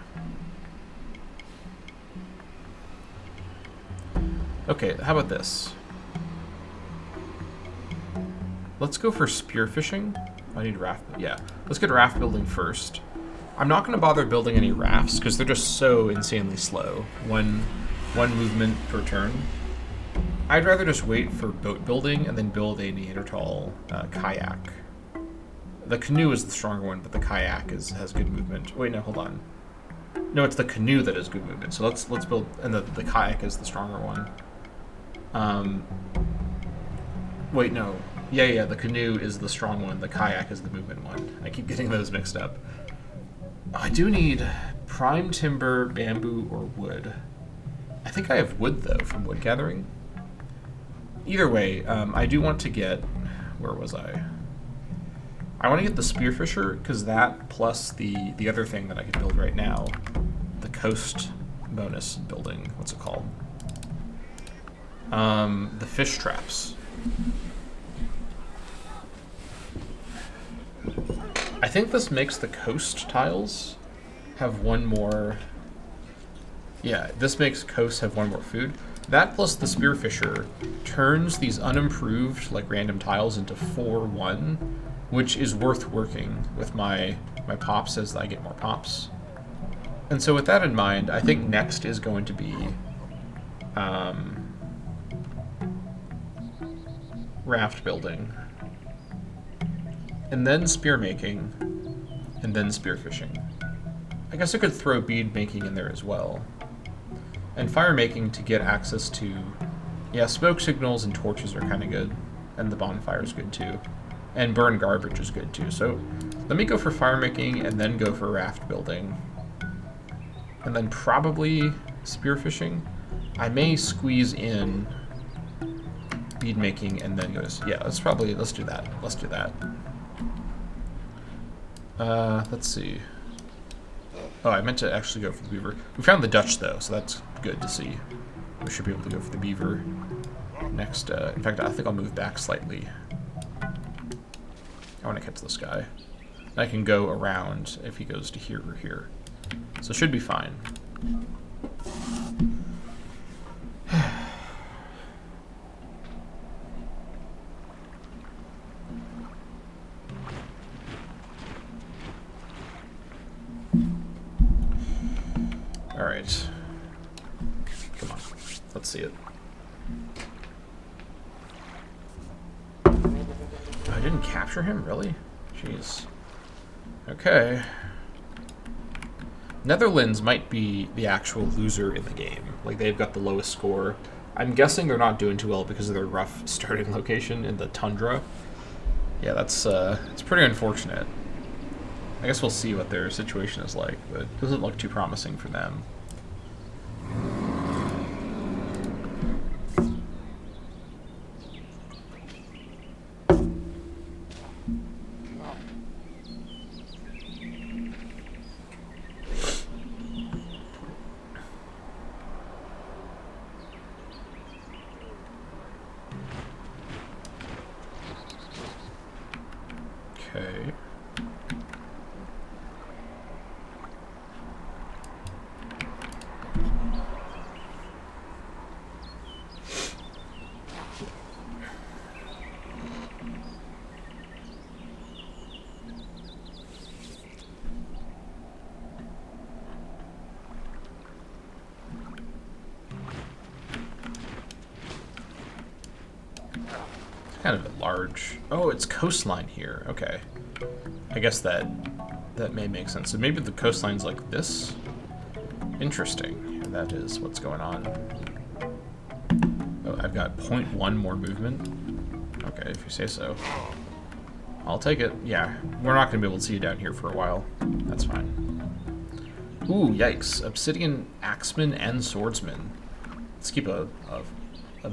Okay, how about this? Let's go for spearfishing. I need raft. Yeah, let's get raft building first. I'm not going to bother building any rafts because they're just so insanely slow. One movement per turn. I'd rather just wait for boat building and then build a Neanderthal kayak. The canoe is the stronger one, but the kayak has good movement. Wait, no, hold on. No, it's the canoe that has good movement. So let's build, and the kayak is the stronger one. Wait, no. Yeah, the canoe is the strong one. The kayak is the movement one. I keep getting those mixed up. I do need prime timber, bamboo, or wood. I think I have wood, though, from wood gathering. Either way, I do want to get... Where was I? I want to get the spearfisher, because that plus the other thing that I could build right now, the coast bonus building. What's it called? The fish traps. I think this makes the coast tiles have one more... Yeah, this makes coasts have one more food. That plus the spearfisher turns these unimproved, like, random tiles into 4-1, which is worth working with my pops as I get more pops. And so with that in mind, I think next is going to be raft building, and then spear making, and then spearfishing. I guess I could throw bead making in there as well. And fire making to get access to... Yeah, smoke signals and torches are kind of good. And the bonfire is good too. And burn garbage is good too. So let me go for fire making and then go for raft building. And then probably spearfishing. I may squeeze in bead making and then go to... Yeah, let's do that. Let's do that. Let's see. Oh, I meant to actually go for the beaver. We found the Dutch, though, so that's good to see. We should be able to go for the beaver next. In fact, I think I'll move back slightly. I want to catch this guy. I can go around if he goes to here or here. So it should be fine. Alright. Come on. Let's see it. I didn't capture him? Really? Jeez. Okay. Netherlands might be the actual loser in the game. Like, they've got the lowest score. I'm guessing they're not doing too well because of their rough starting location in the tundra. Yeah, that's it's pretty unfortunate. I guess we'll see what their situation is like, but it doesn't look too promising for them. Okay. Kind of large. Oh, it's coastline here. Okay. I guess that may make sense. So maybe the coastline's like this? Interesting. And that is what's going on. Oh, I've got 0.1 more movement. Okay, if you say so. I'll take it. Yeah, we're not going to be able to see you down here for a while. That's fine. Ooh, yikes. Obsidian axeman and swordsman. Let's keep a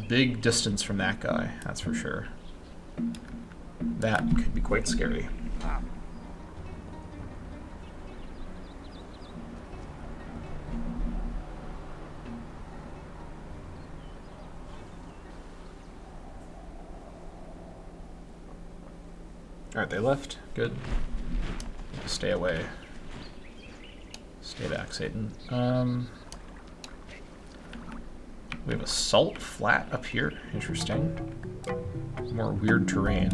big distance from that guy, that's for sure. That could be quite scary. Alright, they left. Good. Stay away. Stay back, Satan. We have a salt flat up here. Interesting. More weird terrain.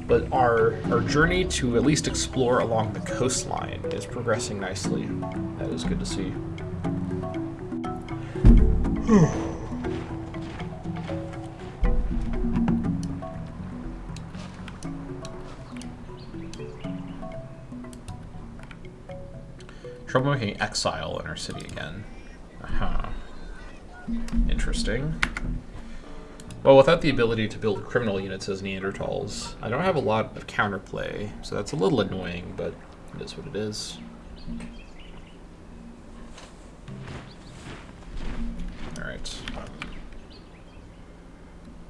But our journey to at least explore along the coastline is progressing nicely. That is good to see. Trouble making exile in our city again. Aha. Interesting. Well, without the ability to build criminal units as Neanderthals, I don't have a lot of counterplay, so that's a little annoying, but it is what it is. Alright.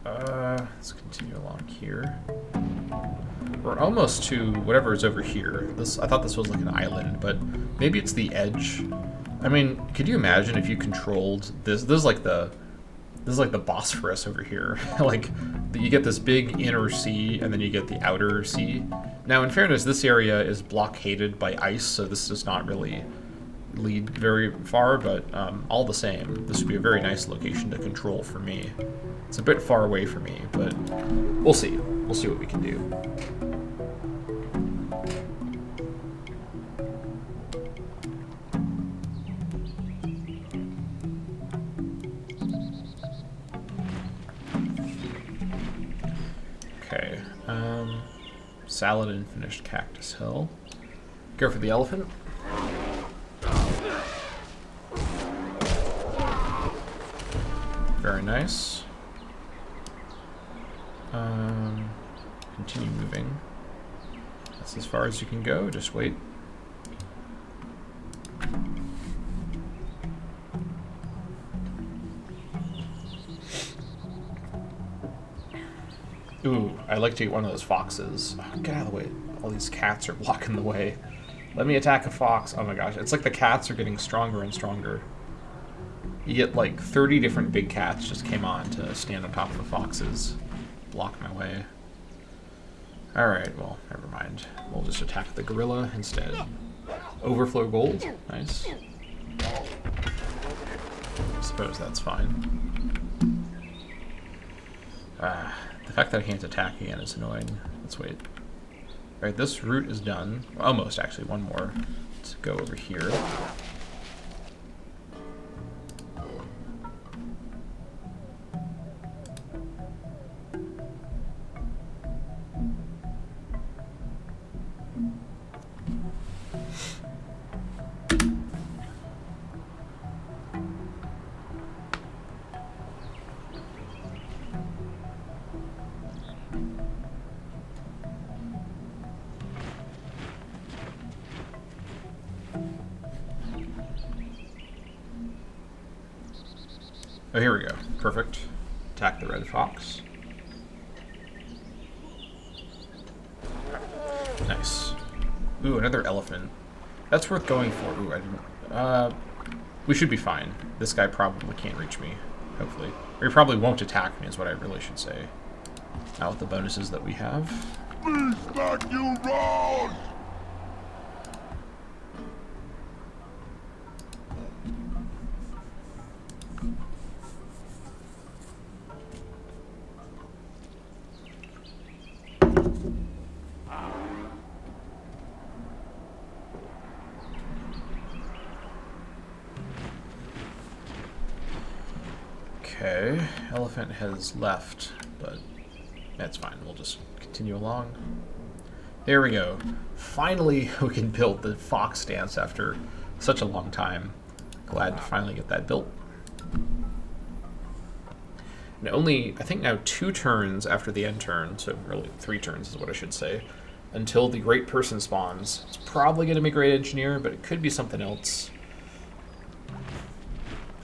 Let's continue along here. We're almost to whatever is over here. I thought this was like an island, but maybe it's the edge. I mean, could you imagine if you controlled this? This is like the Bosphorus over here. Like, you get this big inner sea, and then you get the outer sea. Now, in fairness, this area is blockaded by ice, so this does not really lead very far, but all the same, this would be a very nice location to control for me. It's a bit far away from me, but we'll see. We'll see what we can do. Okay, salad and finished Cactus Hill. Go for the elephant. Very nice. Continue moving. That's as far as you can go, just wait. Ooh, I'd like to get one of those foxes. Oh, get out of the way. All these cats are blocking the way. Let me attack a fox. Oh my gosh, it's like the cats are getting stronger and stronger. You get like 30 different big cats just came on to stand on top of the foxes. Block my way. Alright, well, never mind. We'll just attack the gorilla instead. Overflow gold. Nice. I suppose that's fine. The fact that I can't attack again is annoying. Let's wait. Alright, this route is done. Almost, actually. One more. Let's go over here. Oh, here we go. Perfect. Attack the red fox. Nice. Ooh, another elephant. That's worth going for. Ooh, I didn't... we should be fine. This guy probably can't reach me, hopefully. Or he probably won't attack me is what I really should say. Now with the bonuses that we have. Beast like you rose! Okay, elephant has left, but that's fine. We'll just continue along. There we go. Finally, we can build the fox dance after such a long time. Glad to finally get that built. And only, I think now 2 turns after the end turn, so really 3 turns is what I should say, until the great person spawns. It's probably going to be great engineer, but it could be something else.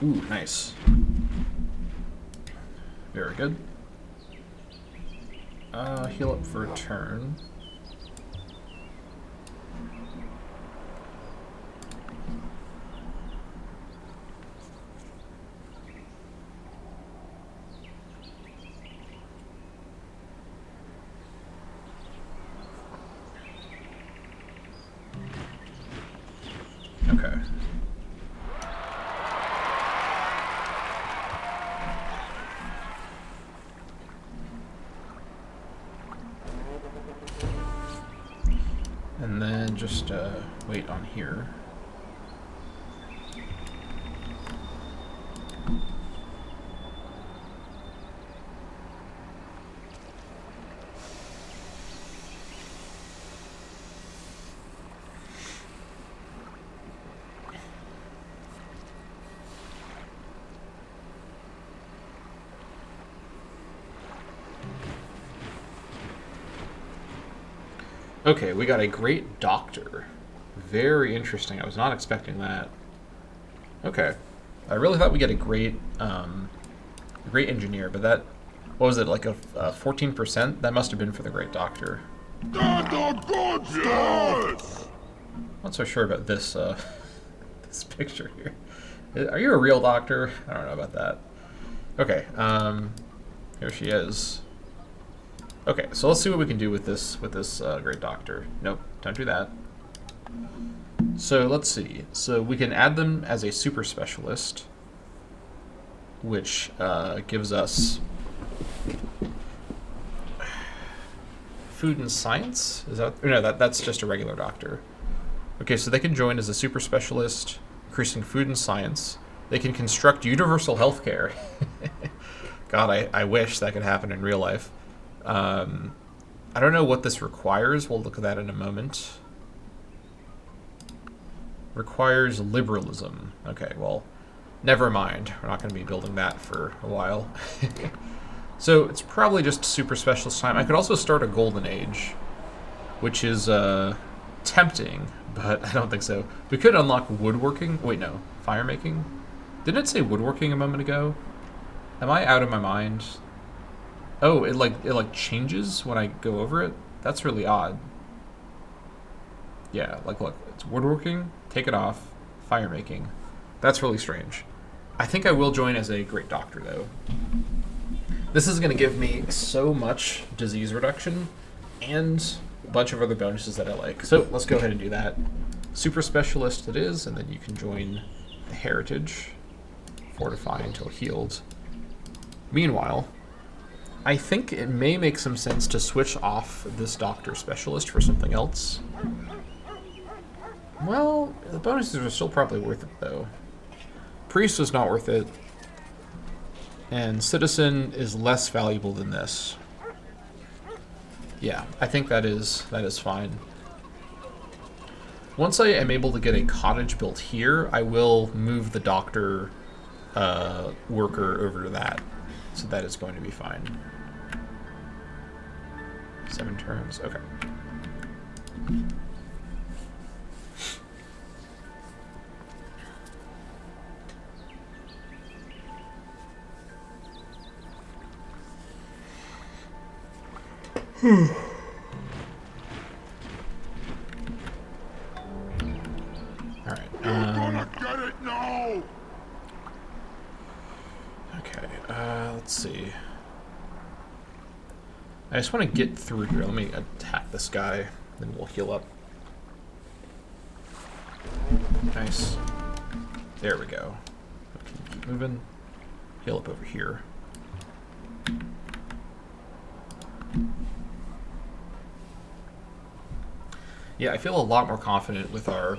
Ooh, nice. Very good. Heal up for a turn. Okay. And then just wait on here. Okay, we got a great doctor. Very interesting. I was not expecting that. Okay. I really thought we'd get a great engineer, but that, what was it, like a 14%? That must have been for the great doctor. That's the good stuff! Not so sure about this, this picture here. Are you a real doctor? I don't know about that. Okay, here she is. Okay, so let's see what we can do with this great doctor. Nope, don't do that. So let's see. So we can add them as a super specialist, which gives us food and science. Is that no? That's just a regular doctor. Okay, so they can join as a super specialist, increasing food and science. They can construct universal healthcare. God, I wish that could happen in real life. I don't know what this requires. We'll look at that in a moment. Requires liberalism. Okay, well, never mind. We're not going to be building that for a while. So it's probably just super specialist time. I could also start a golden age, which is tempting, but I don't think so. We could unlock woodworking. Wait, no. Fire making? Didn't it say woodworking a moment ago? Am I out of my mind? Oh, it like changes when I go over it? That's really odd. Yeah, like look, it's woodworking, take it off, fire making. That's really strange. I think I will join as a great doctor though. This is gonna give me so much disease reduction and a bunch of other bonuses that I like. So let's go ahead and do that. Super specialist it is, and then you can join the heritage. Fortify until healed. Meanwhile, I think it may make some sense to switch off this doctor specialist for something else. Well, the bonuses are still probably worth it, though. Priest is not worth it. And Citizen is less valuable than this. Yeah, I think that is fine. Once I am able to get a cottage built here, I will move the doctor worker over to that. So that is going to be fine. 7 turns, okay. Alright, Gonna get it now! okay, let's see. I just want to get through here. Let me attack this guy, then we'll heal up. Nice. There we go. Okay, keep moving. Heal up over here. Yeah, I feel a lot more confident with our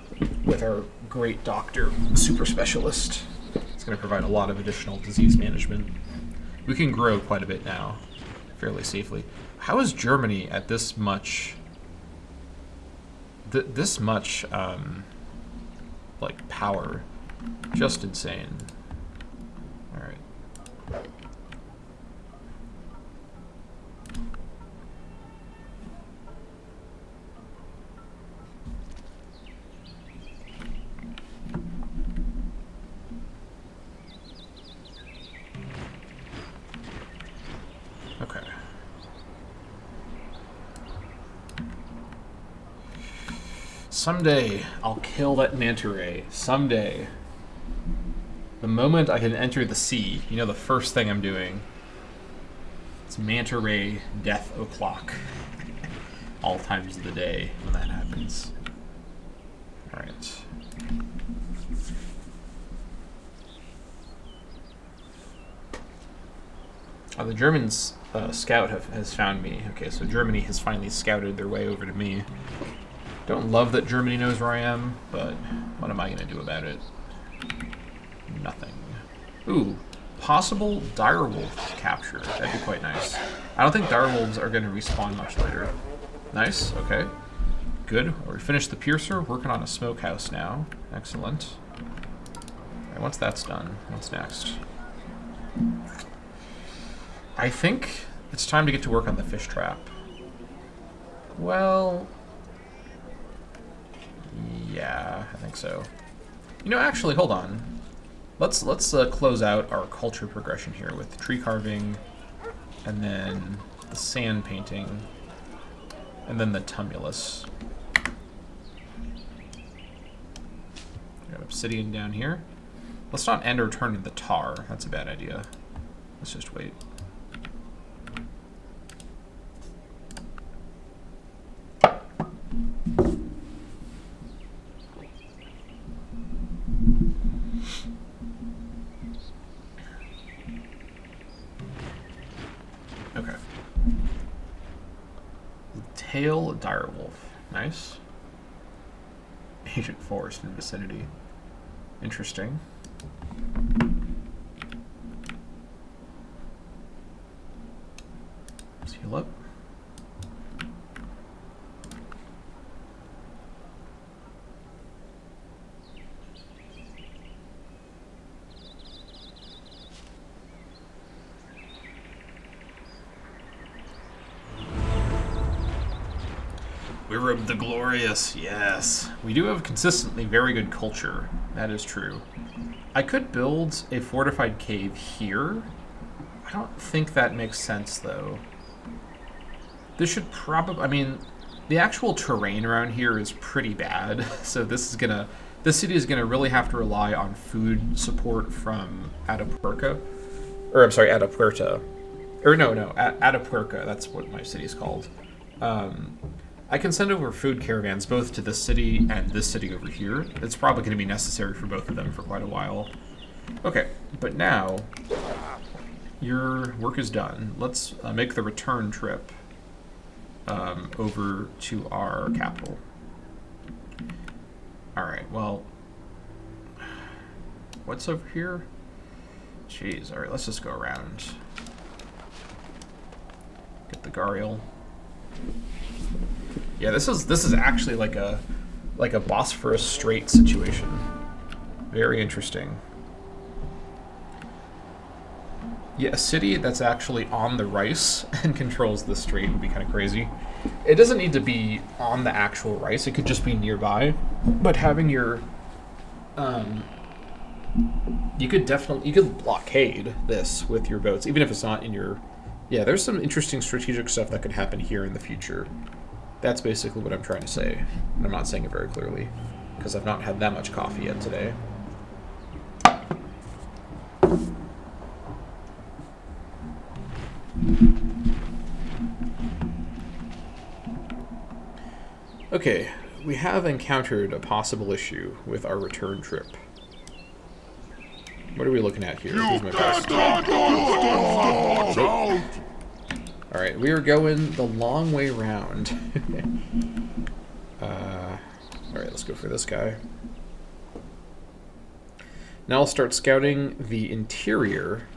great doctor super specialist. It's going to provide a lot of additional disease management. We can grow quite a bit now, fairly safely. How is Germany at this much? This much, like power, just insane. All right. Okay. Someday I'll kill that manta ray. Someday. The moment I can enter the sea, you know the first thing I'm doing. It's manta ray death o'clock. All times of the day when that happens. Alright. Oh, the Germans scout has found me. Okay, so Germany has finally scouted their way over to me. Don't love that Germany knows where I am, but what am I going to do about it? Nothing. Ooh, possible direwolf capture. That'd be quite nice. I don't think direwolves are going to respawn much later. Nice, okay. Good. We finished the piercer, working on a smokehouse now. Excellent. Alright, once that's done, what's next? I think it's time to get to work on the fish trap. Well, yeah, I think so. You know, actually, hold on. Let's close out our culture progression here with tree carving, and then the sand painting, and then the tumulus. Got obsidian down here. Let's not end or turn into tar. That's a bad idea. Let's just wait. Okay. Tail direwolf. Nice. Ancient forest in vicinity. Interesting. Let's heal up. We're of the glorious, yes. We do have consistently very good culture. That is true. I could build a fortified cave here. I don't think that makes sense, though. This should probably... I mean, the actual terrain around here is pretty bad, so this city is gonna really have to rely on food support from Atapuerca. Or, I'm sorry, Atapuerca. Or, no, Atapuerca, that's what my city's called. I can send over food caravans both to this city and this city over here. It's probably going to be necessary for both of them for quite a while. Okay, but now your work is done. Let's make the return trip over to our capital. Alright, well, what's over here? Jeez, alright, let's just go around. Get the Gariel. Yeah, this is actually like a Bosphorus Strait situation. Very interesting. Yeah, a city that's actually on the rice and controls the strait would be kind of crazy. It doesn't need to be on the actual rice, it could just be nearby. But having your you could blockade this with your boats, even if it's not in your... Yeah, there's some interesting strategic stuff that could happen here in the future. That's basically what I'm trying to say. And I'm not saying it very clearly, because I've not had that much coffee yet today. Okay, we have encountered a possible issue with our return trip. What are we looking at here? Here's my best. Alright, we are going the long way round. Alright, let's go for this guy. Now I'll start scouting the interior.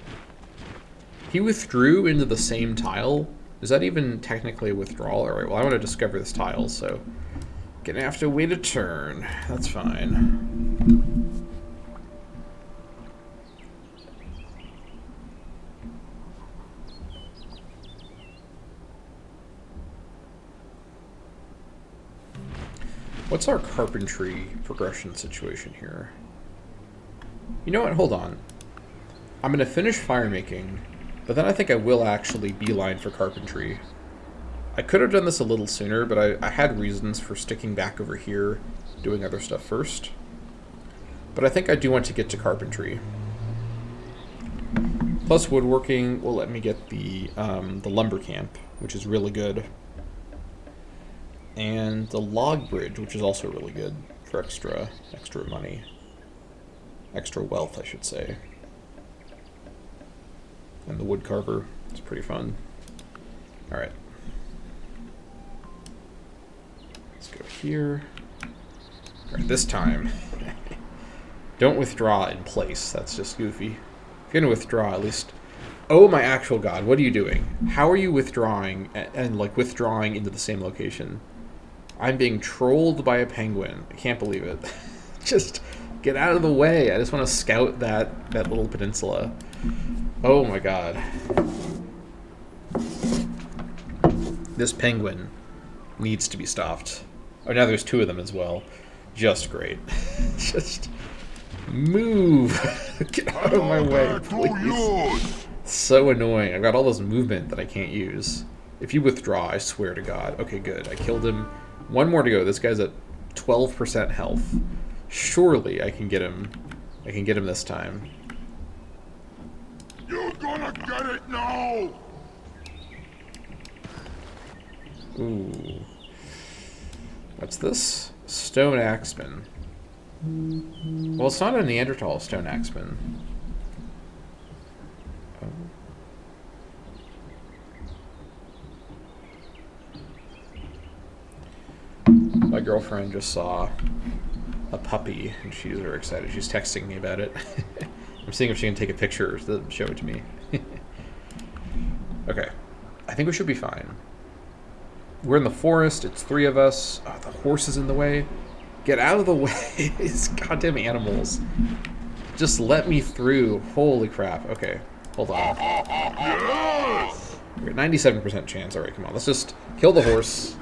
He withdrew into the same tile. Is that even technically a withdrawal? Alright, well I want to discover this tile, so... Gonna have to wait a turn. That's fine. What's our carpentry progression situation here? You know what? Hold on. I'm going to finish fire making, but then I think I will actually beeline for carpentry. I could have done this a little sooner, but I had reasons for sticking back over here, doing other stuff first. But I think I do want to get to carpentry. Plus woodworking will let me get the lumber camp, which is really good. And the log bridge, which is also really good for extra money. Extra wealth, I should say. And the wood carver is pretty fun. Alright. Let's go here. Alright, this time. Don't withdraw in place. That's just goofy. If you're gonna withdraw, at least... Oh my actual god, what are you doing? How are you withdrawing and like withdrawing into the same location? I'm being trolled by a penguin. I can't believe it. Just get out of the way. I just want to scout that little peninsula. Oh my god. This penguin needs to be stopped. Oh, now there's two of them as well. Just great. Just move. Get out of my way, please. So annoying. I've got all this movement that I can't use. If you withdraw, I swear to God. Okay, good. I killed him. One more to go. This guy's at 12% health. Surely I can get him. I can get him this time. You're gonna get it now! Ooh. What's this? Stone axeman. Well, it's not a Neanderthal stone axeman. My girlfriend just saw a puppy, and she's very excited. She's texting me about it. I'm seeing if she can take a picture to show it to me. Okay. I think we should be fine. We're in the forest. It's 3 of us. Oh, the horse is in the way. Get out of the way. These goddamn animals. Just let me through. Holy crap. Okay. Hold on. Yes! We're at 97% chance. Alright, come on. Let's just kill the horse.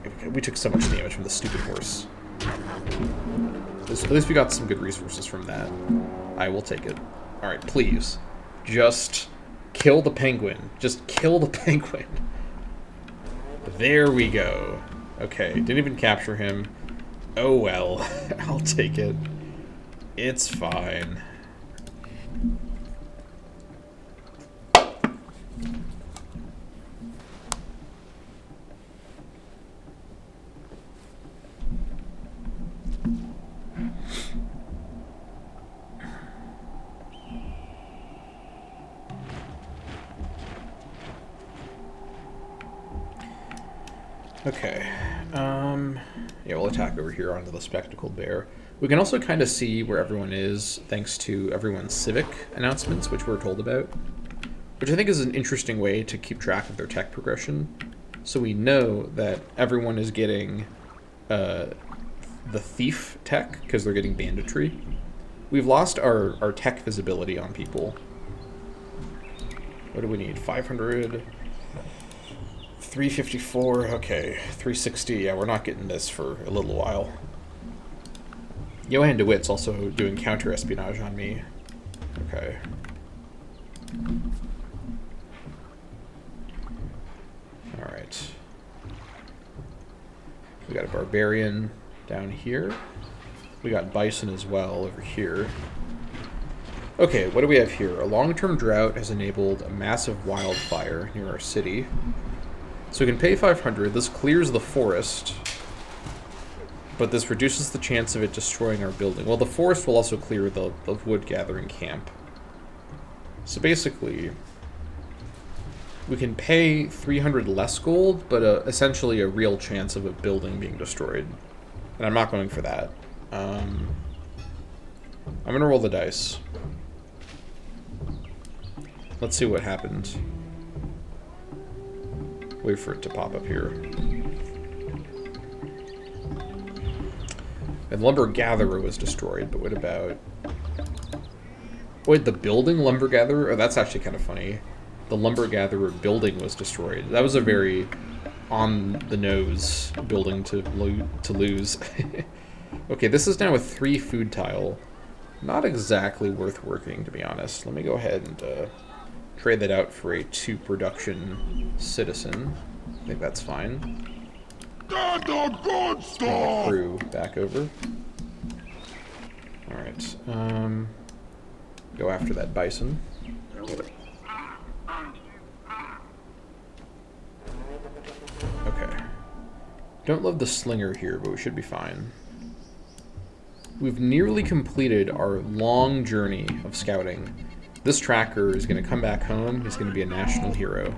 Okay, we took so much damage from the stupid horse. At least we got some good resources from that. I will take it. Alright, please. Just kill the penguin. Just kill the penguin. There we go. Okay, didn't even capture him. Oh well. I'll take it. It's fine. Okay, yeah, we'll attack over here onto the spectacled bear. We can also kind of see where everyone is thanks to everyone's civic announcements, which we're told about, which I think is an interesting way to keep track of their tech progression. So we know that everyone is getting the thief tech because they're getting banditry. We've lost our tech visibility on people. What do we need? 500... 354, okay. 360, yeah, we're not getting this for a little while. Johan DeWitt's also doing counter-espionage on me. Okay. Alright. We got a barbarian down here. We got bison as well over here. Okay, what do we have here? A long-term drought has enabled a massive wildfire near our city. So we can pay 500. This clears the forest, but this reduces the chance of it destroying our building. Well, the forest will also clear the wood gathering camp. So basically, we can pay 300 less gold, but essentially a real chance of a building being destroyed. And I'm not going for that. I'm going to roll the dice. Let's see what happens. Wait for it to pop up here. And Lumber Gatherer was destroyed, but what about... Wait, the building Lumber Gatherer? Oh, that's actually kind of funny. The Lumber Gatherer building was destroyed. That was a very on-the-nose building to lose. Okay, this is now a 3 food tile. Not exactly worth working, to be honest. Let me go ahead and... trade that out for a 2 production citizen. I think that's fine. That's the good stuff! Crew back over. Alright, go after that bison. Okay. Don't love the slinger here, but we should be fine. we've nearly completed our long journey of scouting. This tracker is going to come back home. He's going to be a national hero.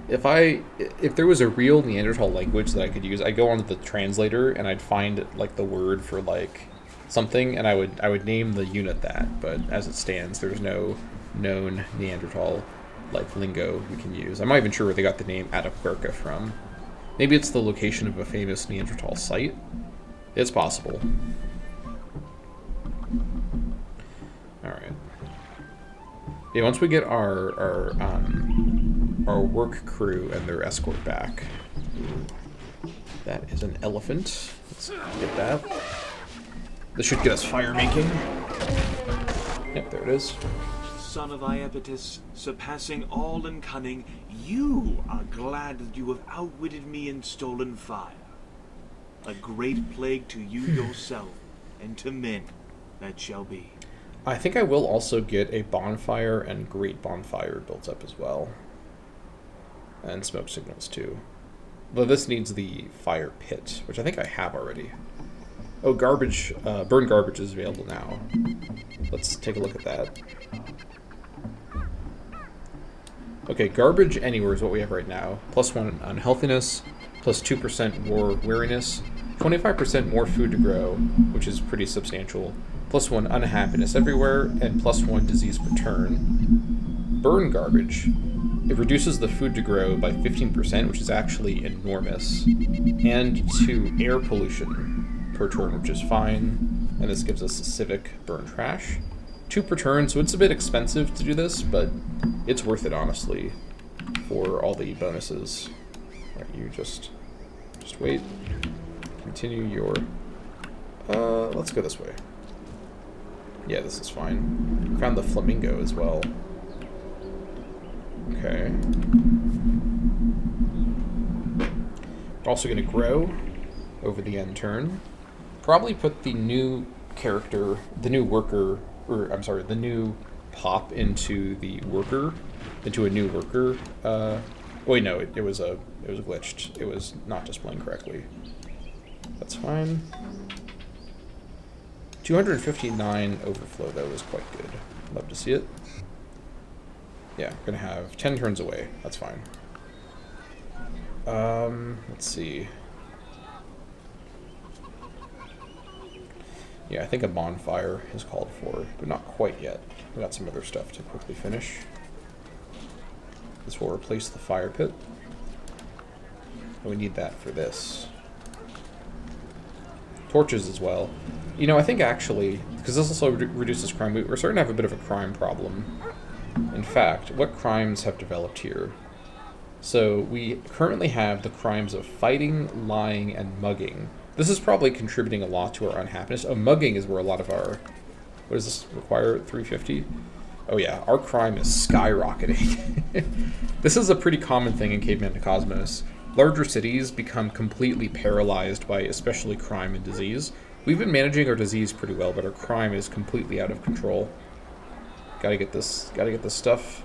If there was a real Neanderthal language that I could use, I'd go onto the translator and I'd find like the word for like something, and I would name the unit that. But as it stands, there's no known Neanderthal like lingo we can use. I'm not even sure where they got the name Atapuerca from. Maybe it's the location of a famous Neanderthal site. It's possible. All right. Yeah, once we get our work crew and their escort back. That is an elephant. Let's get that. This should get us fire making. Yep, there it is. Son of Iapetus, surpassing all in cunning, you are glad that you have outwitted me and stolen fire. A great plague to you yourself, and to men that shall be. I think I will also get a bonfire and great bonfire built up as well. And smoke signals too. Though this needs the fire pit, which I think I have already. Oh, garbage, burn garbage is available now. Let's take a look at that. Okay, garbage anywhere is what we have right now. +1 unhealthiness, plus 2% more weariness, 25% more food to grow, which is pretty substantial, +1 unhappiness everywhere, and +1 disease per turn. Burn garbage. It reduces the food to grow by 15%, which is actually enormous, and 2 air pollution per turn, which is fine, and this gives us a civic burn trash. 2 per turn, so it's a bit expensive to do this, but it's worth it, honestly, for all the bonuses. All right, you just wait. Continue your... let's go this way. Yeah, this is fine. Found the flamingo as well. Okay. We're also going to grow over the end turn. Probably put the new character, the new worker, or I'm sorry, the new pop into the worker, into a new worker. Wait, no, it was glitched. It was not displaying correctly. That's fine. 259 overflow though is quite good. Love to see it. Yeah, we're gonna have 10 turns away. That's fine. Let's see. Yeah, I think a bonfire is called for, but not quite yet. We got some other stuff to quickly finish. This will replace the fire pit. And we need that for this. Torches as well. You know, I think actually, because this also reduces crime, we're starting to have a bit of a crime problem. In fact, what crimes have developed here? So we currently have the crimes of fighting, lying, and mugging. This is probably contributing a lot to our unhappiness. Oh, mugging is where a lot of our... What does this require? 350? Oh yeah, our crime is skyrocketing. This is a pretty common thing in Caveman to Cosmos. Larger cities become completely paralyzed by especially crime and disease. We've been managing our disease pretty well, but our crime is completely out of control. Gotta get this stuff.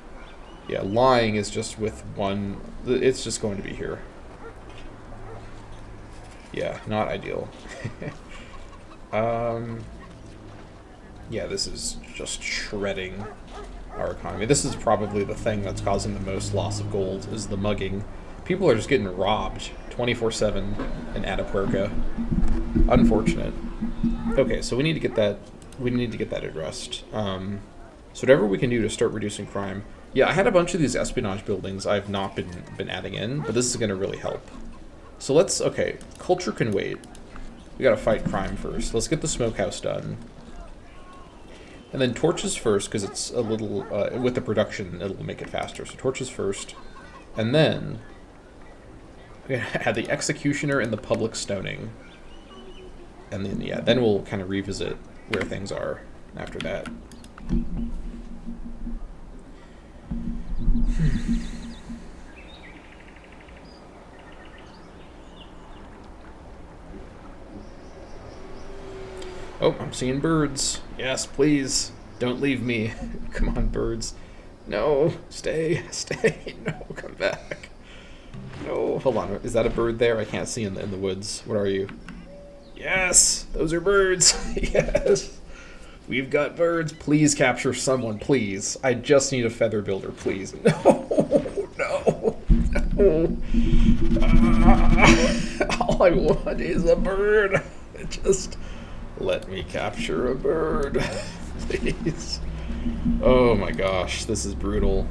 Yeah, lying is just with one... It's just going to be here. Yeah, not ideal. Yeah, this is just shredding our economy. This is probably the thing that's causing the most loss of gold, is the mugging. People are just getting robbed 24/7 in Atapuerca. Unfortunate. Okay, so we need to get that. We need to get that addressed. So whatever we can do to start reducing crime. Yeah, I had a bunch of these espionage buildings I've not been adding in, but this is going to really help. So let's, okay, culture can wait. We gotta fight crime first. Let's get the smokehouse done. And then torches first, because it's a little, with the production, it'll make it faster. So torches first. And then, we're gonna add the executioner and the public stoning. And then, yeah, then we'll kind of revisit where things are after that. Oh, I'm seeing birds. Yes, please. Don't leave me. Come on, birds. No, stay. No, come back. No, hold on. Is that a bird there? I can't see in the woods. What are you? Yes, those are birds. Yes. We've got birds. Please capture someone, please. I just need a feather builder, please. No, no. All I want is a bird. Just let me capture a bird, please. Oh my gosh, this is brutal.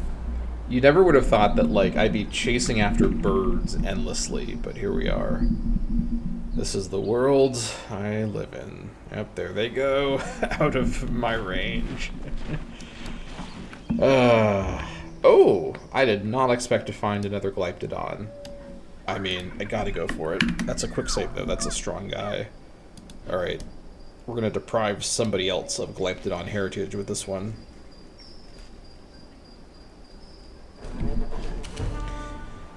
You never would have thought that, like, I'd be chasing after birds endlessly, but here we are. This is the world I live in. Yep, there they go, out of my range. Oh, I did not expect to find another Glyptodon. I mean, I gotta go for it. That's a quick save, though. That's a strong guy. Alright, we're gonna deprive somebody else of Glyptodon heritage with this one.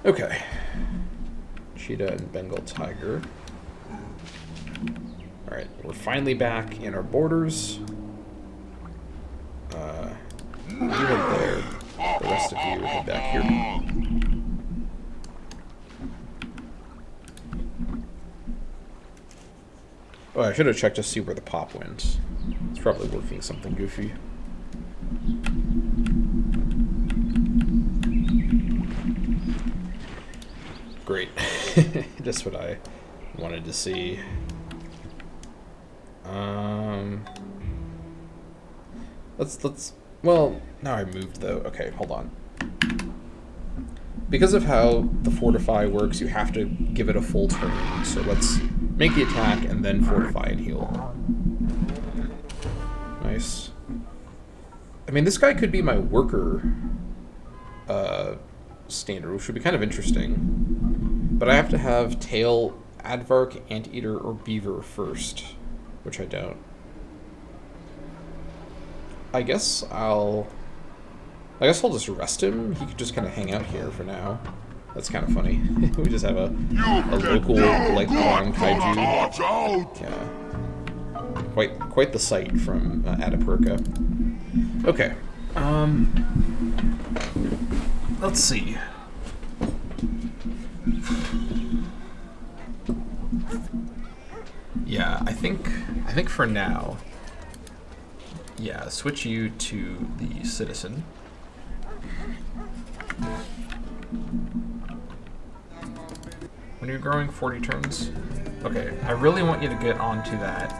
Okay. Cheetah and Bengal tiger. Alright, we're finally back in our borders. You head there. The rest of you head back here. Oh, I should have checked to see where the pop went. It's probably working something goofy. Great. Just what I wanted to see. Well, now I moved though. Okay, hold on. Because of how the fortify works, you have to give it a full turn. So let's make the attack and then fortify and heal. Nice. I mean, this guy could be my worker standard, which would be kind of interesting. But I have to have tail, aardvark, anteater, or beaver first, which I don't. I guess I'll just rest him. He could just kind of hang out here for now. That's kind of funny. We just have a local Glyptodon kaiju. Yeah, quite the sight from Atapuerca. Okay. Let's see. Yeah, I think for now. Yeah, switch you to the citizen. When you're growing 40 turns? Okay, I really want you to get onto that.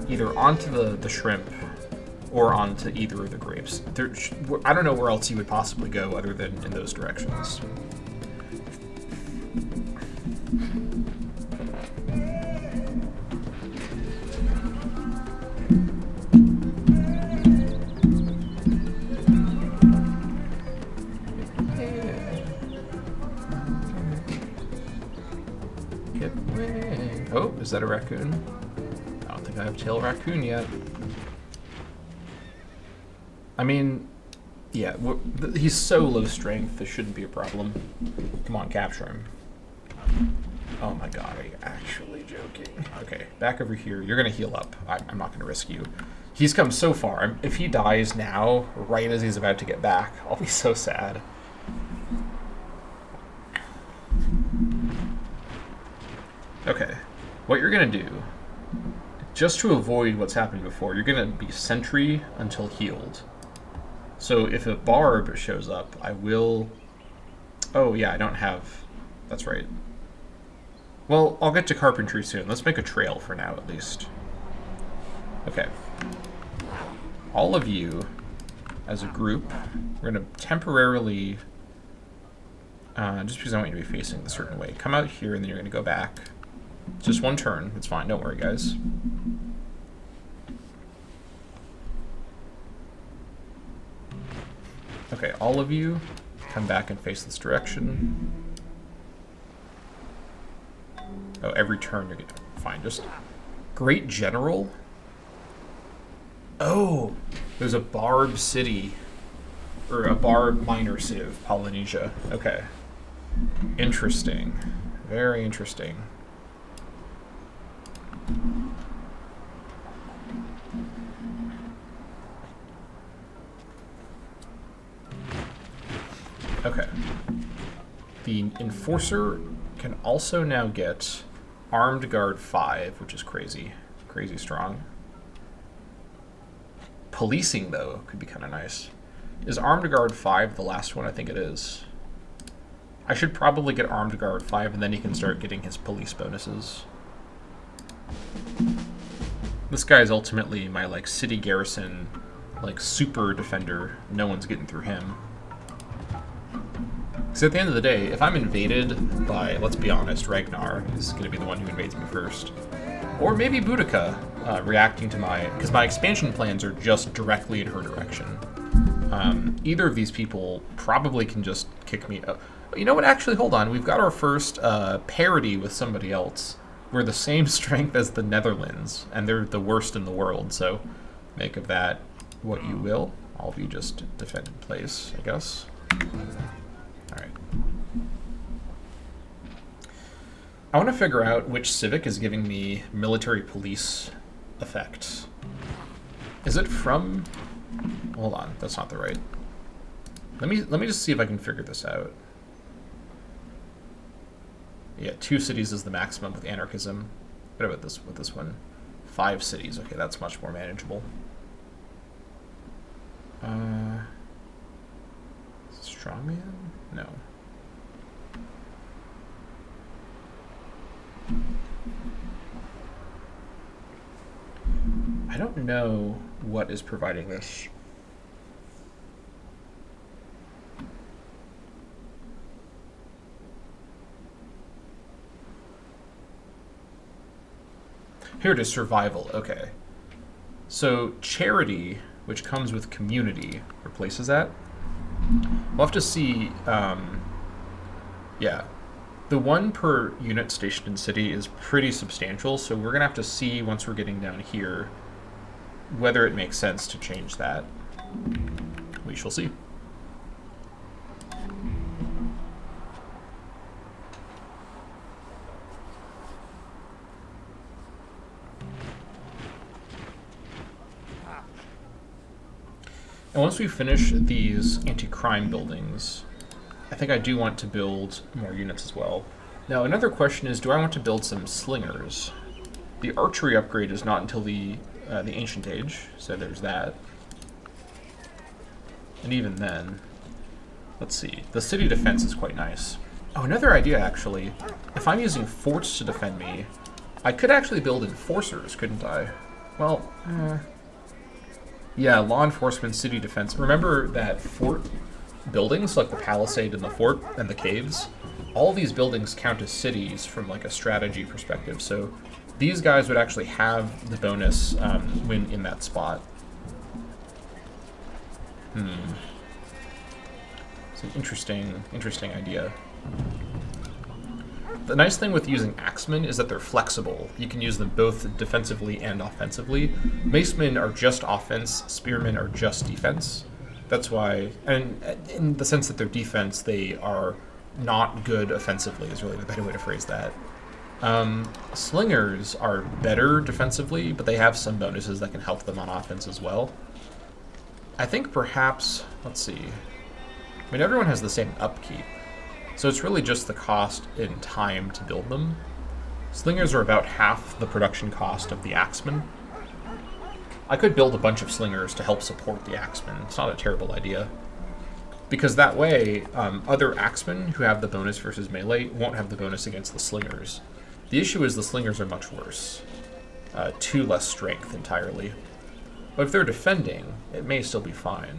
Either onto the shrimp or onto either of the grapes. I don't know where else you would possibly go other than in those directions. Oh, is that a raccoon? I don't think I have tail raccoon yet. I mean, yeah, he's so low strength, this shouldn't be a problem. Come on, capture him. Oh my god, are you actually joking? Okay, back over here. You're going to heal up. I'm not going to risk you. He's come so far. If he dies now, right as he's about to get back, I'll be so sad. Okay, what you're going to do, just to avoid what's happened before, you're going to be sentry until healed. So if a barb shows up, I will... Oh yeah, I don't have... That's right. Well, I'll get to carpentry soon. Let's make a trail for now, at least. Okay. All of you, as a group, we're going to temporarily... just because I want you to be facing a certain way. Come out here, and then you're going to go back. Just one turn. It's fine. Don't worry, guys. Okay, all of you, come back and face this direction. Oh, every turn you're getting... Fine, just... Great General? Oh! There's a Barb City. Or a Barb Minor Civ, Polynesia. Okay. Interesting. Very interesting. Okay. The Enforcer can also now get Armed Guard 5, which is crazy. Crazy strong. Policing, though, could be kind of nice. Is Armed Guard 5 the last one? I think it is. I should probably get Armed Guard 5, and then he can start getting his police bonuses. This guy is ultimately my, like, city garrison, like, super defender. No one's getting through him. Because at the end of the day, if I'm invaded by, let's be honest, Ragnar is going to be the one who invades me first. Or maybe Boudica, reacting to my... Because my expansion plans are just directly in her direction. Either of these people probably can just kick me up. You know what? Actually, hold on. We've got our first parity with somebody else. We're the same strength as the Netherlands, and they're the worst in the world, so make of that what you will. I'll be just defend in place, I guess. Alright. I want to figure out which civic is giving me military police effect. Is it from... Hold on, that's not the right... Let me just see if I can figure this out. Yeah, 2 cities is the maximum with anarchism. What about this with this one? 5 cities. Okay, that's much more manageable. Strongman? No. I don't know what is providing this. Here it is, survival. Okay. So charity, which comes with community, replaces that. We'll have to see. Yeah. The 1 per unit stationed in city is pretty substantial, so we're going to have to see once we're getting down here whether it makes sense to change that. We shall see. And once we finish these anti-crime buildings, I think I do want to build more units as well. Now, another question is, do I want to build some slingers? The archery upgrade is not until the Ancient Age, so there's that. And even then, let's see. The city defense is quite nice. Oh, another idea, actually. If I'm using forts to defend me, I could actually build enforcers, couldn't I? Well, yeah, law enforcement, city defense. Remember that fort buildings, like the palisade and the fort and the caves? All these buildings count as cities from like a strategy perspective, so these guys would actually have the bonus when in that spot. It's an interesting idea. The nice thing with using axemen is that they're flexible. You can use them both defensively and offensively. Macemen are just offense, spearmen are just defense. That's why, and in the sense that they're defense, they are not good offensively is really the better way to phrase that. Slingers are better defensively, but they have some bonuses that can help them on offense as well. I think perhaps, let's see. I mean, everyone has the same upkeep. So it's really just the cost in time to build them. Slingers are about half the production cost of the axemen. I could build a bunch of slingers to help support the axemen. It's not a terrible idea. Because that way, other axemen who have the bonus versus melee won't have the bonus against the slingers. The issue is the slingers are much worse. 2 less strength entirely. But if they're defending, it may still be fine.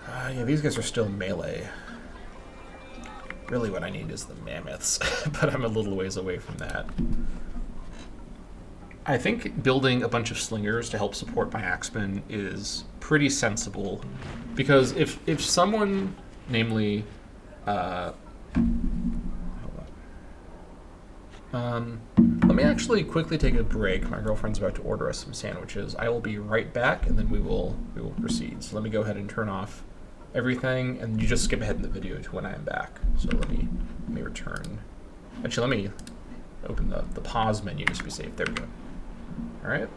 Yeah, these guys are still melee. Really what I need is the mammoths, but I'm a little ways away from that. I think building a bunch of slingers to help support my axemen is pretty sensible, because if someone, namely, hold on. Let me actually quickly take a break. My girlfriend's about to order us some sandwiches. I will be right back, and then we will proceed. So let me go ahead and turn off everything, and you just skip ahead in the video to when I am back. So let me return. Actually, let me open the pause menu just to be safe. There we go. All right.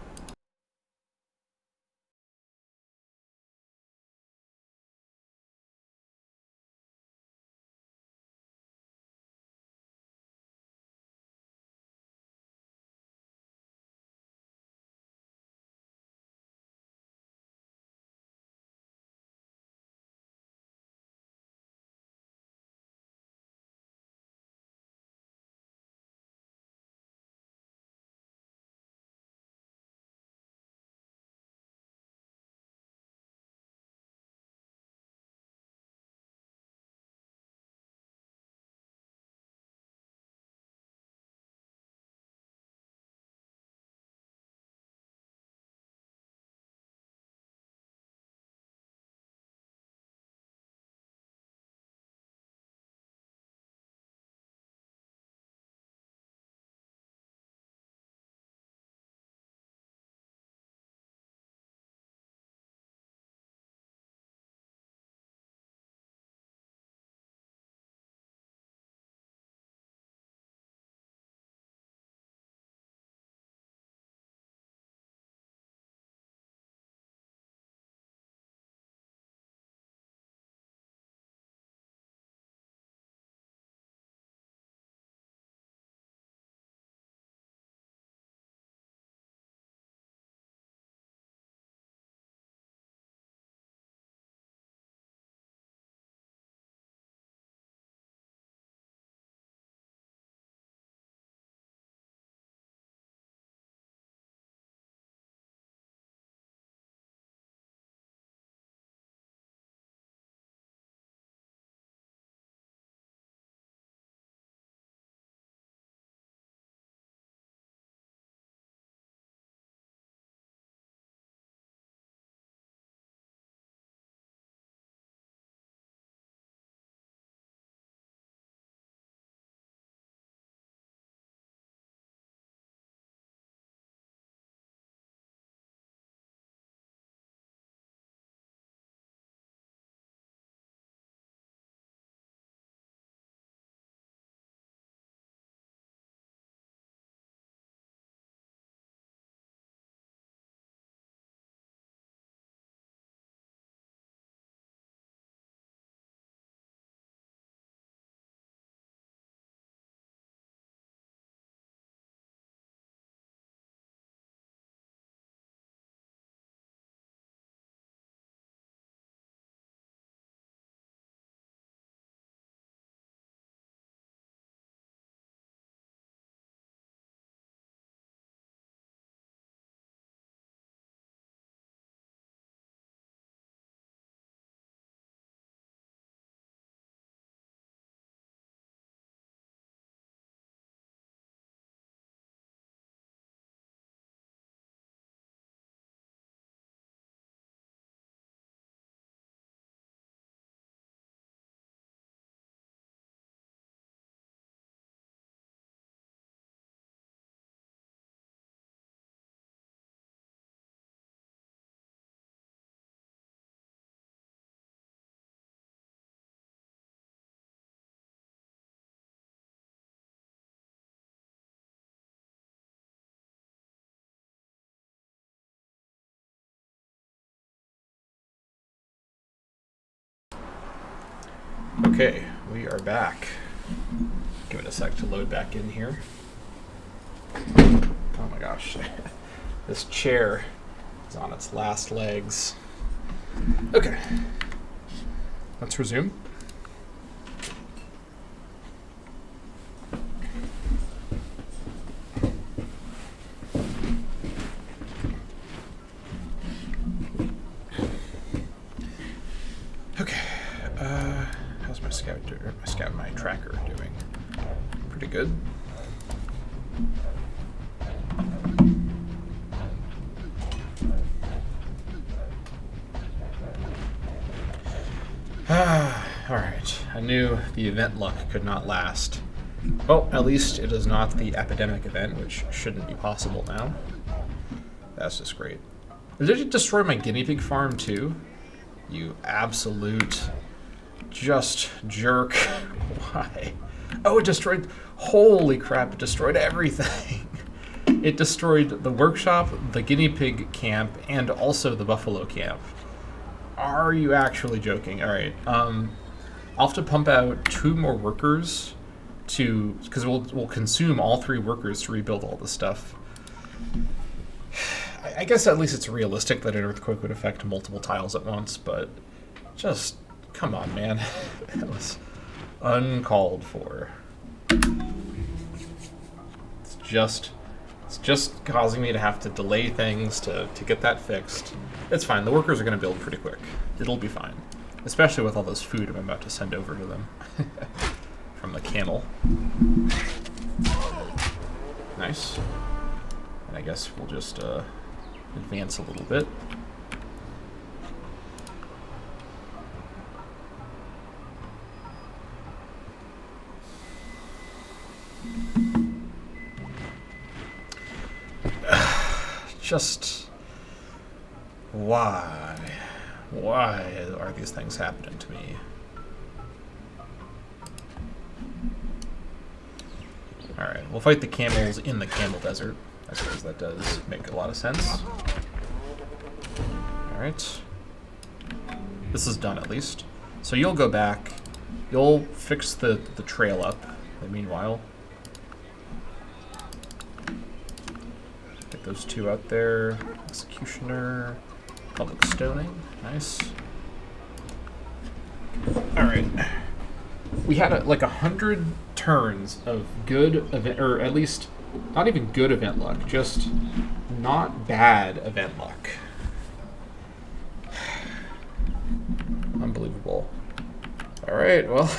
Okay, we are back. Give it a sec to load back in here. Oh my gosh. This chair is on its last legs. Okay. Let's resume. Okay. How's my tracker doing? Pretty good. Alright, I knew the event luck could not last. Well, at least it is not the epidemic event, which shouldn't be possible now. That's just great. Did it destroy my guinea pig farm too? You absolute just jerk. Why? Oh, it destroyed... Holy crap, it destroyed everything. It destroyed the workshop, the guinea pig camp, and also the buffalo camp. Are you actually joking? Alright, I'll have to pump out 2 more workers to... because we'll consume all 3 workers to rebuild all this stuff. I guess at least it's realistic that an earthquake would affect multiple tiles at once, but just... come on, man. That was uncalled for. It's just causing me to have to delay things to get that fixed. It's fine. The workers are going to build pretty quick. It'll be fine. Especially with all this food I'm about to send over to them. From the camel. Nice. And I guess we'll just advance a little bit. Just... why? Why are these things happening to me? Alright, we'll fight the camels in the camel desert. I suppose that does make a lot of sense. Alright. This is done at least. So you'll go back. You'll fix the trail up. And meanwhile... get those 2 out there. Executioner. Public stoning. Nice. Alright. We had like 100 turns of good event, or at least not even good event luck, just not bad event luck. Unbelievable. Alright, well.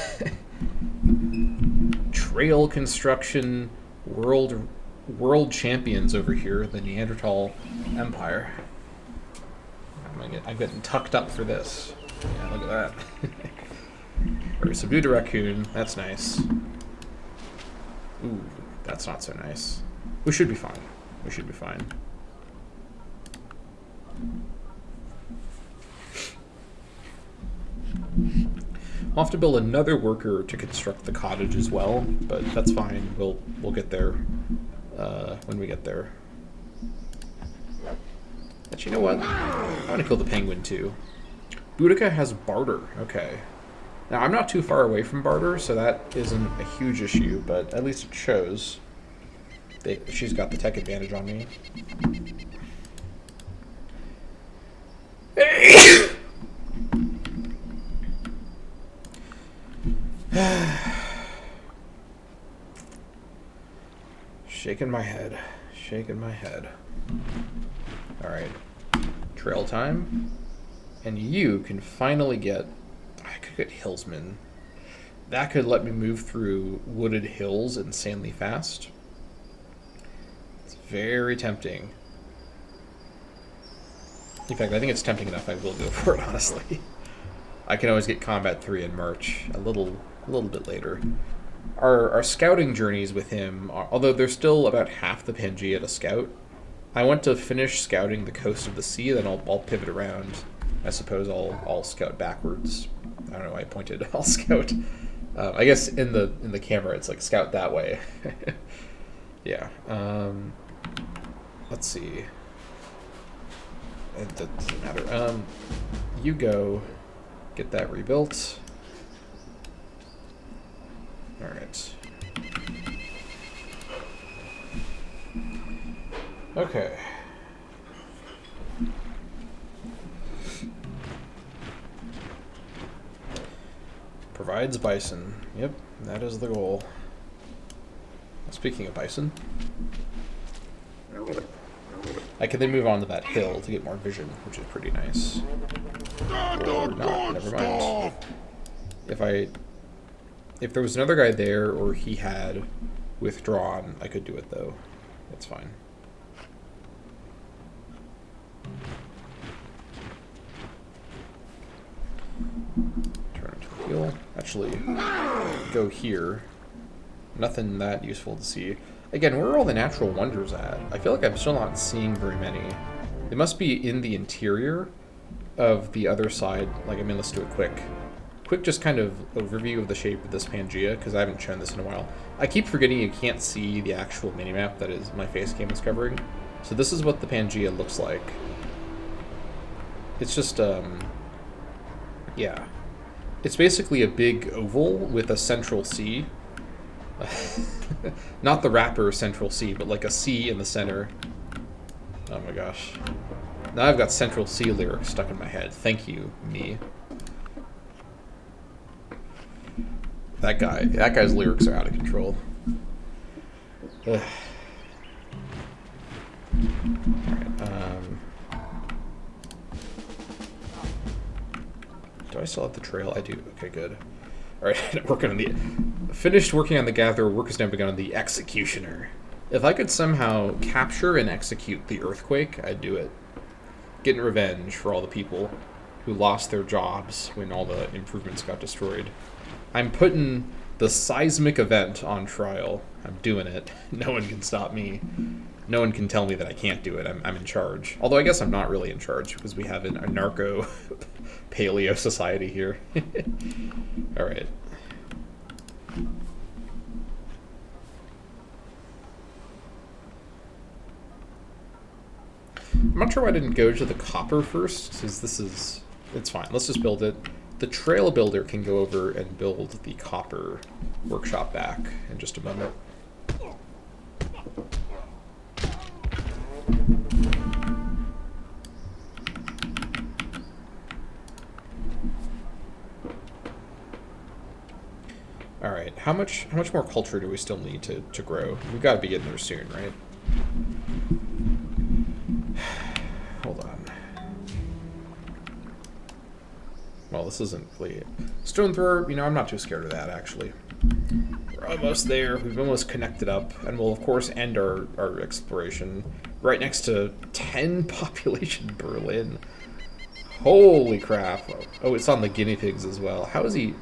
Trail construction world champions over here, the Neanderthal Empire. I'm getting tucked up for this. Yeah, look at that. Or subdued a raccoon. That's nice. Ooh, that's not so nice. We should be fine. We should be fine. I'll have to build another worker to construct the cottage as well, but that's fine. We'll get there when we get there. But you know what? I want to kill the penguin too. Boudica has barter. Okay. Now, I'm not too far away from barter, so that isn't a huge issue, but at least it shows. She's got the tech advantage on me. Shaking my head. Shaking my head. Alright. Trail time. And you can finally get... I could get Hillsman. That could let me move through wooded hills insanely fast. It's very tempting. In fact, I think it's tempting enough I will go for it, honestly. I can always get Combat 3 in March a little bit later. Our scouting journeys with him, although they're still about half the PNG at a scout, I want to finish scouting the coast of the sea, then I'll pivot around. I suppose I'll scout backwards. I don't know why I pointed. I'll scout. I guess in the camera it's like scout that way. Yeah. Let's see. It doesn't matter. You go get that rebuilt. Alright. Okay. Provides bison. Yep, that is the goal. Speaking of bison, I can then move on to that hill to get more vision, which is pretty nice. Or not, never mind. If there was another guy there or he had withdrawn, I could do it though. That's fine. Turn into the wheel. Actually, go here. Nothing that useful to see. Again, where are all the natural wonders at? I feel like I'm still not seeing very many. They must be in the interior of the other side. Like, I mean, let's do a quick just kind of overview of the shape of this Pangea, because I haven't shown this in a while. I keep forgetting you can't see the actual minimap that is my face cam is covering. So this is what the Pangea looks like. It's just, yeah. It's basically a big oval with a central C. Not the rapper Central C, but like a C in the center. Oh my gosh. Now I've got Central C lyrics stuck in my head. Thank you, me. That guy's lyrics are out of control. Ugh. Alright, do I still have the trail? I do. Okay, good. Alright, finished working on the gatherer, work has now begun on the executioner. If I could somehow capture and execute the earthquake, I'd do it. Getting revenge for all the people who lost their jobs when all the improvements got destroyed. I'm putting the seismic event on trial. I'm doing it. No one can stop me. No one can tell me that I can't do it. I'm in charge. Although I guess I'm not really in charge because we have a narco paleo society here. Alright. I'm not sure why I didn't go to the copper first, because it's fine. Let's just build it. The trail builder can go over and build the copper workshop back in just a moment. Alright, how much more culture do we still need to grow? We've got to be getting there soon, right? Hold on. Well, this isn't really... Stone thrower, you know, I'm not too scared of that, actually. We're almost there. We've almost connected up. And we'll, of course, end our exploration right next to 10 population Berlin. Holy crap. Oh, it's on the guinea pigs as well. How is he...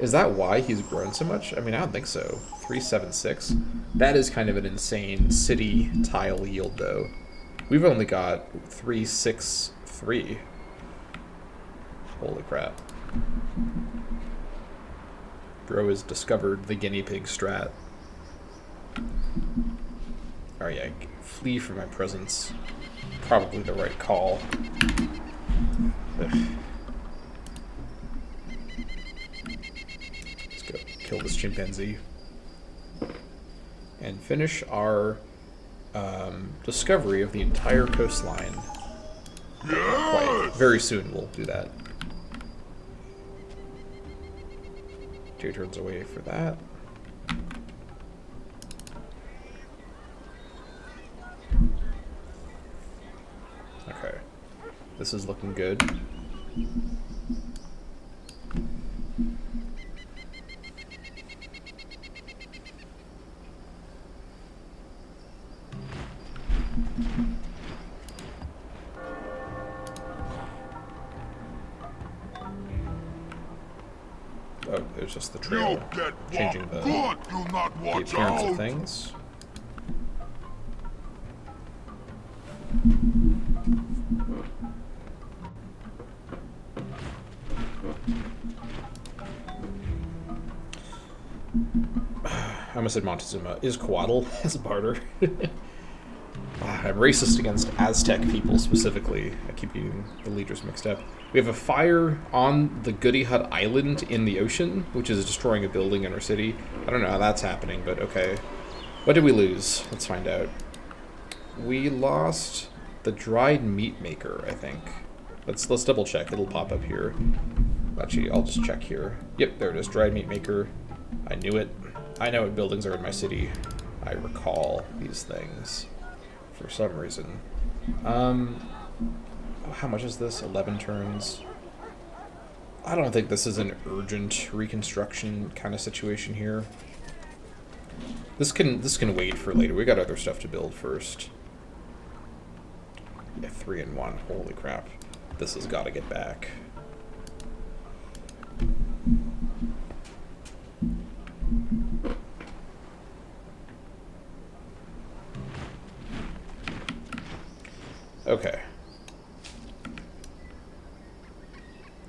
Is that why he's grown so much? I mean, I don't think so. 376. That is kind of an insane city tile yield, though. We've only got 363. Holy crap. Bro has discovered the guinea pig strat. Alright, yeah, flee from my presence. Probably the right call. Ugh. Let's go kill this chimpanzee. And finish our discovery of the entire coastline. Quite very soon we'll do that. 2 turns away for that. Okay. This is looking good. Oh, there's just the trail changing the appearance of things. I almost said Montezuma. Is Coatl as a barter? I'm racist against Aztec people specifically. I keep getting the leaders mixed up. We have a fire on the Goody Hut Island in the ocean, which is destroying a building in our city. I don't know how that's happening, but okay. What did we lose? Let's find out. We lost the dried meat maker, I think. Let's double check. It'll pop up here. Actually, I'll just check here. Yep, there it is. Dried meat maker. I knew it. I know what buildings are in my city. I recall these things for some reason. How much is this? 11 turns. I don't think this is an urgent reconstruction kind of situation here. This can wait for later. We got other stuff to build first. Yeah, 3 and 1. Holy crap. This has got to get back. Okay.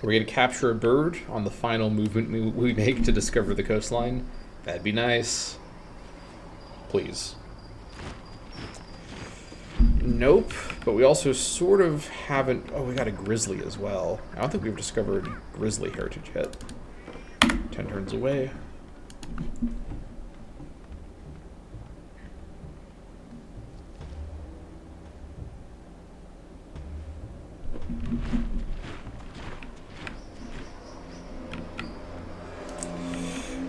Are we going to capture a bird on the final movement we make to discover the coastline? That'd be nice. Please. Nope, but we also sort of haven't... Oh, we got a grizzly as well. I don't think we've discovered grizzly heritage yet. 10 turns away.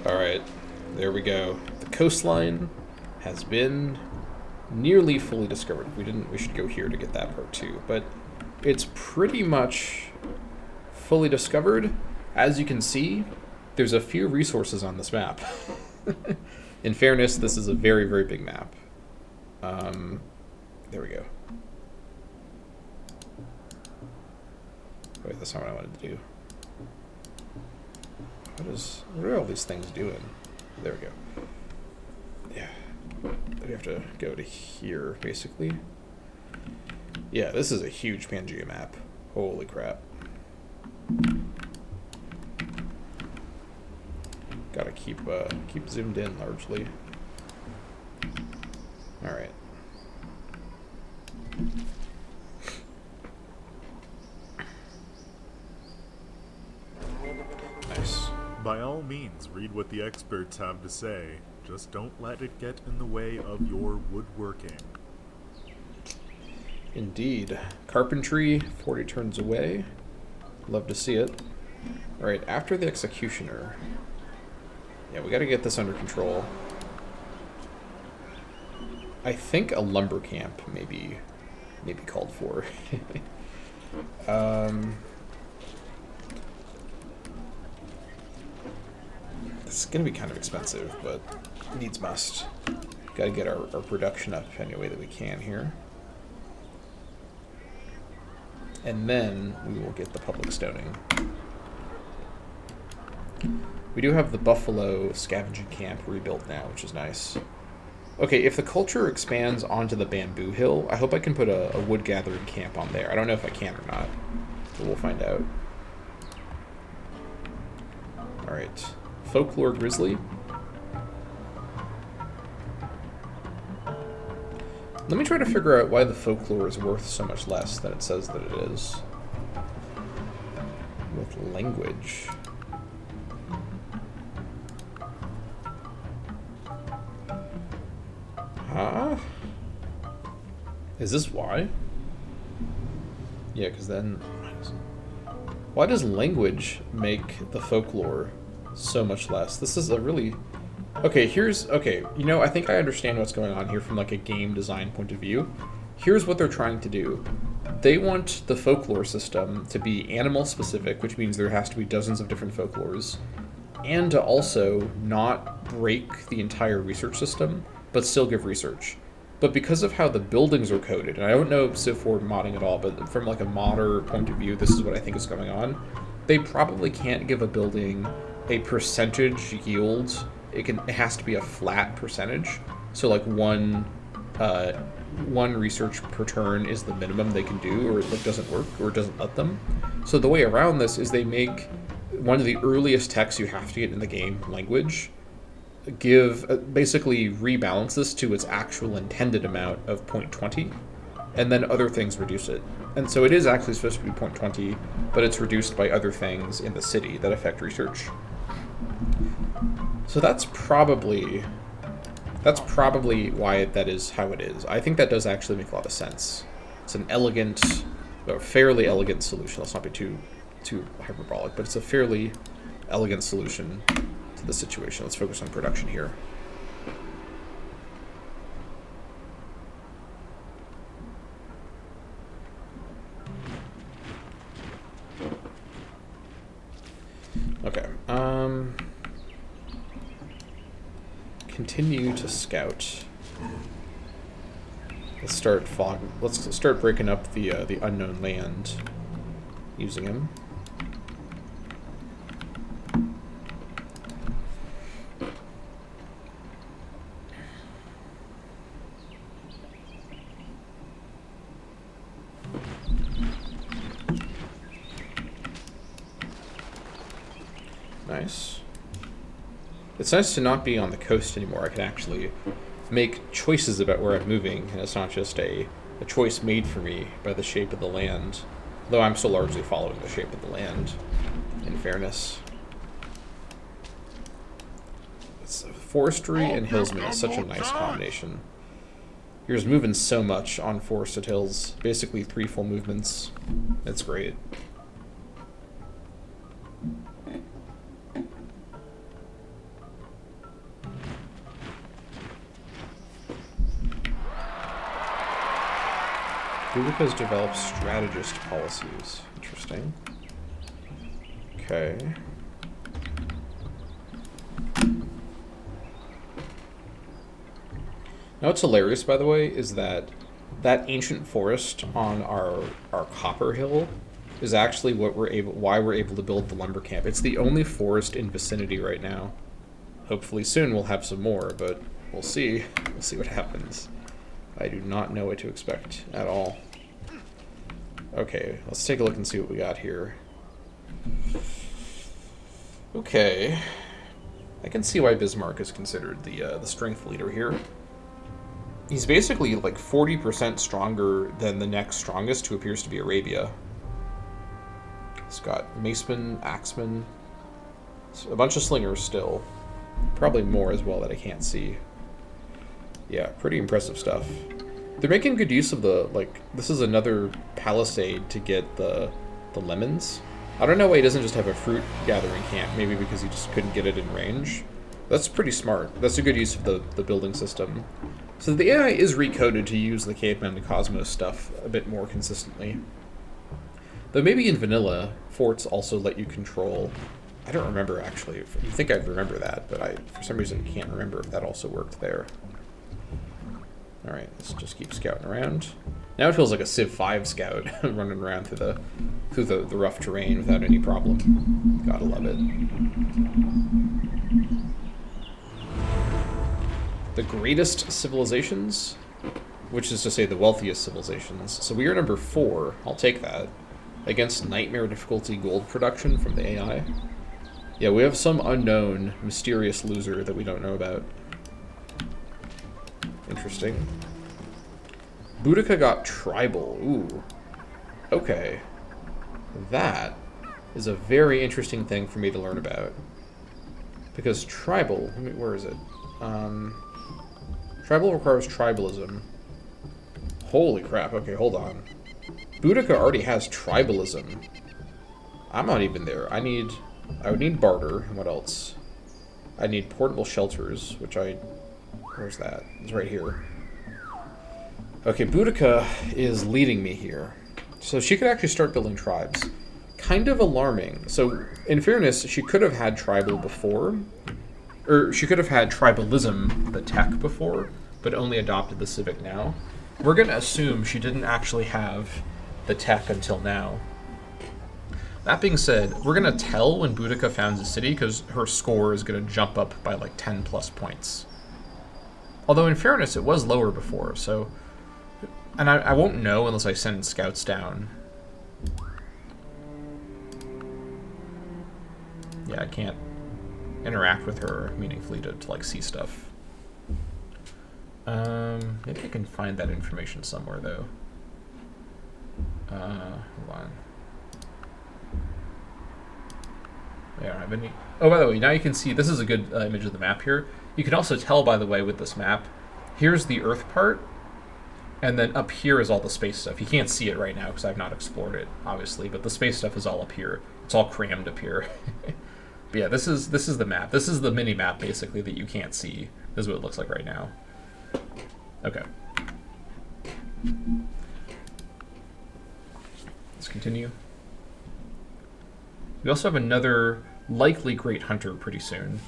Alright, there we go. The coastline has been nearly fully discovered. If we didn't, we should go here to get that part too. But it's pretty much fully discovered. As you can see, there's a few resources on this map. In fairness, this is a very, very big map. There we go. Wait, that's not what I wanted to do. What are all these things doing? There we go. Yeah. We have to go to here, basically. Yeah, this is a huge Pangea map. Holy crap. Gotta keep zoomed in largely. Alright. Nice. By all means, read what the experts have to say. Just don't let it get in the way of your woodworking. Indeed. Carpentry, 40 turns away. Love to see it. Alright, after the executioner. Yeah, we gotta get this under control. I think a lumber camp may be called for. It's gonna be kind of expensive, but needs must. Gotta get our production up any way that we can here. And then we will get the public stoning. We do have the buffalo scavenging camp rebuilt now, which is nice. Okay, if the culture expands onto the bamboo hill, I hope I can put a wood gathering camp on there. I don't know if I can or not, but we'll find out. Alright. Folklore grizzly. Let me try to figure out why the folklore is worth so much less than it says that it is. With language. Huh? Is this why? Yeah, because then... Why does language make the folklore so much less? This is a really... Okay, you know, I think I understand what's going on here from like a game design point of view. Here's what they're trying to do. They want the folklore system to be animal specific, which means there has to be dozens of different folklores, and to also not break the entire research system, but still give research. But because of how the buildings are coded, and I don't know Civ 4 modding at all, but from like a modder point of view, this is what I think is going on. They probably can't give a building a percentage yield. It has to be a flat percentage. So like one research per turn is the minimum they can do, or it like doesn't work, or it doesn't let them. So the way around this is they make one of the earliest texts you have to get in the game language, basically rebalance this to its actual intended amount of 0.20, and then other things reduce it. And so it is actually supposed to be 0.20, but it's reduced by other things in the city that affect research. So that's probably why that is how it is. I think that does actually make a lot of sense. It's an elegant, or fairly elegant solution. Let's not be too hyperbolic, but it's a fairly elegant solution to the situation. Let's focus on production here. Okay. Continue to scout. Let's start breaking up the unknown land using him. Nice. It's nice to not be on the coast anymore. I can actually make choices about where I'm moving, and it's not just a choice made for me by the shape of the land. Though I'm still largely following the shape of the land, in fairness. Forestry and hillsman is such a nice combination. You're just moving so much on forested hills. Basically 3 full movements. It's great. Boudica's developed strategist policies. Interesting. Okay. Now what's hilarious, by the way, is that ancient forest on our copper hill is actually why we're able to build the lumber camp. It's the only forest in vicinity right now. Hopefully soon we'll have some more, but we'll see. We'll see what happens. I do not know what to expect at all. Okay, let's take a look and see what we got here. Okay. I can see why Bismarck is considered the strength leader here. He's basically like 40% stronger than the next strongest, who appears to be Arabia. He's got Maceman, Axeman, a bunch of slingers still. Probably more as well that I can't see. Yeah, pretty impressive stuff. They're making good use of this is another palisade to get the lemons. I don't know why he doesn't just have a fruit gathering camp, maybe because he just couldn't get it in range. That's pretty smart. That's a good use of the building system. So the AI is recoded to use the Caveman and Cosmos stuff a bit more consistently. Though maybe in vanilla, forts also let you control... I don't remember, actually. You think I'd remember that, but I, for some reason, can't remember if that also worked there. Alright, let's just keep scouting around. Now it feels like a Civ 5 scout running around through the rough terrain without any problem. Gotta love it. The greatest civilizations, which is to say the wealthiest civilizations. So we are number 4, I'll take that, against nightmare difficulty gold production from the AI. Yeah, we have some unknown, mysterious loser that we don't know about. Interesting. Boudica got tribal. Ooh. Okay. That is a very interesting thing for me to learn about. Because tribal... where is it? Tribal requires tribalism. Holy crap. Okay, hold on. Boudica already has tribalism. I'm not even there. I would need barter. And what else? I need portable shelters, which where's that? It's right here. Okay, Boudica is leading me here. So she could actually start building tribes. Kind of alarming. So, in fairness, she could have had tribal before. Or she could have had tribalism, the tech, before, but only adopted the civic now. We're going to assume she didn't actually have the tech until now. That being said, we're going to tell when Boudica founds a city because her score is going to jump up by like 10 plus points. Although in fairness, it was lower before, so... And I won't know unless I send scouts down. Yeah, I can't interact with her meaningfully to like see stuff. Maybe I can find that information somewhere though. Hold on. I don't have any. Oh, by the way, now you can see this is a good image of the map here. You can also tell, by the way, with this map, here's the Earth part, and then up here is all the space stuff. You can't see it right now because I've not explored it, obviously, but the space stuff is all up here. It's all crammed up here. But yeah, this is the map. This is the mini map basically that you can't see. This is what it looks like right now. Okay. Let's continue. We also have another likely great hunter pretty soon.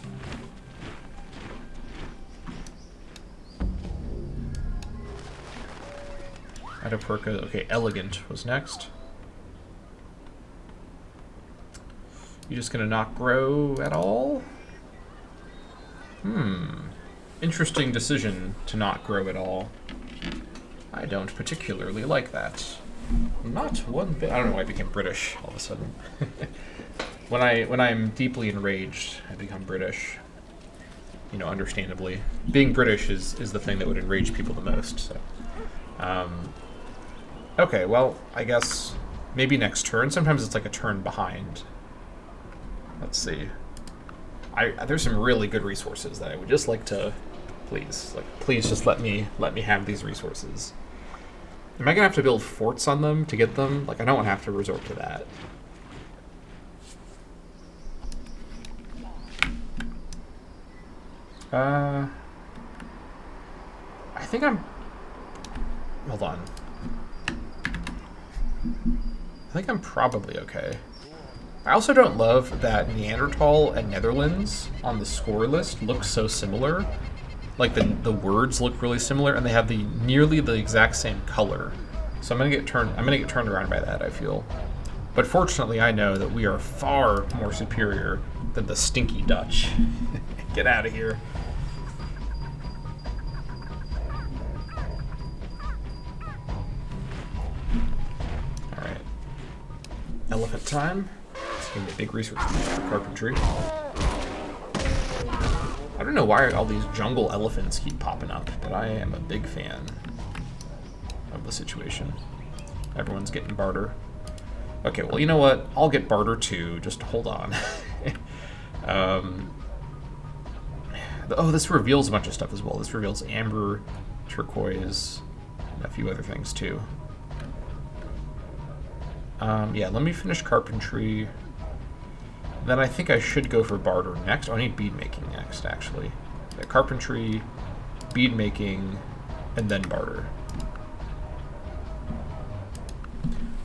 Ataperca, okay, elegant was next. You just gonna not grow at all? Interesting decision to not grow at all. I don't particularly like that. Not one bit. I don't know why I became British all of a sudden. When I'm deeply enraged, I become British. You know, understandably. Being British is the thing that would enrage people the most, so. Okay, well, I guess maybe next turn. Sometimes it's like a turn behind. Let's see. There's some really good resources that I would just like to, please just let me have these resources. Am I gonna have to build forts on them to get them? Like, I don't want to have to resort to that. I think I'm... Hold on. I think I'm probably okay. I also don't love that Neanderthal and Netherlands on the score list look so similar. Like the words look really similar, and they have nearly the exact same color. So I'm gonna get turned around by that, I feel. But fortunately, I know that we are far more superior than the stinky Dutch. Get out of here. All right. Elephant time. It's gonna be a big research boost for carpentry. I don't know why all these jungle elephants keep popping up, but I am a big fan of the situation. Everyone's getting barter. Okay, well, you know what? I'll get barter too. Just hold on. Oh, this reveals a bunch of stuff as well. This reveals amber, turquoise, and a few other things too. Yeah, let me finish carpentry. Then I think I should go for barter next. Oh, I need bead making next, actually. Yeah, carpentry, bead making, and then barter.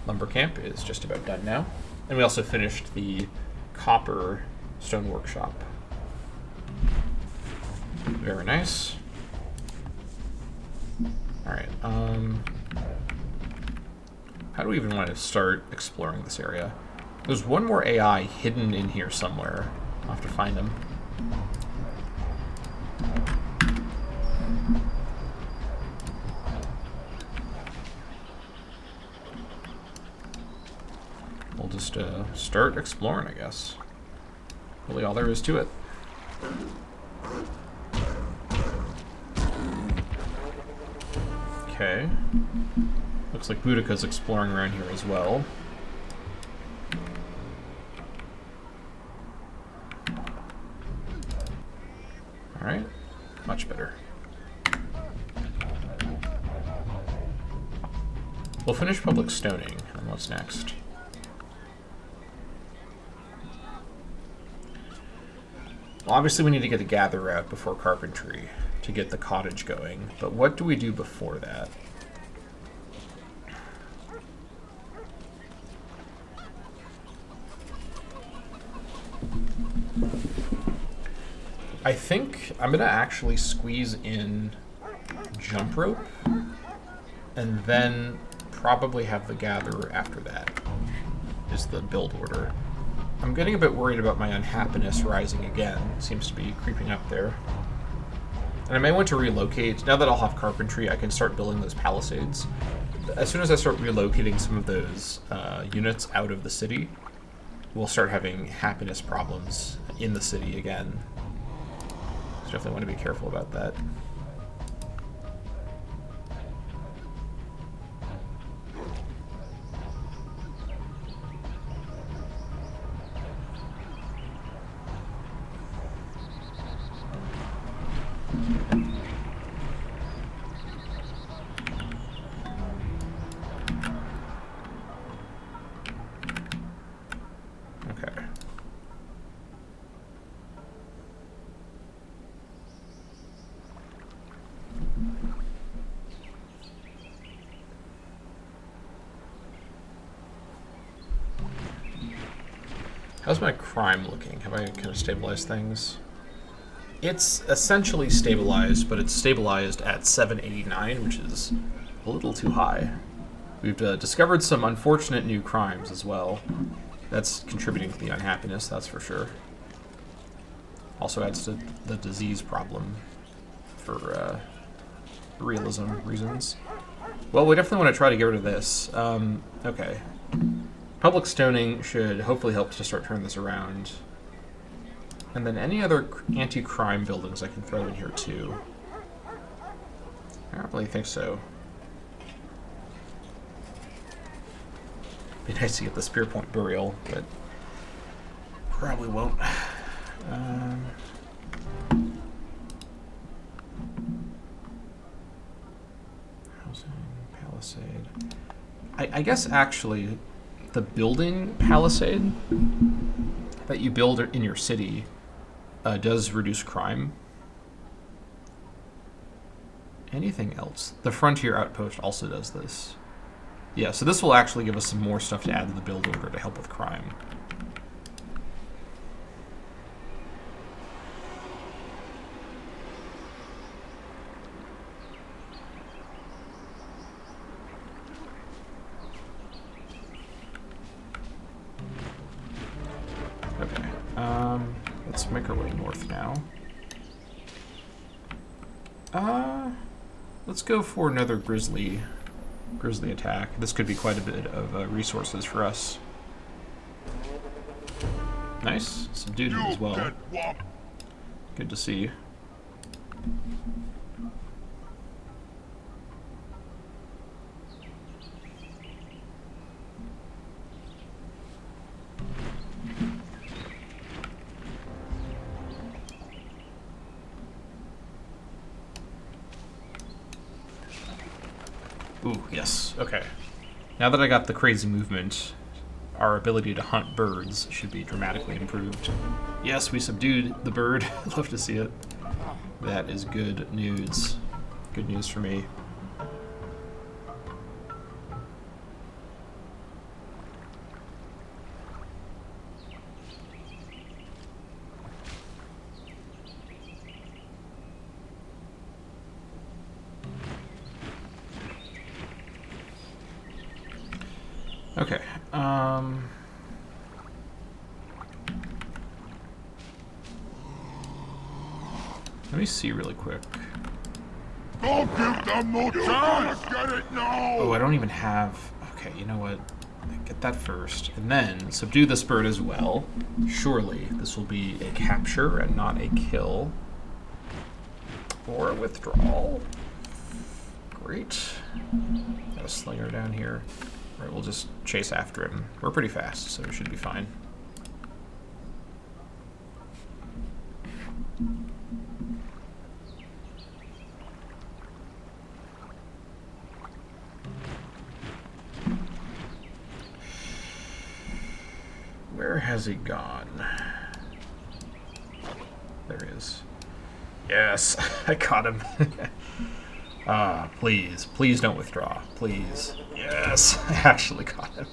Lumber camp is just about done now. And we also finished the copper stone workshop. Very nice. Alright, how do we even want to start exploring this area? There's one more AI hidden in here somewhere. I'll have to find him. We'll just start exploring, I guess. Really all there is to it. Okay. Looks like Boudica's exploring around here as well. Alright, much better. We'll finish public stoning, and what's next? Well, obviously we need to get a gather out before carpentry to get the cottage going, but what do we do before that? I think I'm gonna actually squeeze in jump rope and then probably have the gather after that is the build order. I'm getting a bit worried about my unhappiness rising again. It seems to be creeping up there. And I may want to relocate. Now that I'll have carpentry, I can start building those palisades. As soon as I start relocating some of those units out of the city, we'll start having happiness problems in the city again. So definitely want to be careful about that. Okay. How's my crime looking? Have I kind of stabilized things? It's essentially stabilized, but it's stabilized at 789, which is a little too high. We've discovered some unfortunate new crimes as well. That's contributing to the unhappiness, that's for sure. Also adds to the disease problem for realism reasons. Well, we definitely want to try to get rid of this. Okay. Public stoning should hopefully help to start turning this around. And then any other anti-crime buildings I can throw in here too. I don't really think so. Be nice to get the Spear Point Burial, but probably won't. Housing, Palisade. I guess actually the building Palisade that you build in your city does reduce crime. Anything else? The Frontier Outpost also does this. Yeah, so this will actually give us some more stuff to add to the build order to help with crime. Okay, let's make our way north now. Let's go for another grizzly attack. This could be quite a bit of resources for us. Nice. Subdued him as well. Good to see. Ooh, yes. Okay. Now that I got the crazy movement, our ability to hunt birds should be dramatically improved. Yes, we subdued the bird. Love to see it. That is good news. Good news for me. Okay, let me see really quick. Don't give them no chance! Get it now! Oh, I don't even have... Okay, you know what? Get that first. And then subdue this bird as well. Surely this will be a capture and not a kill. Or a withdrawal. Great. Got a slinger down here. Alright, we'll just chase after him. We're pretty fast, so we should be fine. Where has he gone? There he is. Yes, I caught him. Please. Please don't withdraw. Please. Yes, I actually caught him.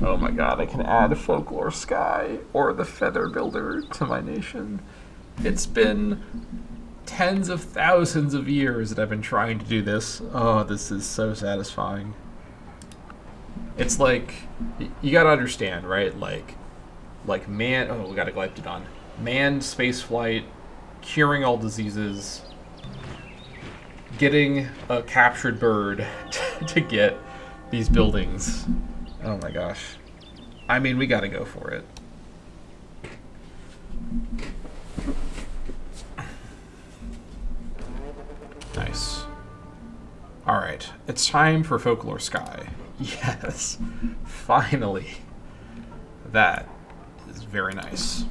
Oh my god, I can add Folklore Sky or the Feather Builder to my nation. It's been tens of thousands of years that I've been trying to do this. Oh, this is so satisfying. It's like, you gotta understand, right? Like man, oh, we got a Glyptodon. Manned spaceflight, curing all diseases, getting a captured bird to get these buildings. Oh my gosh. I mean, we gotta go for it. It's time for Folklore Sky. Yes. Finally. That is very nice.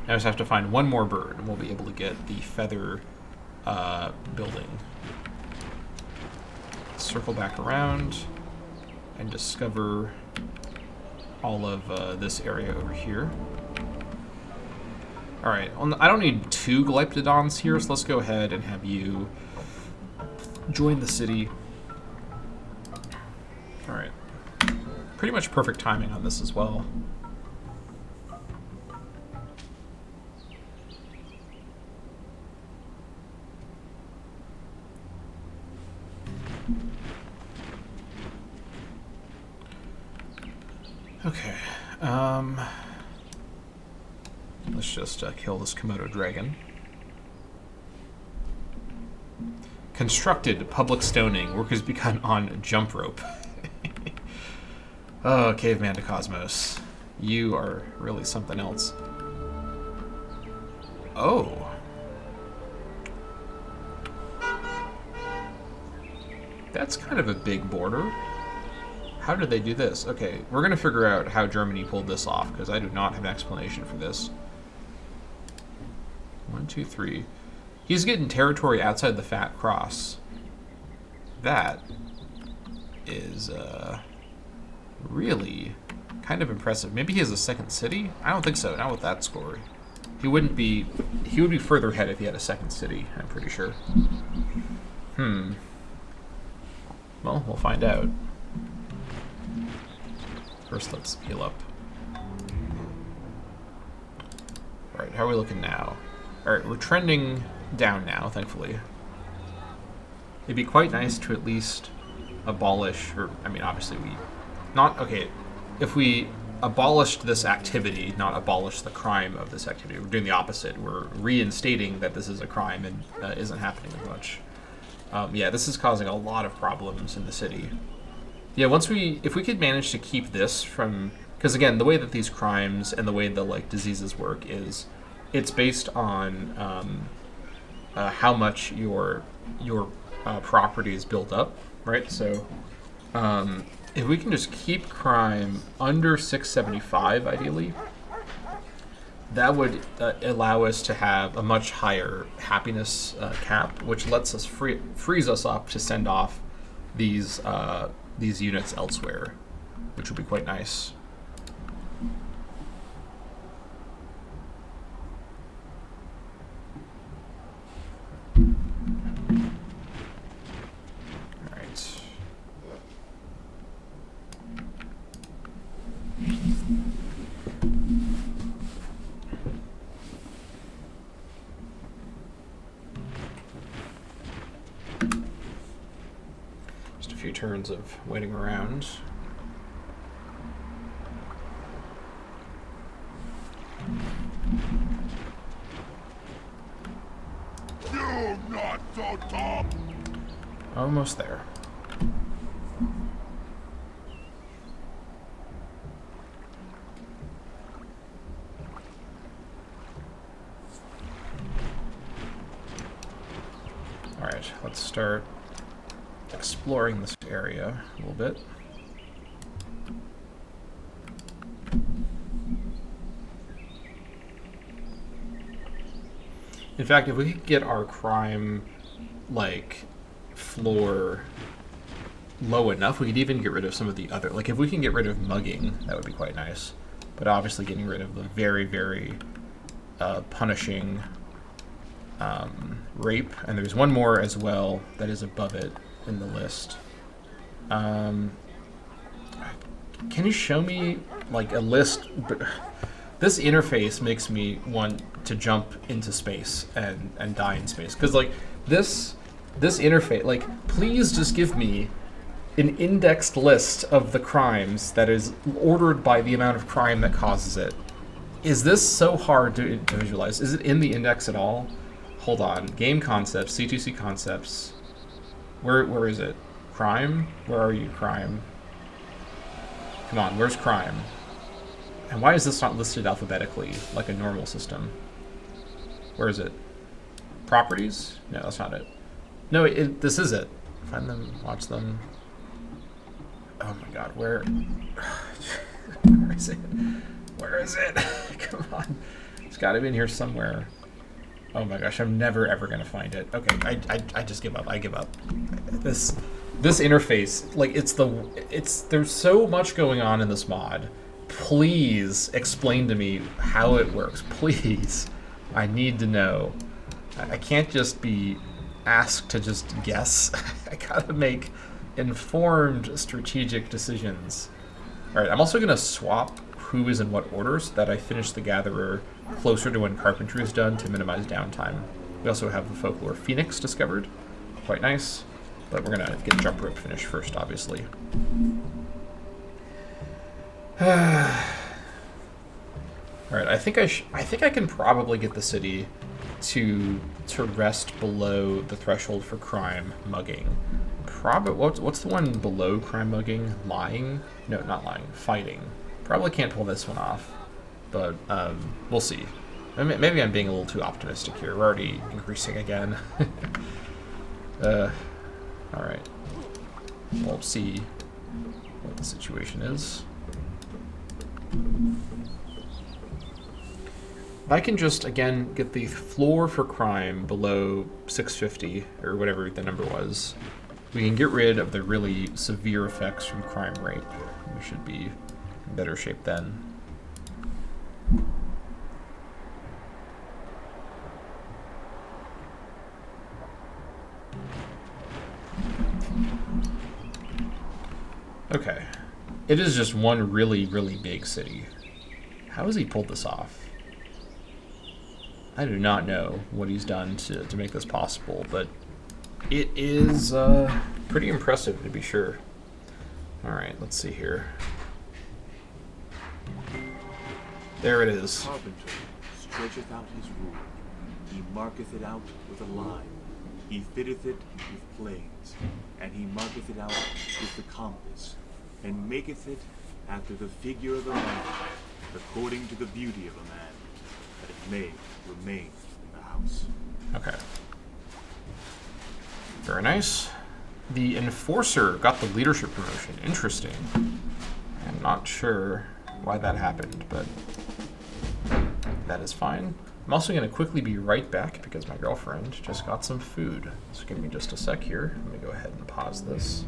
I just have to find one more bird, and we'll be able to get the feather building. Circle back around and discover all of this area over here. Alright, I don't need 2 Glyptodons here, so let's go ahead and have you join the city. Alright. Pretty much perfect timing on this as well. Okay, let's just kill this Komodo dragon. Constructed public stoning. Work has begun on jump rope. Oh, Caveman to Cosmos. You are really something else. Oh. That's kind of a big border. How did they do this? Okay, we're going to figure out how Germany pulled this off, because I do not have an explanation for this. 1, 2, 3. He's getting territory outside the Fat Cross. That is really kind of impressive. Maybe he has a second city? I don't think so, not with that score. He would be further ahead if he had a second city, I'm pretty sure. Well, we'll find out. First, let's heal up. Alright, how are we looking now? Alright, we're trending down now, thankfully. It'd be quite nice to at least abolish, or, I mean, obviously if we abolished this activity, not abolish the crime of this activity, we're doing the opposite. We're reinstating that this is a crime and isn't happening as much. Yeah, this is causing a lot of problems in the city. Yeah, if we could manage to keep this from, because again, the way that these crimes and the way the like diseases work is, it's based on how much your property is built up, right? So if we can just keep crime under 675, ideally, that would allow us to have a much higher happiness cap, which lets us frees us up to send off these units elsewhere, which would be quite nice. All right. Few turns of waiting around. You not so top! Almost there. All right, let's start exploring this area a little bit. In fact, if we could get our crime like floor low enough, we could even get rid of some of the other, like if we can get rid of mugging, that would be quite nice. But obviously getting rid of the very, very punishing rape, and there's one more as well that is above it in the list. Can you show me like a list? This interface makes me want to jump into space and die in space, because like this interface, like please just give me an indexed list of the crimes that is ordered by the amount of crime that causes it. Is this so hard to visualize? Is it in the index at all? Hold on, game concepts, C2C concepts. Where is it? Crime? Where are you, crime? Come on, where's crime? And why is this not listed alphabetically, like a normal system? Where is it? properties? No, that's not it. No, this is it. Find them, watch them. Oh my god, where is it? Where is it? Come on. It's gotta be in here somewhere. Oh my gosh, I'm never ever gonna find it. Okay, I just give up. I give up. This interface, like there's so much going on in this mod. Please explain to me how it works. Please. I need to know. I can't just be asked to just guess. I gotta make informed strategic decisions. Alright, I'm also gonna swap who is in what order so that I finish the Gatherer closer to when Carpentry is done to minimize downtime. We also have the Folklore Phoenix discovered. Quite nice. But we're gonna get Jump Rope finished first, obviously. Alright, I think I can probably get the city to rest below the threshold for crime, mugging. What's the one below crime, mugging? Lying? No, not lying. Fighting. Probably can't pull this one off, but we'll see. Maybe I'm being a little too optimistic here. We're already increasing again. Alright. We'll see what the situation is. If I can just, again, get the floor for crime below 650, or whatever the number was, we can get rid of the really severe effects from crime rate. We should be in better shape then. Okay. It is just one really, really big city. How has he pulled this off? I do not know what he's done to make this possible, but it is pretty impressive to be sure. Alright, let's see here. There it is. Carpenter stretcheth out his rule. He marketh it out with a line. He fitteth it with planes. And he marketh it out with the compass. And maketh it after the figure of a man, according to the beauty of a man, that it may remain in the house. Okay. Very nice. The Enforcer got the leadership promotion. Interesting. I'm not sure why that happened, but that is fine. I'm also going to quickly be right back because my girlfriend just got some food. So give me just a sec here. Let me go ahead and pause this.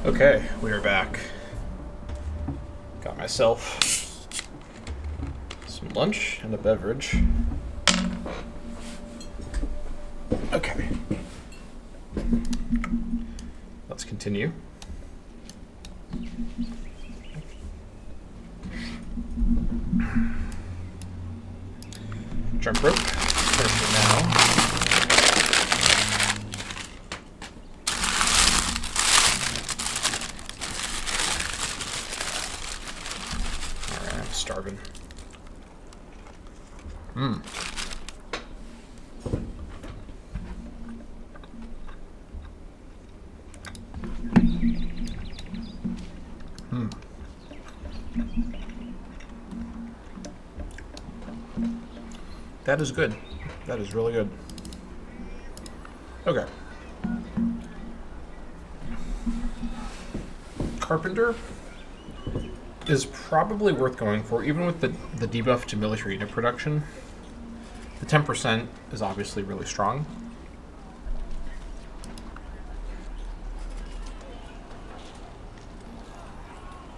Okay, we are back. Got myself some lunch and a beverage. Okay. Let's continue. Jump rope. Finish it now. Starving. That is good. That is really good. Okay. Carpenter is probably worth going for, even with the debuff to military unit production. The 10% is obviously really strong.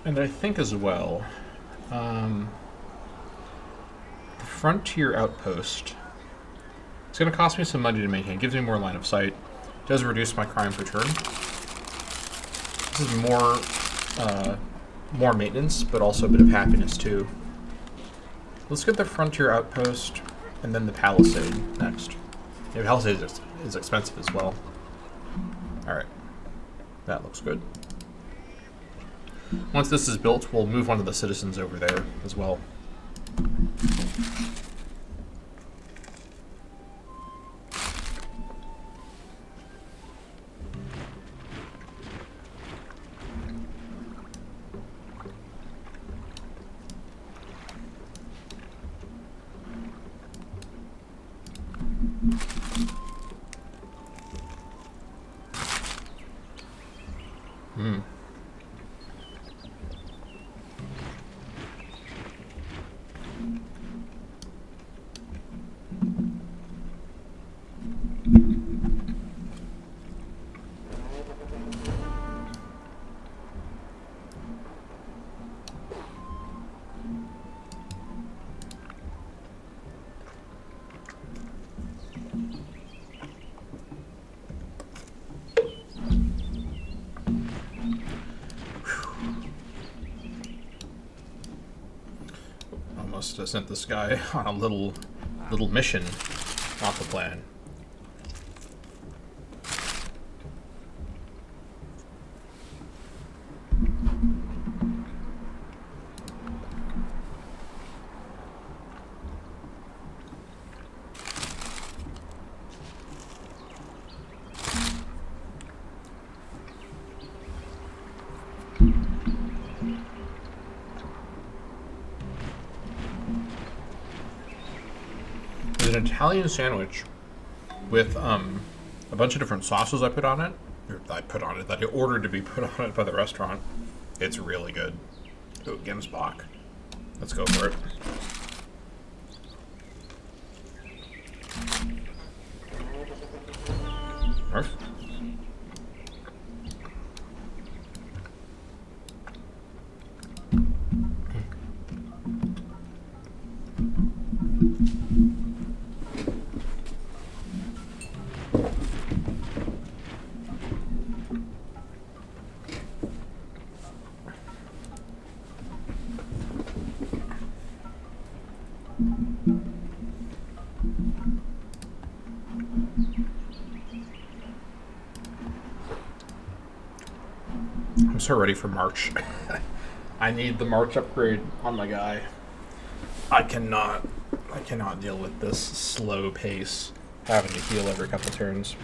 And I think as well, the Frontier Outpost. It's going to cost me some money to maintain. It gives me more line of sight. It does reduce my crime per turn. This is more maintenance, but also a bit of happiness too. Let's get the Frontier Outpost and then the Palisade next. Yeah, Palisade is expensive as well. Alright. That looks good. Once this is built, we'll move on to the citizens over there as well. Almost sent this guy on a little mission off the plan. An Italian sandwich with a bunch of different sauces I put on it. Or that I ordered to be put on it by the restaurant. It's really good. Oh, Gemsbach. Let's go for it. Arf. I'm so ready for March. I need the March upgrade on my guy. I cannot deal with this slow pace, having to heal every couple turns.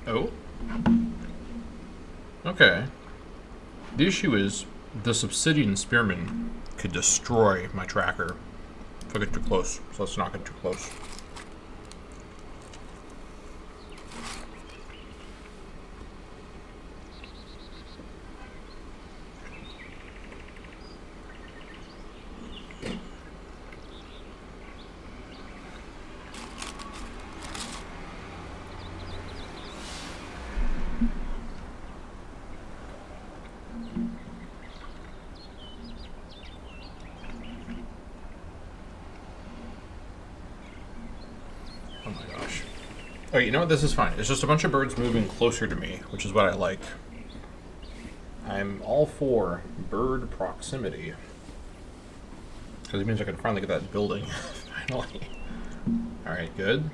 Oh? Okay. The issue is, the Subsidian Spearman could destroy my tracker if I get too close, so let's not get too close. Oh my gosh. Okay, you know what? This is fine. It's just a bunch of birds moving closer to me, which is what I like. I'm all for bird proximity. Because it means I can finally get that building. Finally. Alright, good.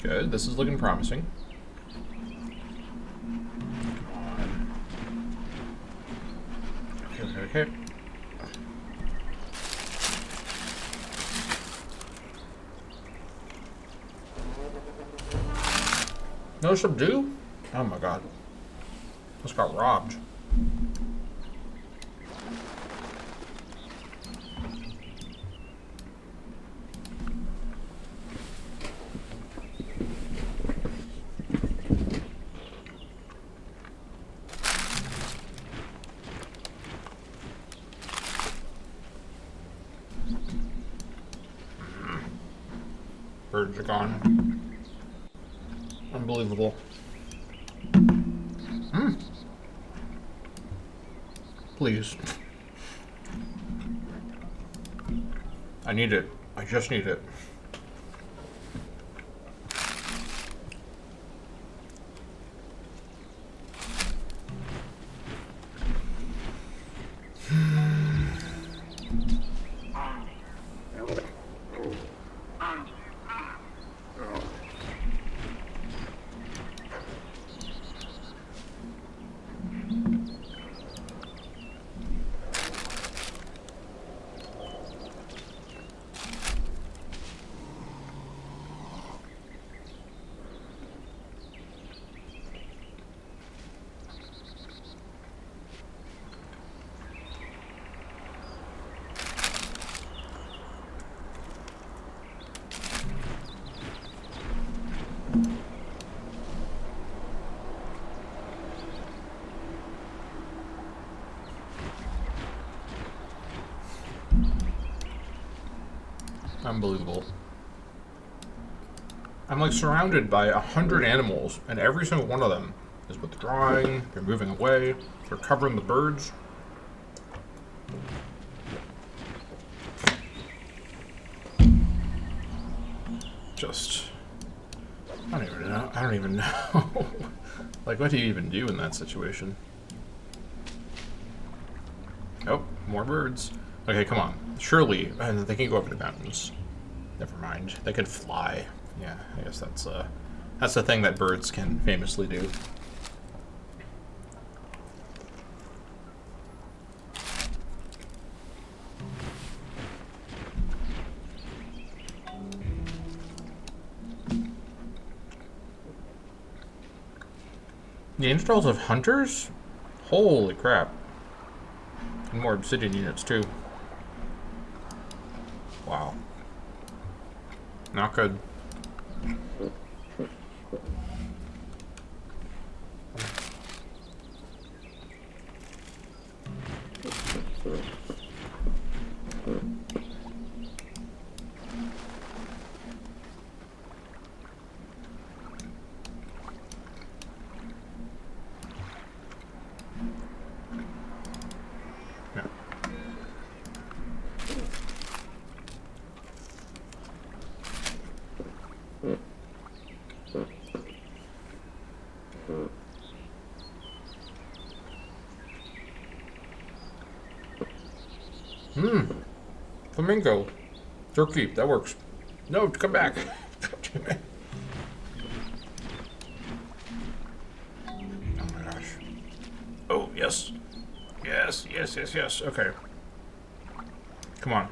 Good. This is looking promising. Come on. Okay. No subdue? Oh my god. Just got robbed. Birds are gone. Unbelievable. Please. I need it. I just need it. Unbelievable. I'm like surrounded by 100 animals, and every single one of them is withdrawing, they're moving away, they're covering the birds. Just, I don't even know. Like, what do you even do in that situation? Oh, more birds. Okay, come on. Surely, and they can go over the mountains. Never mind. They can fly. Yeah, I guess that's the thing that birds can famously do. Neanderthals have hunters? Holy crap. And more obsidian units, too. Wow. Not good. Flamingo. Turkey, that works. No, come back. Oh my gosh. Oh, yes. Yes. Okay. Come on.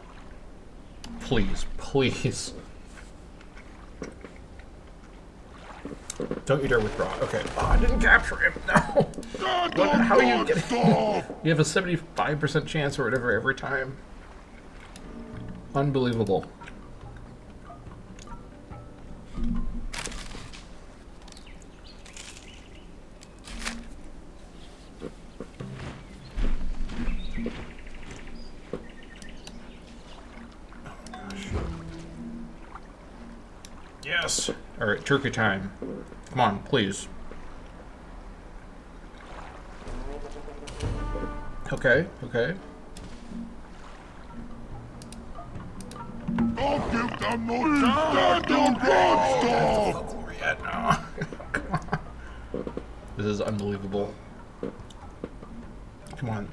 Please. Don't you dare withdraw. Okay. Oh, I didn't capture him. No. How are you getting... You have a 75% chance or whatever every time. Unbelievable. Yes. All right, turkey time. Come on, please. Okay. Don't give them no chance! Don't stop! Yet, no. Come on. This is unbelievable. Come on.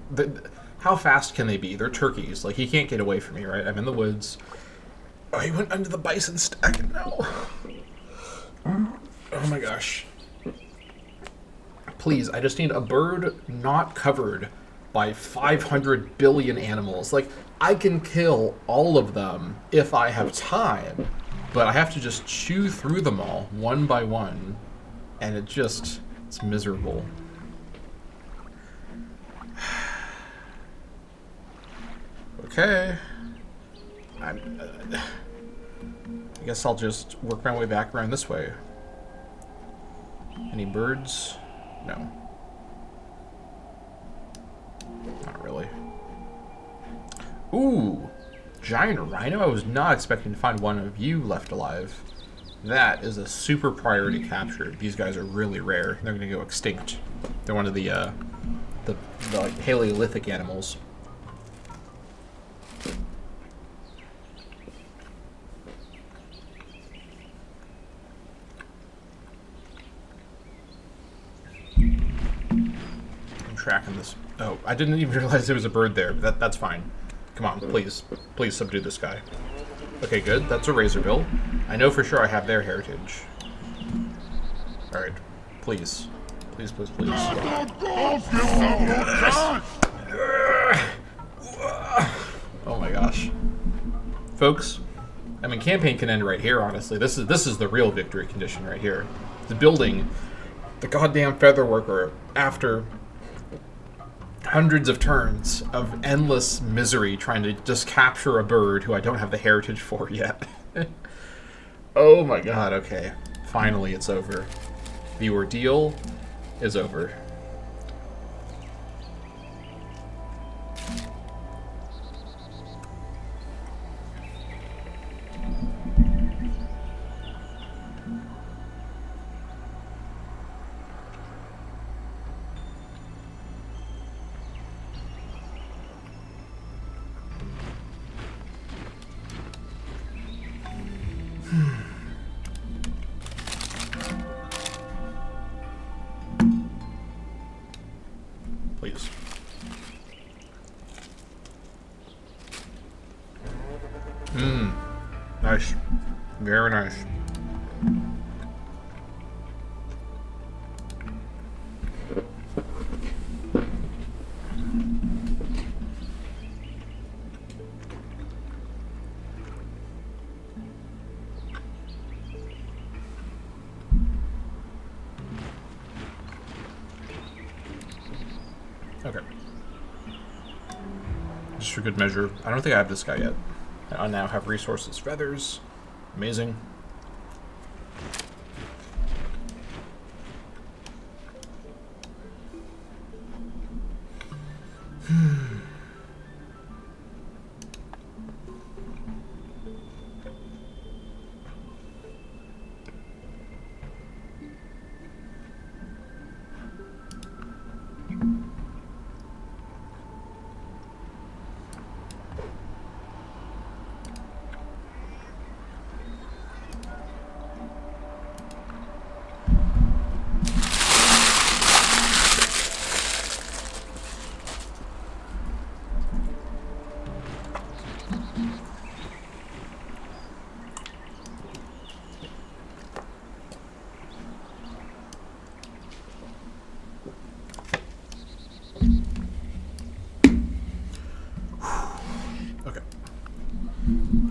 How fast can they be? They're turkeys. Like, he can't get away from me, right? I'm in the woods. Oh, he went under the bison stack. No. Oh my gosh. Please, I just need a bird not covered by 500 billion animals. Like, I can kill all of them if I have time, but I have to just chew through them all one by one, and it's miserable. Okay. I guess I'll just work my way back around this way. Any birds? No. Not really. Ooh! Giant rhino? I was not expecting to find one of you left alive. That is a super priority capture. These guys are really rare. They're going to go extinct. They're one of the like, Paleolithic animals. Tracking this. Oh, I didn't even realize there was a bird there. That's fine. Come on, please. Please subdue this guy. Okay, good. That's a razorbill. I know for sure I have their heritage. Alright. Please. Please, please, please. Oh my gosh. Folks, I mean, campaign can end right here, honestly. This is the real victory condition right here. The building, the goddamn featherworker, after hundreds of turns of endless misery trying to just capture a bird who I don't have the heritage for yet. Oh my god, okay. Finally, it's over. The ordeal is over. Please. Nice. Very nice. Okay. Just for good measure. I don't think I have this guy yet. I now have resources. Feathers. Amazing.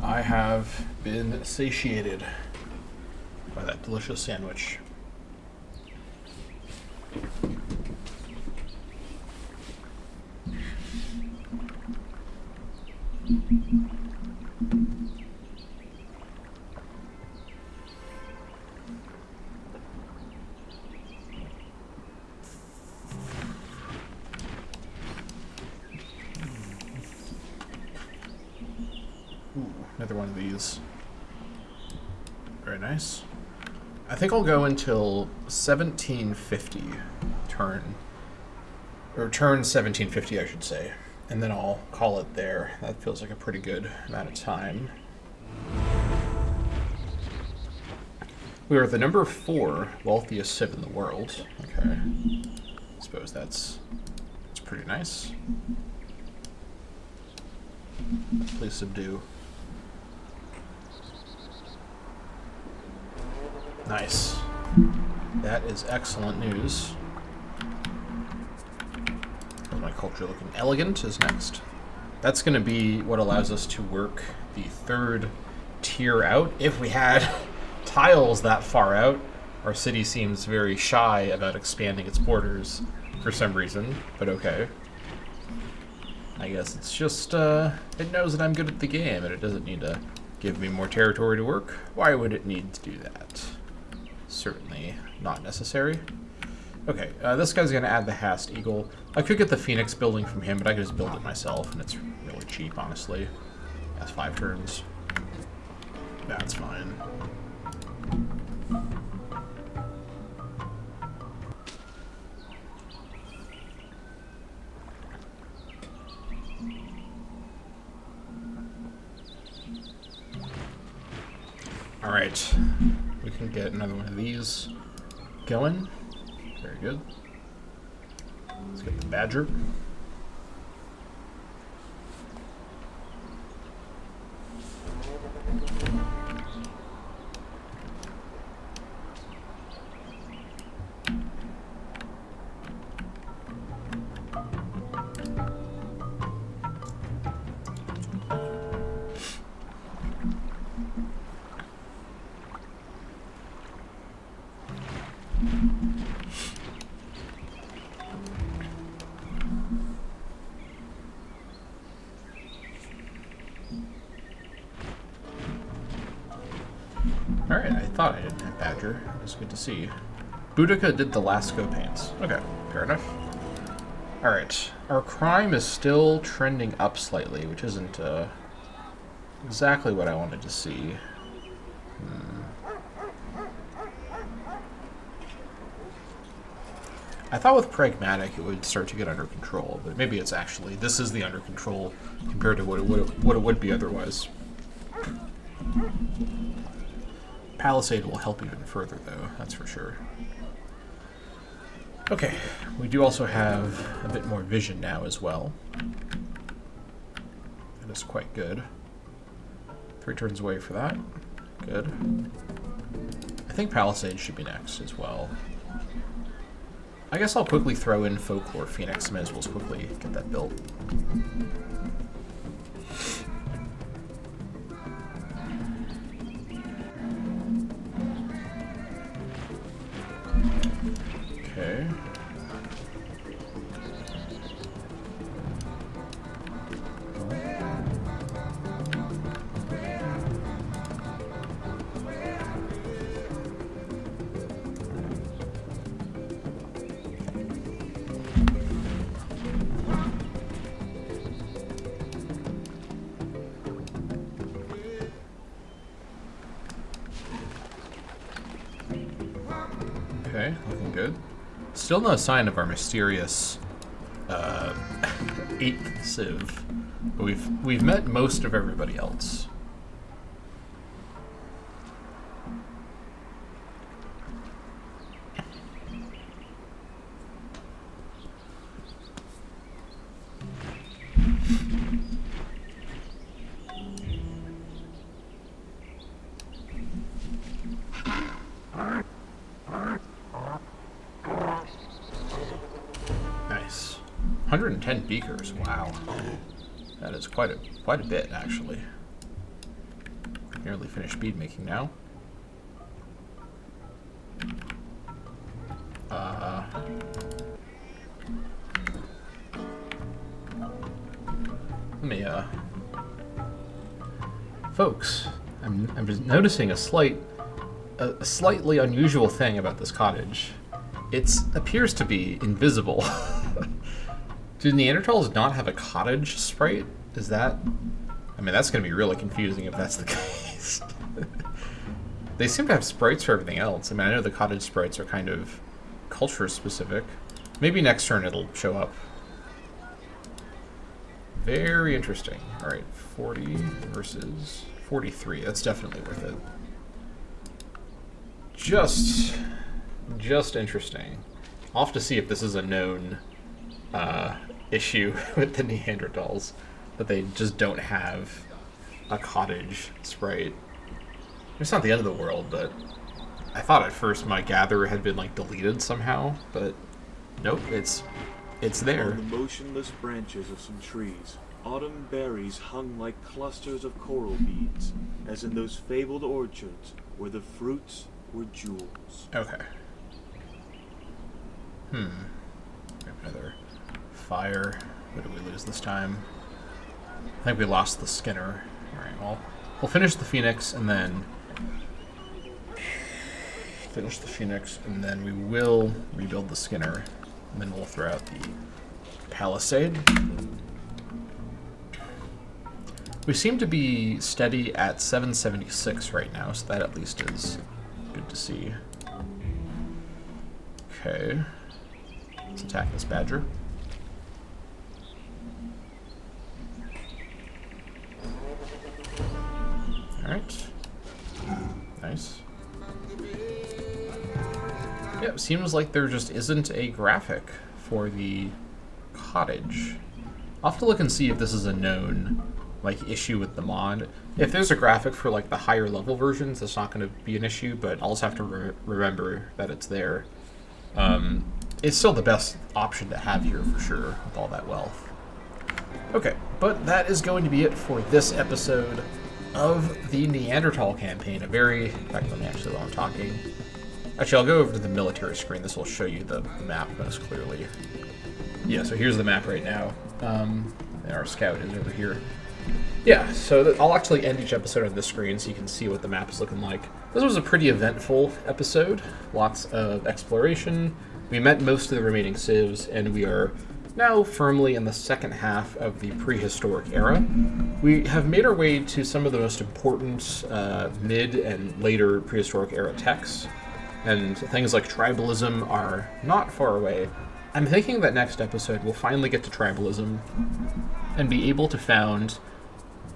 I have been satiated by that delicious sandwich. Another one of these. Very nice. I think I'll go until 1750 turn. Or turn 1750, I should say. And then I'll call it there. That feels like a pretty good amount of time. We are the number 4 wealthiest civ in the world. Okay. I suppose that's pretty nice. Please subdue. Nice. That is excellent news. My culture looking elegant is next. That's going to be what allows us to work the third tier out. If we had tiles that far out, our city seems very shy about expanding its borders for some reason, but okay. I guess it's just, it knows that I'm good at the game and it doesn't need to give me more territory to work. Why would it need to do that? Certainly not necessary. Okay, this guy's going to add the Hast Eagle. I could get the Phoenix building from him, but I could just build it myself, and it's really cheap, honestly. That's 5 turns. That's fine. Alright, we can get another one of these going. Very good. Let's get the Badger. Alright, I thought I didn't have Badger. It was good to see. Boudica did the Lascaux paints. Okay, fair enough. Alright, our crime is still trending up slightly, which isn't exactly what I wanted to see. I thought with Pragmatic it would start to get under control, but maybe it's actually, this is the under control compared to what it would be otherwise. Palisade will help even further, though, that's for sure. Okay, we do also have a bit more vision now as well. That is quite good. 3 turns away for that. Good. I think Palisade should be next as well. I guess I'll quickly throw in Folklore Phoenix. Might as well quickly get that built. Okay. Okay, looking good. Still no sign of our mysterious 8th Civ. But we've met most of everybody else. Nice. 110 beakers, wow. That is quite a bit, actually. Nearly finished bead making now. Let me, folks, I'm just noticing a slightly unusual thing about this cottage. It appears to be invisible. Do Neanderthals not have a cottage sprite? Is that... I mean, that's going to be really confusing if that's the case. They seem to have sprites for everything else. I mean, I know the cottage sprites are kind of culture-specific. Maybe next turn it'll show up. Very interesting. Alright, 40 versus 43. That's definitely worth it. Just interesting. I'll have to see if this is a known issue with the Neanderthals. that they just don't have a cottage sprite. It's not the end of the world, but I thought at first my gatherer had been like deleted somehow, but nope, it's there. On the motionless branches of some trees, autumn berries hung like clusters of coral beads, as in those fabled orchards where the fruits were jewels. Okay. Another fire. What did we lose this time? I think we lost the Skinner. Alright, well, we'll finish the Phoenix and then we will rebuild the Skinner, and then we'll throw out the Palisade. We seem to be steady at 776 right now, so that at least is good to see. Okay. Let's attack this badger. Alright. Nice. Yep, seems like there just isn't a graphic for the cottage. I'll have to look and see if this is a known like issue with the mod. If there's a graphic for like the higher level versions, that's not going to be an issue, but I'll just have to remember that it's there. It's still the best option to have here for sure with all that wealth. Okay, but that is going to be it for this episode of the Neanderthal campaign. In fact, let me actually, while I'm talking. Actually, I'll go over to the military screen. This will show you the map most clearly. Yeah, so here's the map right now. And our scout is over here. Yeah, so I'll actually end each episode on this screen so you can see what the map is looking like. This was a pretty eventful episode. Lots of exploration. We met most of the remaining civs, and we are now firmly in the second half of the prehistoric era. We have made our way to some of the most important mid and later prehistoric era texts, and things like tribalism are not far away. I'm thinking that next episode we'll finally get to tribalism and be able to found,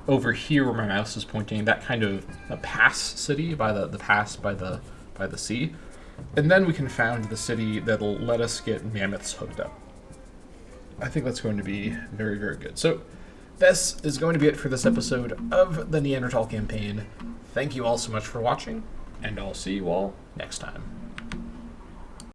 over here where my mouse is pointing, that kind of a pass city by the pass by the sea. And then we can found the city that'll let us get mammoths hooked up. I think that's going to be very, very good. So this is going to be it for this episode of the Neanderthal campaign. Thank you all so much for watching, and I'll see you all next time.